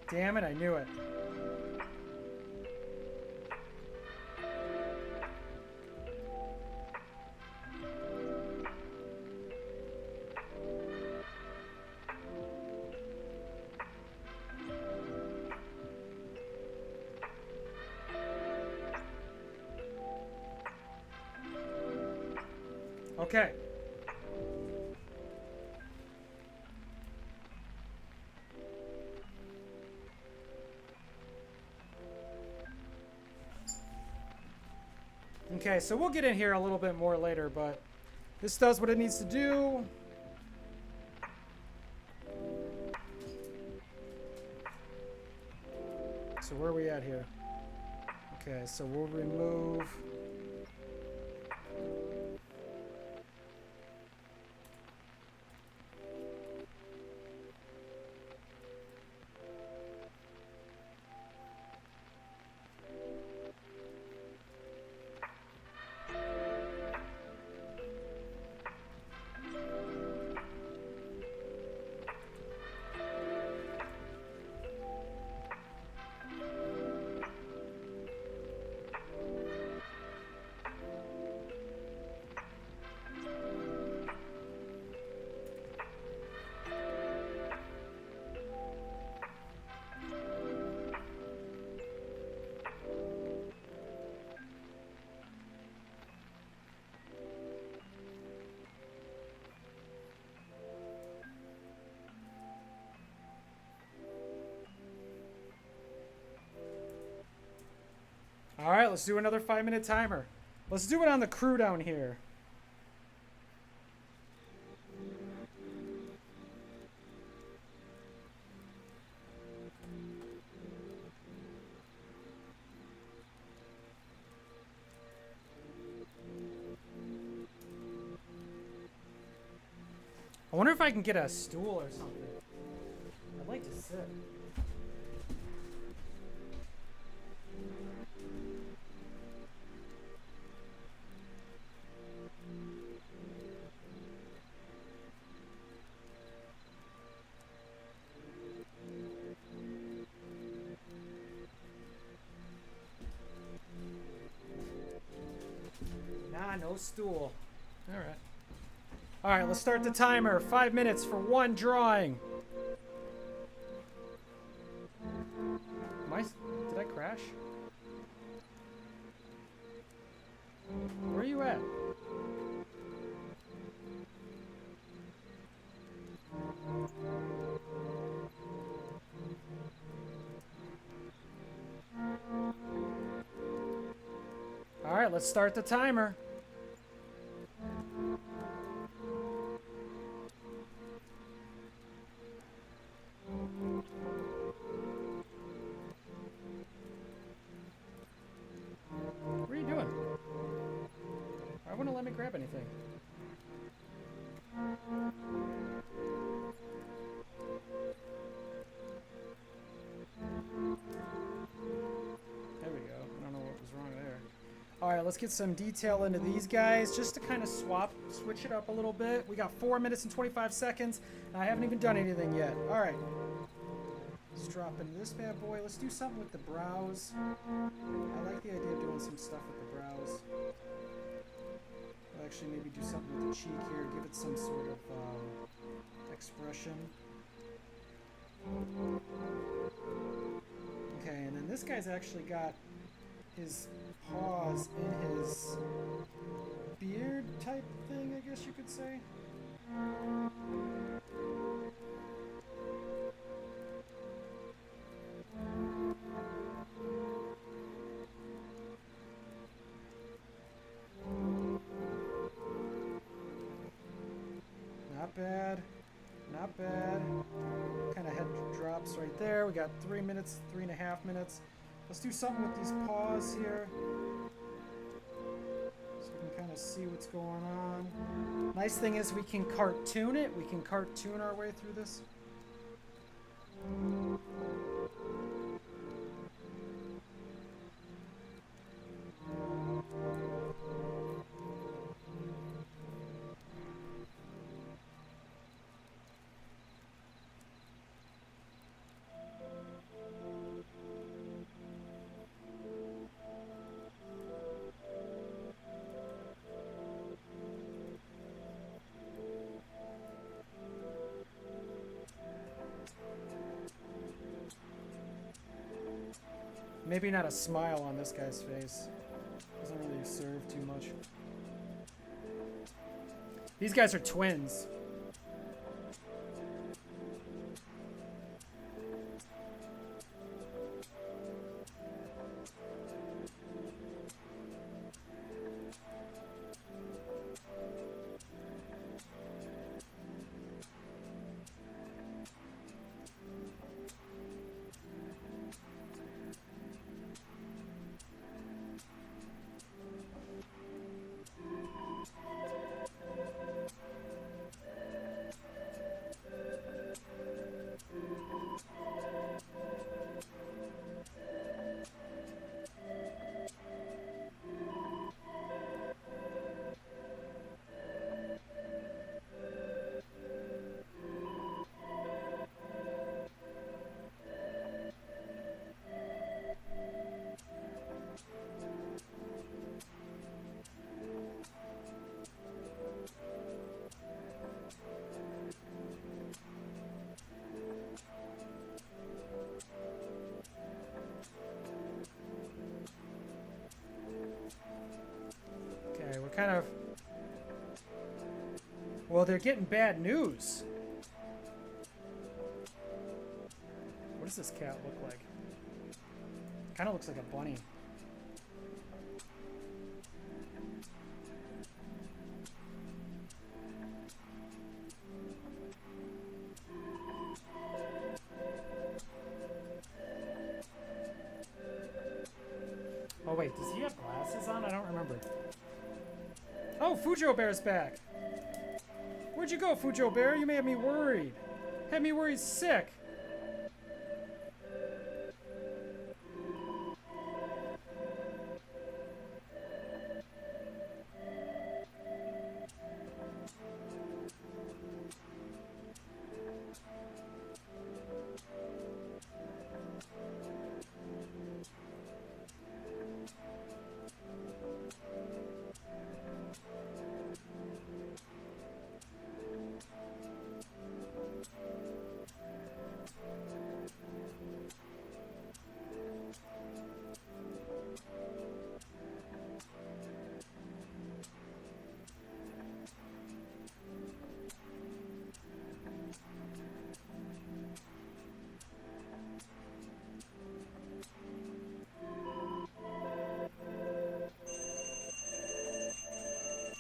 Damn it, I knew it. Okay. Okay, so we'll get in here a little bit more later, but this does what it needs to do. So where are we at here? Okay, so we'll remove... All right, let's do another 5-minute timer. Let's do it on the crew down here. I wonder if I can get a stool or something. I'd like to sit. Nah, no stool. All right. All right, let's start the timer. 5 minutes for one drawing. Did I crash? Where are you at? All right, let's start the timer. What are you doing? Why wouldn't it let me grab anything? There we go. I don't know what was wrong there. All right, let's get some detail into these guys just to kind of switch it up a little bit. We got 4 minutes and 25 seconds, and I haven't even done anything yet. All right. Let's drop into this bad boy. Let's do something with the brows. I like the idea of doing some stuff with the brows. I'll actually maybe do something with the cheek here, give it some sort of expression. Okay, and then this guy's actually got his paws in his beard type thing, I guess you could say. Not bad. Not bad. Kind of head drops right there. We got 3 minutes, 3.5 minutes. Let's do something with these paws here. So we can kind of see what's going on. Nice thing is we can cartoon it. We can cartoon our way through this. Maybe not a smile on this guy's face. Doesn't really serve too much. These guys are twins. Kind of, well, they're getting bad news. What does this cat look like? Kind of looks like a bunny. Oh wait, does he have glasses on? I don't remember. Oh, Fujo Bear's back. Where'd you go, Fujo Bear? You made me worried. Had me worried sick.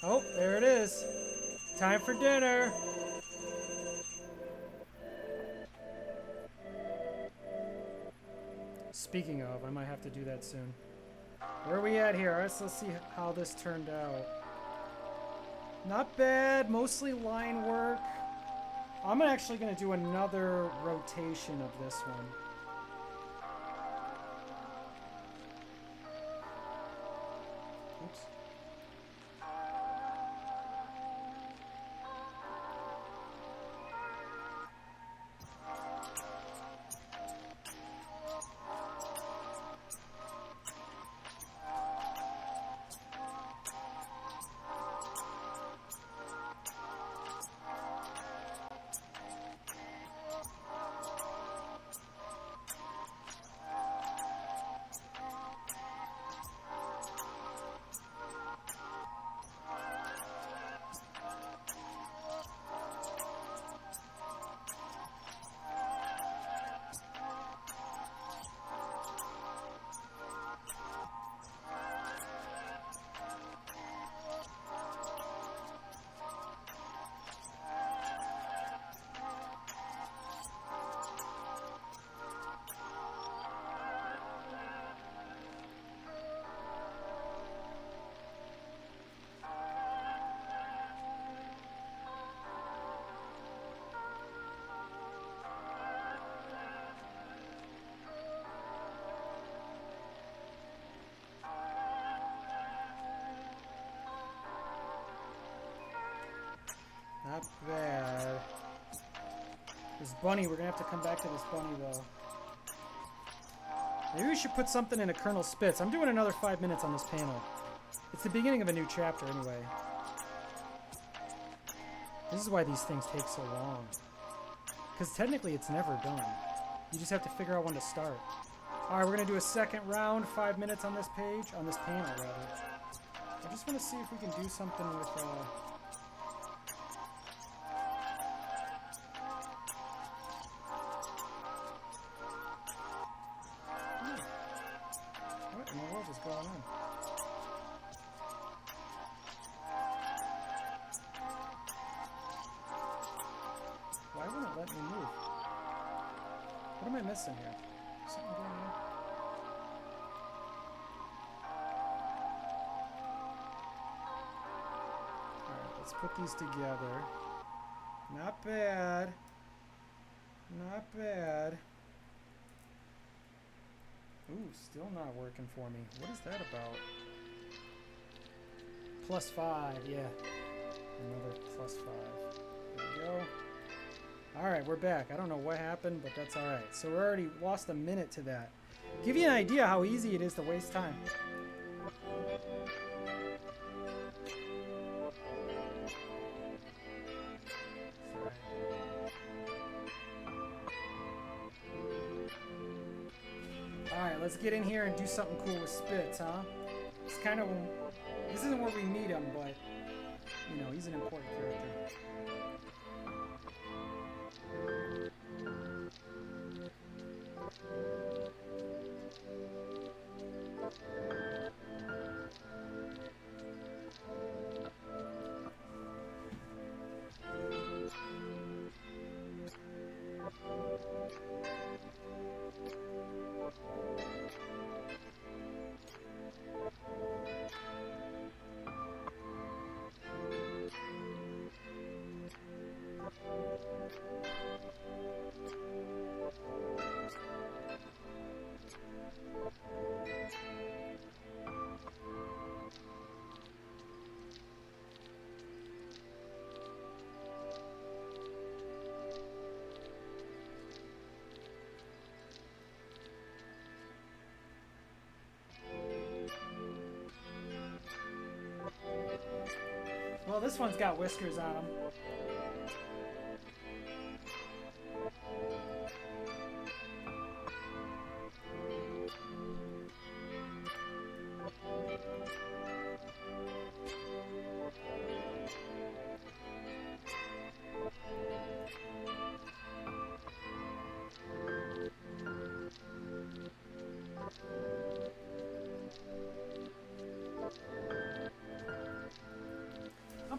Oh, there it is. Time for dinner. Speaking of, I might have to do that soon. Where are we at here? Let's see how this turned out. Not bad, mostly line work. I'm actually going to do another rotation of this one. Oops. Not bad. This bunny, we're gonna have to come back to this bunny though. Maybe we should put something in a Colonel Spitz. I'm doing another 5 minutes on this panel. It's the beginning of a new chapter anyway. This is why these things take so long. Because technically it's never done. You just have to figure out when to start. Alright, we're going to do a second round, 5 minutes on this page, on this panel rather. I just want to see if we can do something with... What in the world is going on? Why won't it let me move? What am I missing here? Something going on? Alright, let's put these together. Not bad. Not bad. Ooh, still not working for me. What is that about? +5, yeah. Another +5. There we go. Alright, we're back. I don't know what happened, but that's alright. So we already lost a minute to that. Give you an idea how easy it is to waste time. Alright, let's get in here and do something cool with Spitz, huh? It's kind of... This isn't where we meet him, but... You know, he's an important character. Well, this one's got whiskers on him.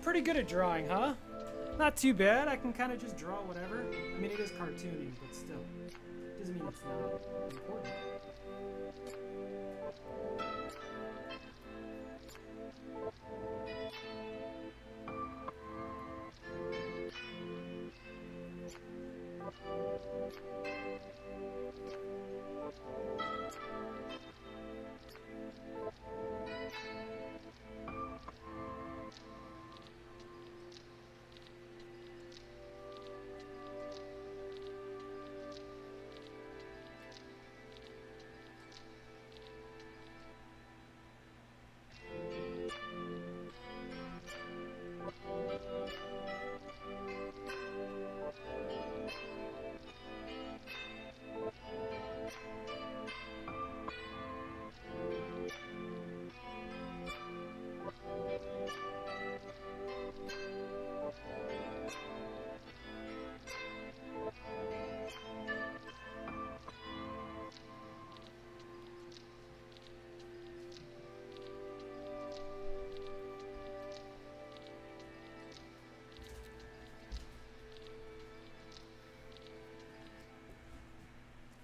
Pretty good at drawing, huh? Not too bad. I can kind of just draw whatever. I mean, it is cartoony, but still. Doesn't mean it's not important.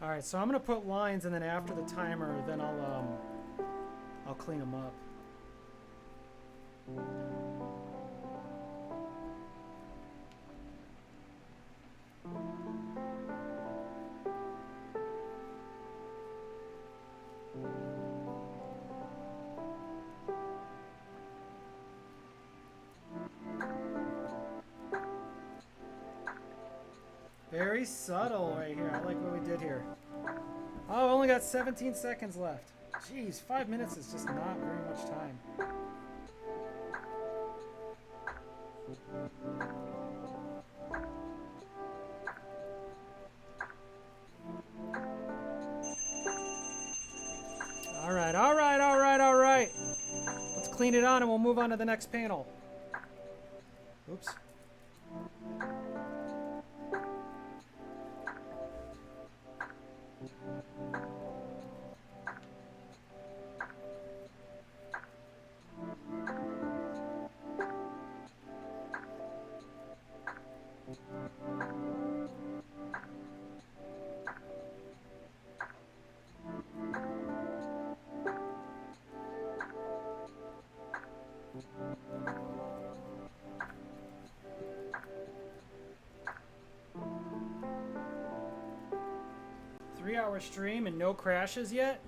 Alright, so I'm gonna put lines, and then after the timer, then I'll clean them up. Very subtle right here. I like what we did here. Oh, only got 17 seconds left. Jeez, 5 minutes is just not very much time. All right, all right, all right, all right. Let's clean it on and we'll move on to the next panel. Oops. Three-hour stream and no crashes yet?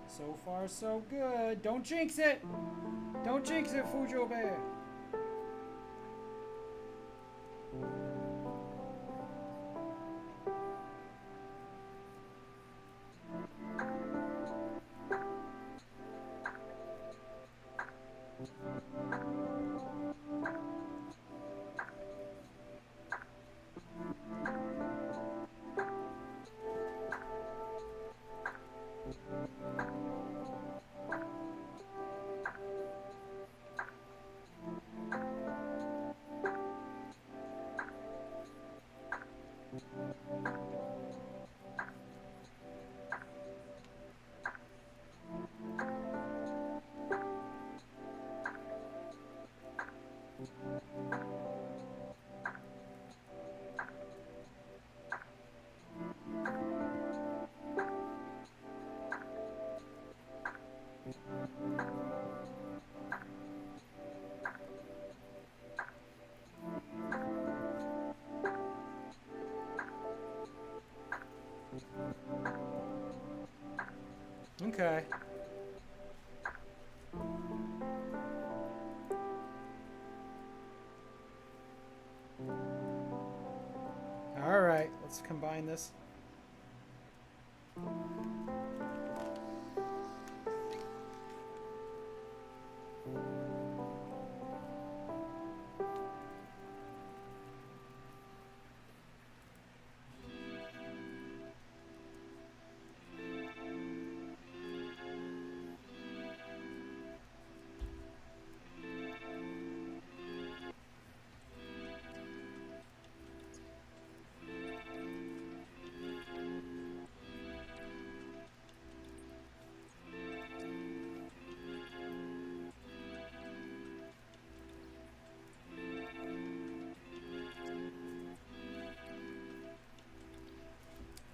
So far, so good. Don't jinx it! Don't jinx it, Fujo Bear! Okay. All right, let's combine this.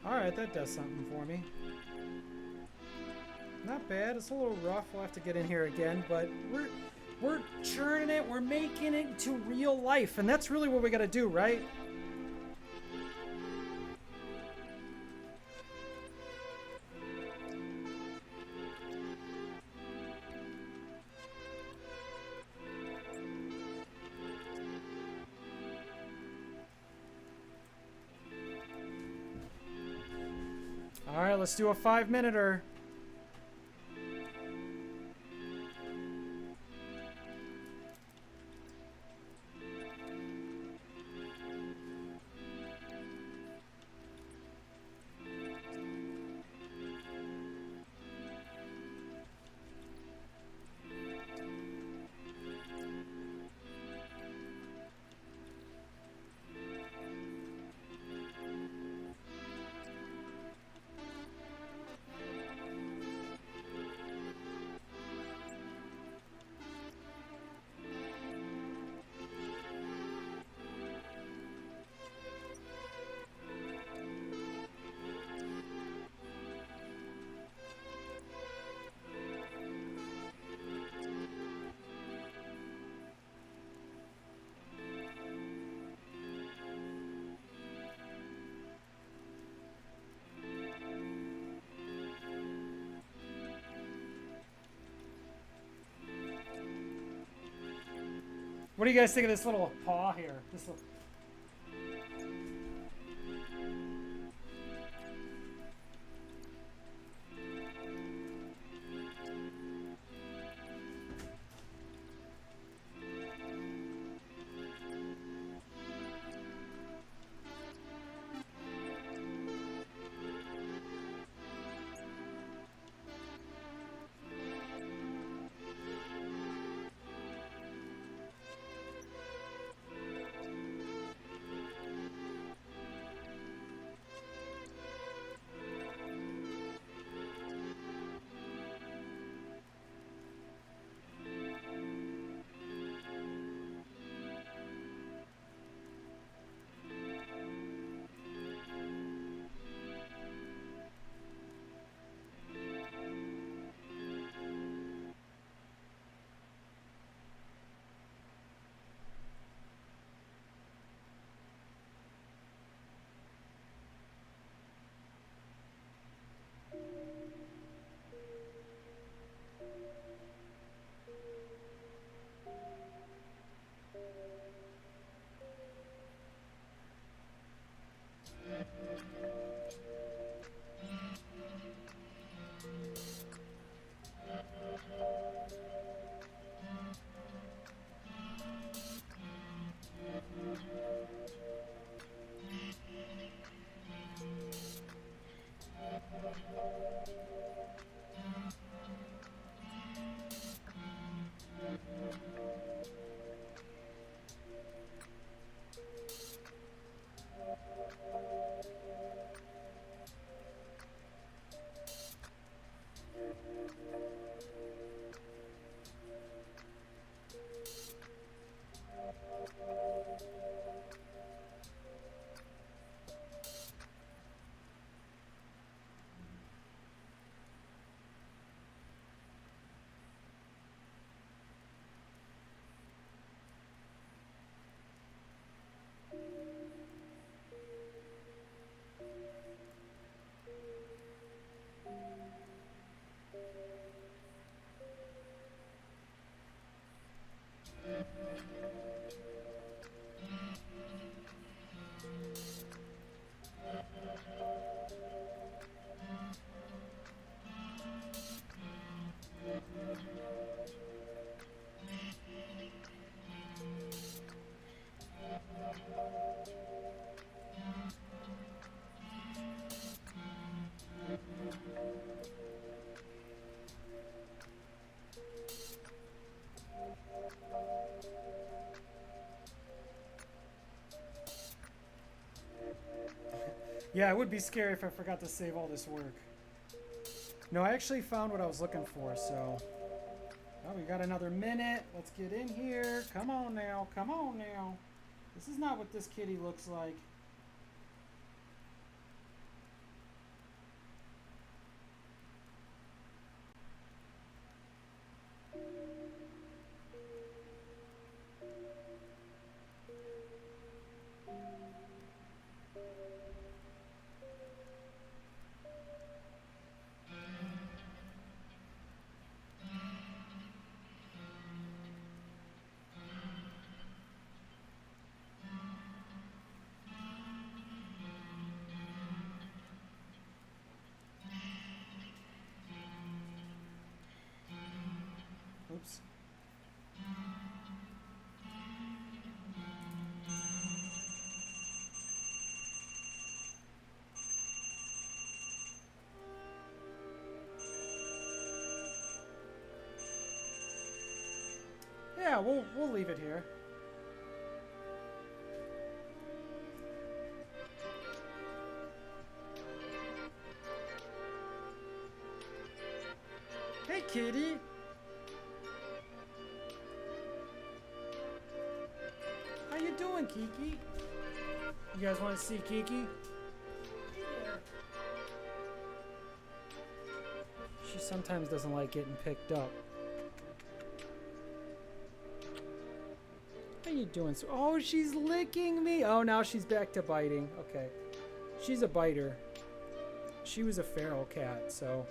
Alright, that does something for me. Not bad. It's a little rough. We'll have to get in here again, but we're churning it. We're making it into real life, and that's really what we got to do, right? Alright, let's do a 5-minute-er. What do you guys think of this little paw here? This little... Yeah, it would be scary if I forgot to save all this work. No, I actually found what I was looking for, so... Oh, we got another minute. Let's get in here. Come on now. Come on now. This is not what this kitty looks like. Oops. Yeah, we'll leave it here. Hey, kitty. How you doing, Kiki? You guys want to see Kiki? She sometimes doesn't like getting picked up. How you doing? Oh, she's licking me. Oh, now she's back to biting. Okay. She's a biter. She was a feral cat, so...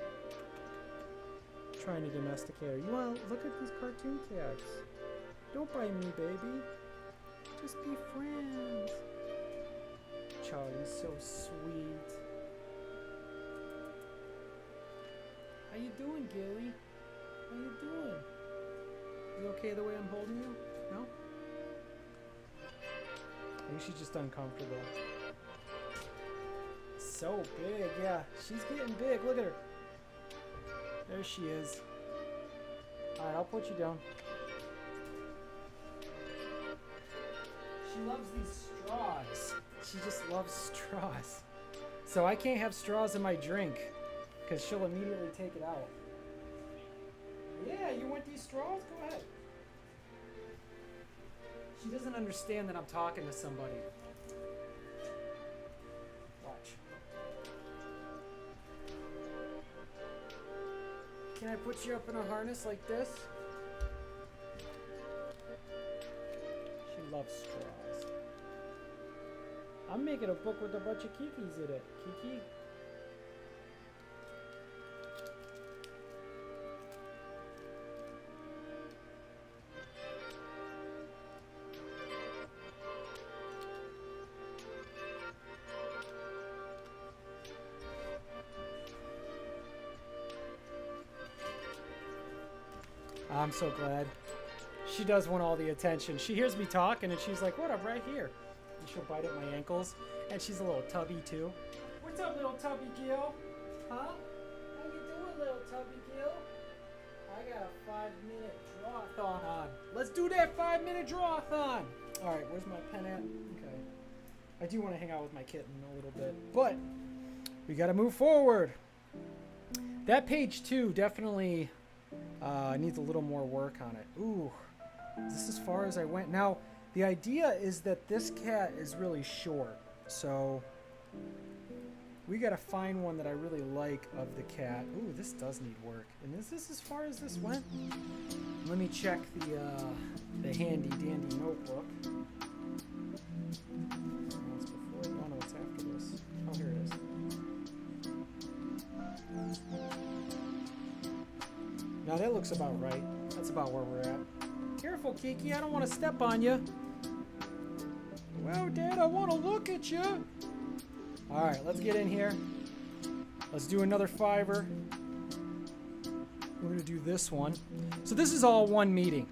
trying to domesticate her. You want to look at these cartoon cats? Don't bite me, baby. Just be friends. Charlie's so sweet. How you doing, Gilly? How you doing? You okay the way I'm holding you? No? I think she's just uncomfortable. So big, yeah. She's getting big. Look at her. There she is. Alright, I'll put you down. She loves these straws. She just loves straws. So I can't have straws in my drink because she'll immediately take it out. Yeah, you want these straws? Go ahead. She doesn't understand that I'm talking to somebody. Watch. Can I put you up in a harness like this? She loves straws. I'm making a book with a bunch of Kikis in it. Kiki? I'm so glad. She does want all the attention. She hears me talking and she's like, what, I'm right here. And she'll bite at my ankles. And she's a little tubby too. What's up, little tubby Gil? Huh? How you doing, little tubby Gil? I got a 5-minute draw-a-thon on. Let's do that 5-minute draw-a-thon. All right, where's my pen at? Okay. I do want to hang out with my kitten a little bit, but we got to move forward. That page 2 definitely needs a little more work on it. Ooh, is this as far as I went? Now, the idea is that this cat is really short, so we gotta find one that I really like of the cat. Ooh, this does need work. And is this as far as this went? Let me check the handy dandy notebook. What's before? Oh no, it's after this. Oh, here it is. Now that looks about right. That's about where we're at. Careful, Kiki, I don't want to step on you. Well, Dad, I want to look at you. All right, let's get in here. Let's do another 5er. We're going to do this one. So this is all one meeting.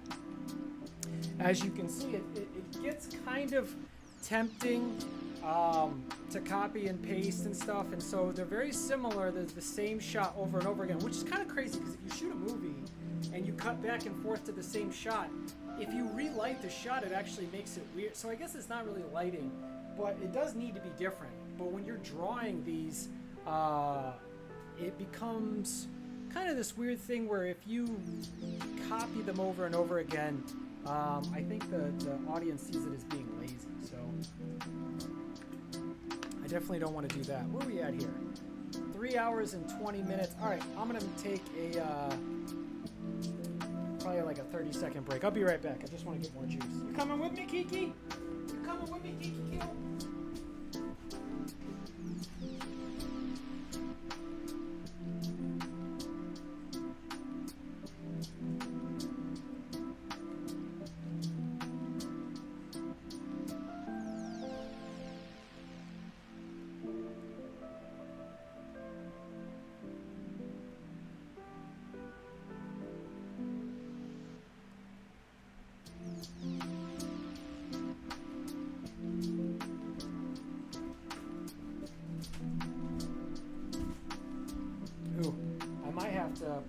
As you can see, it gets kind of tempting to copy and paste and stuff, and so they're very similar. There's the same shot over and over again, which is kind of crazy because if you shoot a movie and you cut back and forth to the same shot, if you relight the shot, it actually makes it weird. So I guess it's not really lighting, but it does need to be different. But when you're drawing these, it becomes kind of this weird thing where if you copy them over and over again, I think the audience sees it as being lazy. So I definitely don't want to do that. Where are we at here? 3 hours and 20 minutes. All right, I'm gonna take a probably like a 30-second break. I'll be right back. I just want to get more juice. You coming with me, Kiki? You coming with me, Kiki? Kill?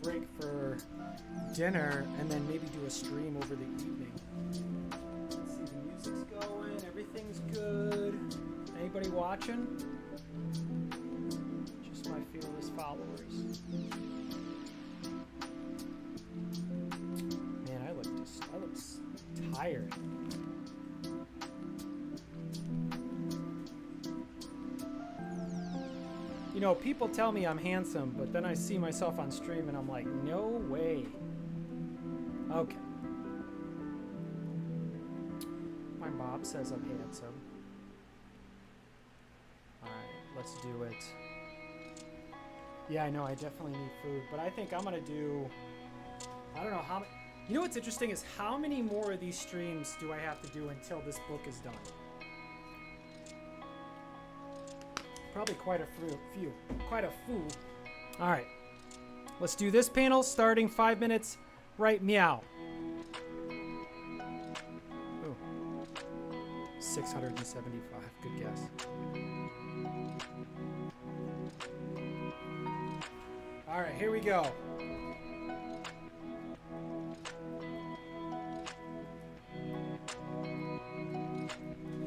Break for dinner and then maybe do a stream over the evening. Let's see, the music's going, everything's good. Anybody watching? Just my fearless followers. Man, I look tired. You know, people tell me I'm handsome, but then I see myself on stream and I'm like, no way. Okay. My mom says I'm handsome. Alright, let's do it. Yeah, I know, I definitely need food, but I think I'm gonna do, I don't know how You know what's interesting is how many more of these streams do I have to do until this book is done? Probably quite a few. Quite a few. All right. Let's do this panel starting 5 minutes. Right, meow. Ooh. 675. Good guess. All right, here we go.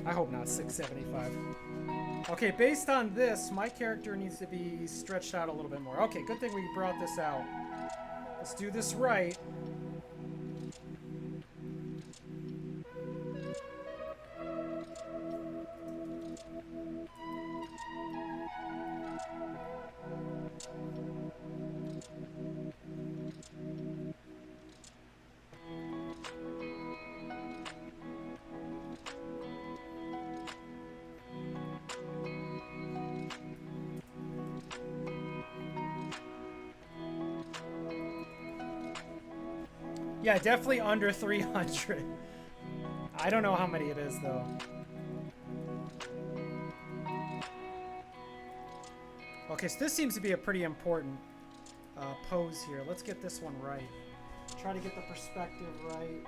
I hope not 675. Okay, based on this, my character needs to be stretched out a little bit more. Okay, good thing we brought this out. Let's do this right. Yeah, definitely under 300. I don't know how many it is, though. Okay, so this seems to be a pretty important pose here. Let's get this one right. Try to get the perspective right.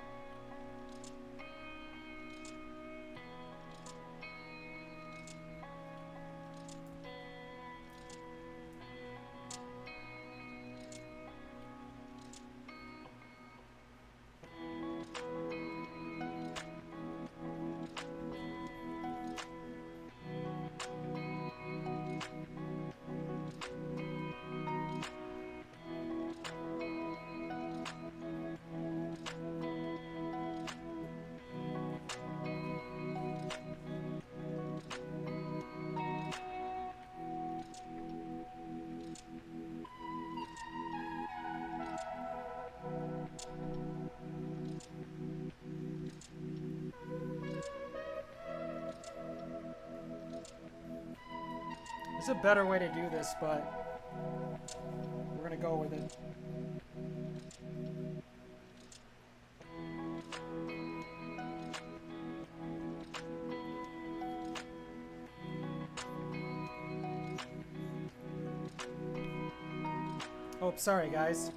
There's a better way to do this, but we're gonna go with it. Oh, sorry guys.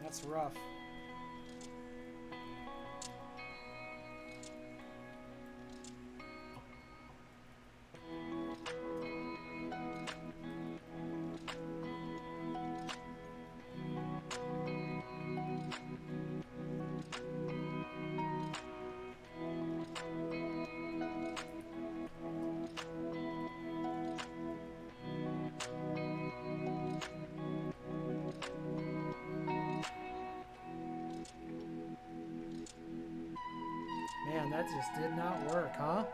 That's rough. Man, that just did not work, huh?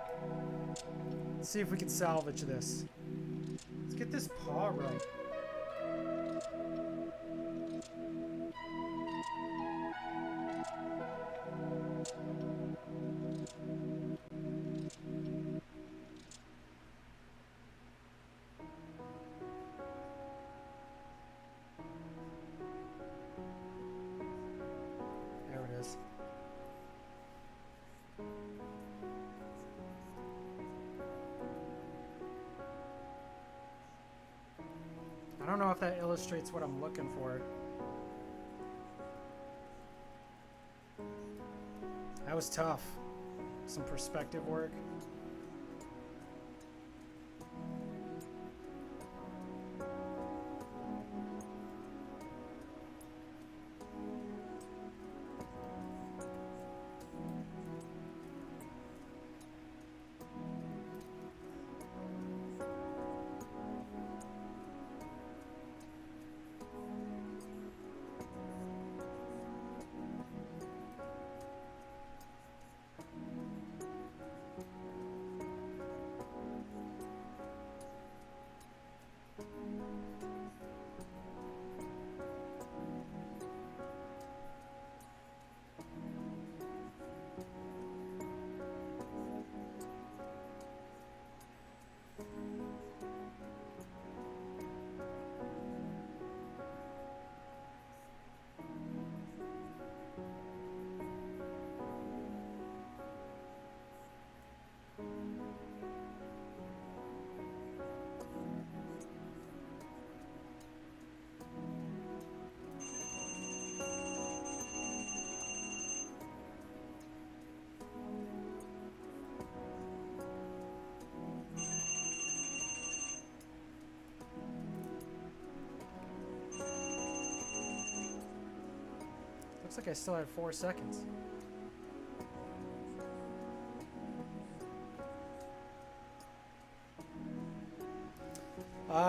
Let's see if we can salvage this. Let's get this paw right. There it is. I don't know if that illustrates what I'm looking for. That was tough. Some perspective work. like I still had 4 seconds.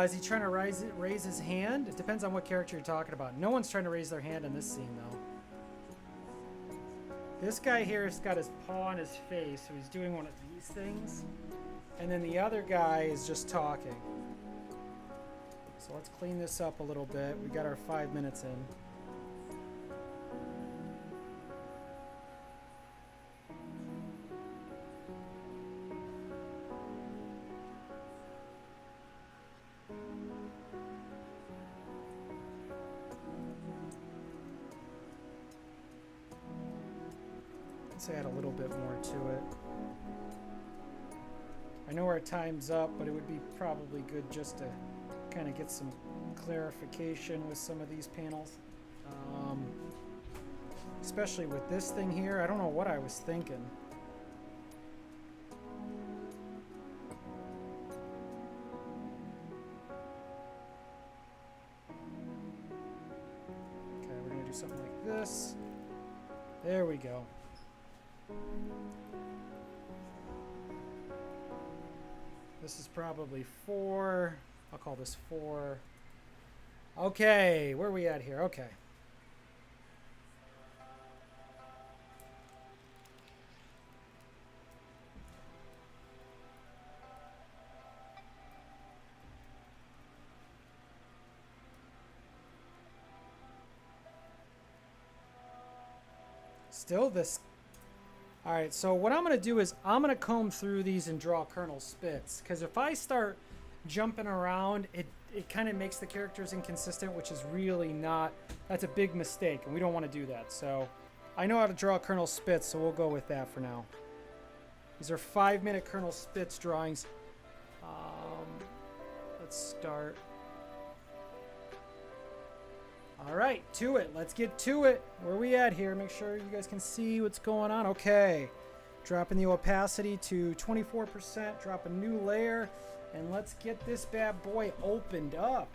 Is he trying to raise his hand? It depends on what character you're talking about. No one's trying to raise their hand in this scene, though. This guy here has got his paw on his face, so he's doing one of these things. And then the other guy is just talking. So let's clean this up a little bit. We got our 5 minutes in. Let's add a little bit more to it. I know our time's up, but it would be probably good just to kind of get some clarification with some of these panels. Especially with this thing here. I don't know what I was thinking. Okay, we're going to do something like this. There we go. This is probably 4. I'll call this 4. Okay, where are we at here? Okay. Still this. All right, so what I'm going to do is I'm going to comb through these and draw kernel spits. Because if I start jumping around, it kind of makes the characters inconsistent, which is really not, that's a big mistake, and we don't want to do that. So I know how to draw kernel spits, so we'll go with that for now. These are 5-minute kernel spits drawings. Let's start. All right, to it. Let's get to it. Where are we at here? Make sure you guys can see what's going on. Okay. Dropping the opacity to 24%. Drop a new layer. And let's get this bad boy opened up.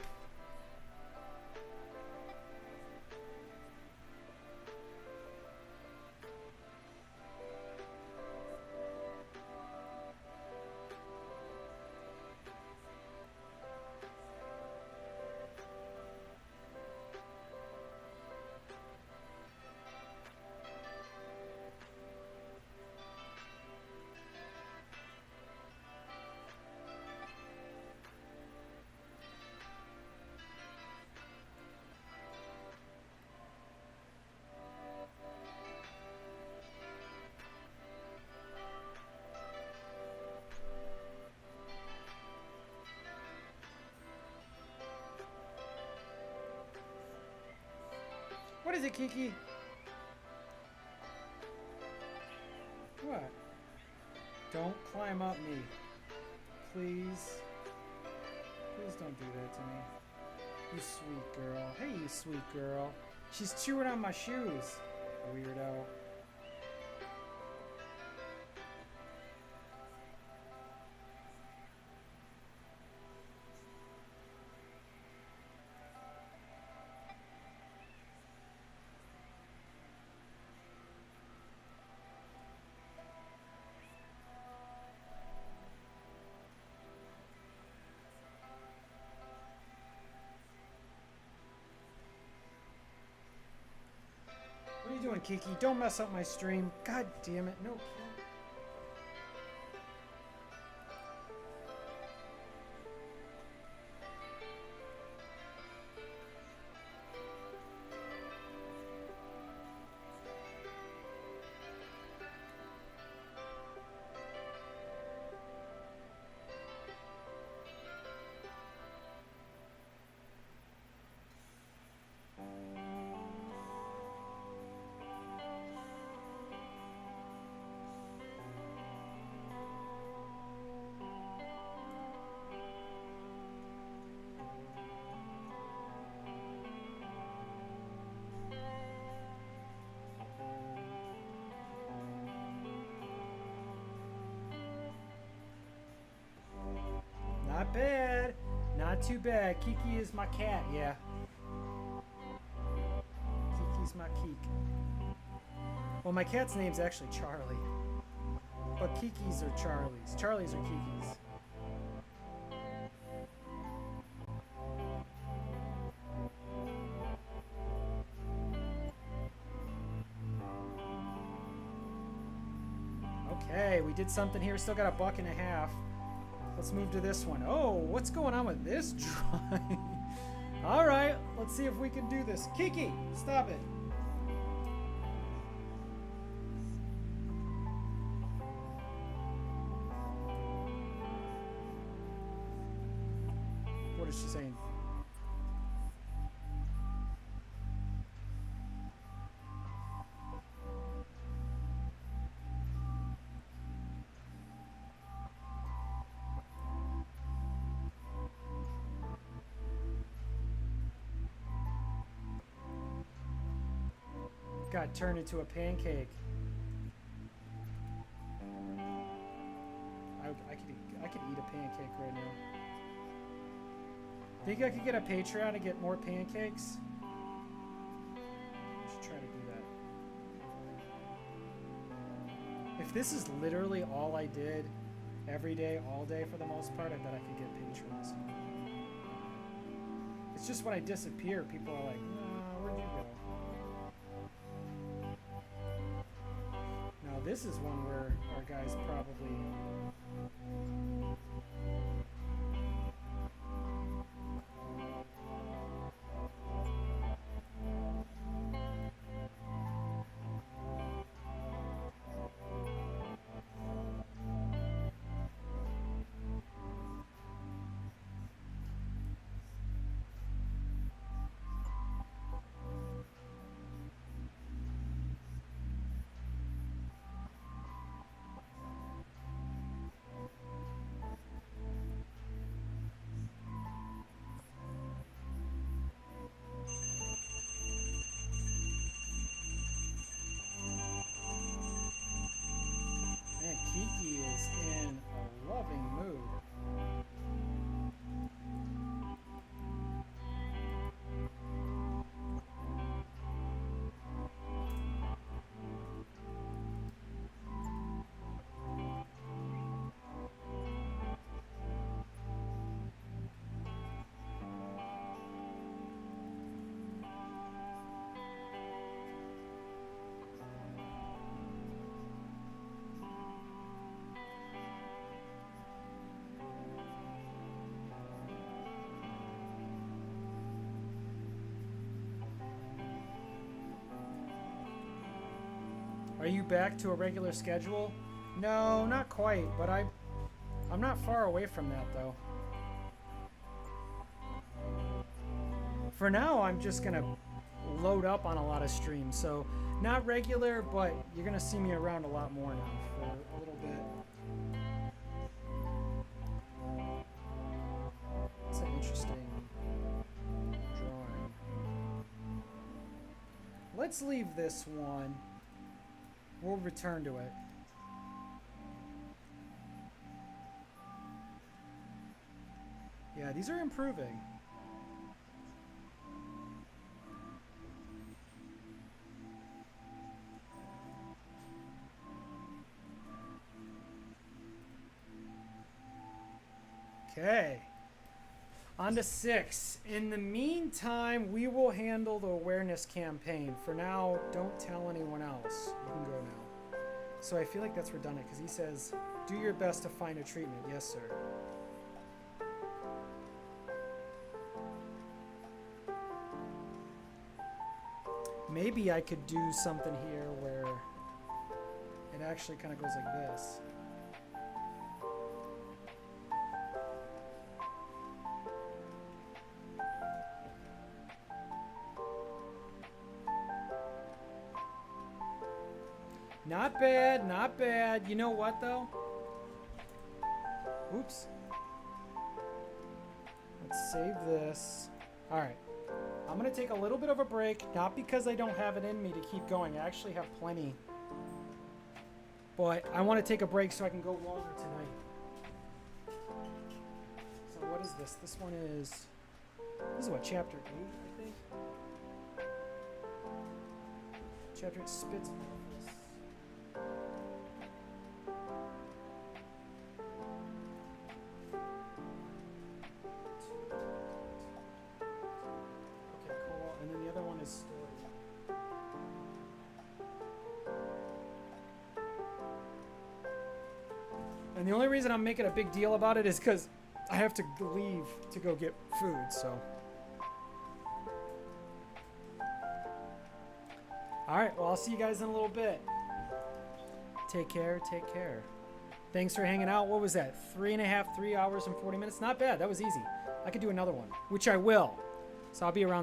What is it, Kiki? What? Don't climb up me. Please. Please don't do that to me. You sweet girl. Hey, you sweet girl. She's chewing on my shoes. Weirdo. What are you doing, Kiki? Don't mess up my stream. God damn it. No. Not bad. Not too bad. Kiki is my cat, yeah. Kiki's not Keek. Well, my cat's name's actually Charlie. But Kikis are Charlies. Charlies are Kikis. Okay, we did something here. Still got $1.50. Let's move to this one. Oh, what's going on with this drawing? All right, let's see if we can do this. Kiki, stop it. What is she saying? Got turned into a pancake. I could eat a pancake right now. Think I could get a Patreon to get more pancakes? I should try to do that. If this is literally all I did every day, all day for the most part, I bet I could get patrons. It's just when I disappear, people are like, where'd you go? Now this is one where our guys probably... Kiki is in a loving mood. Are you back to a regular schedule? No, not quite, but I'm not far away from that though. For now, I'm just gonna load up on a lot of streams, so not regular, but you're gonna see me around a lot more now for a little bit. It's an interesting drawing. Let's leave this one. We'll return to it. Yeah, these are improving. Okay. On to 6. In the meantime, we will handle the awareness campaign. For now, don't tell anyone else. You can go now. So I feel like that's redundant because he says, do your best to find a treatment. Yes, sir. Maybe I could do something here where it actually kind of goes like this. Not bad, not bad. You know what, though? Oops. Let's save this. All right. I'm going to take a little bit of a break, not because I don't have it in me to keep going. I actually have plenty. But I want to take a break so I can go longer tonight. So what is this? This one is... This is what, chapter 8, I think? Chapter 8 spits. Okay, cool. And then the other one is story. And the only reason I'm making a big deal about it is because I have to leave to go get food, so. Alright, well, I'll see you guys in a little bit. Take care, take care. Thanks for hanging out. What was that? 3 hours and 40 minutes? Not bad. That was easy. I could do another one, which I will. So I'll be around.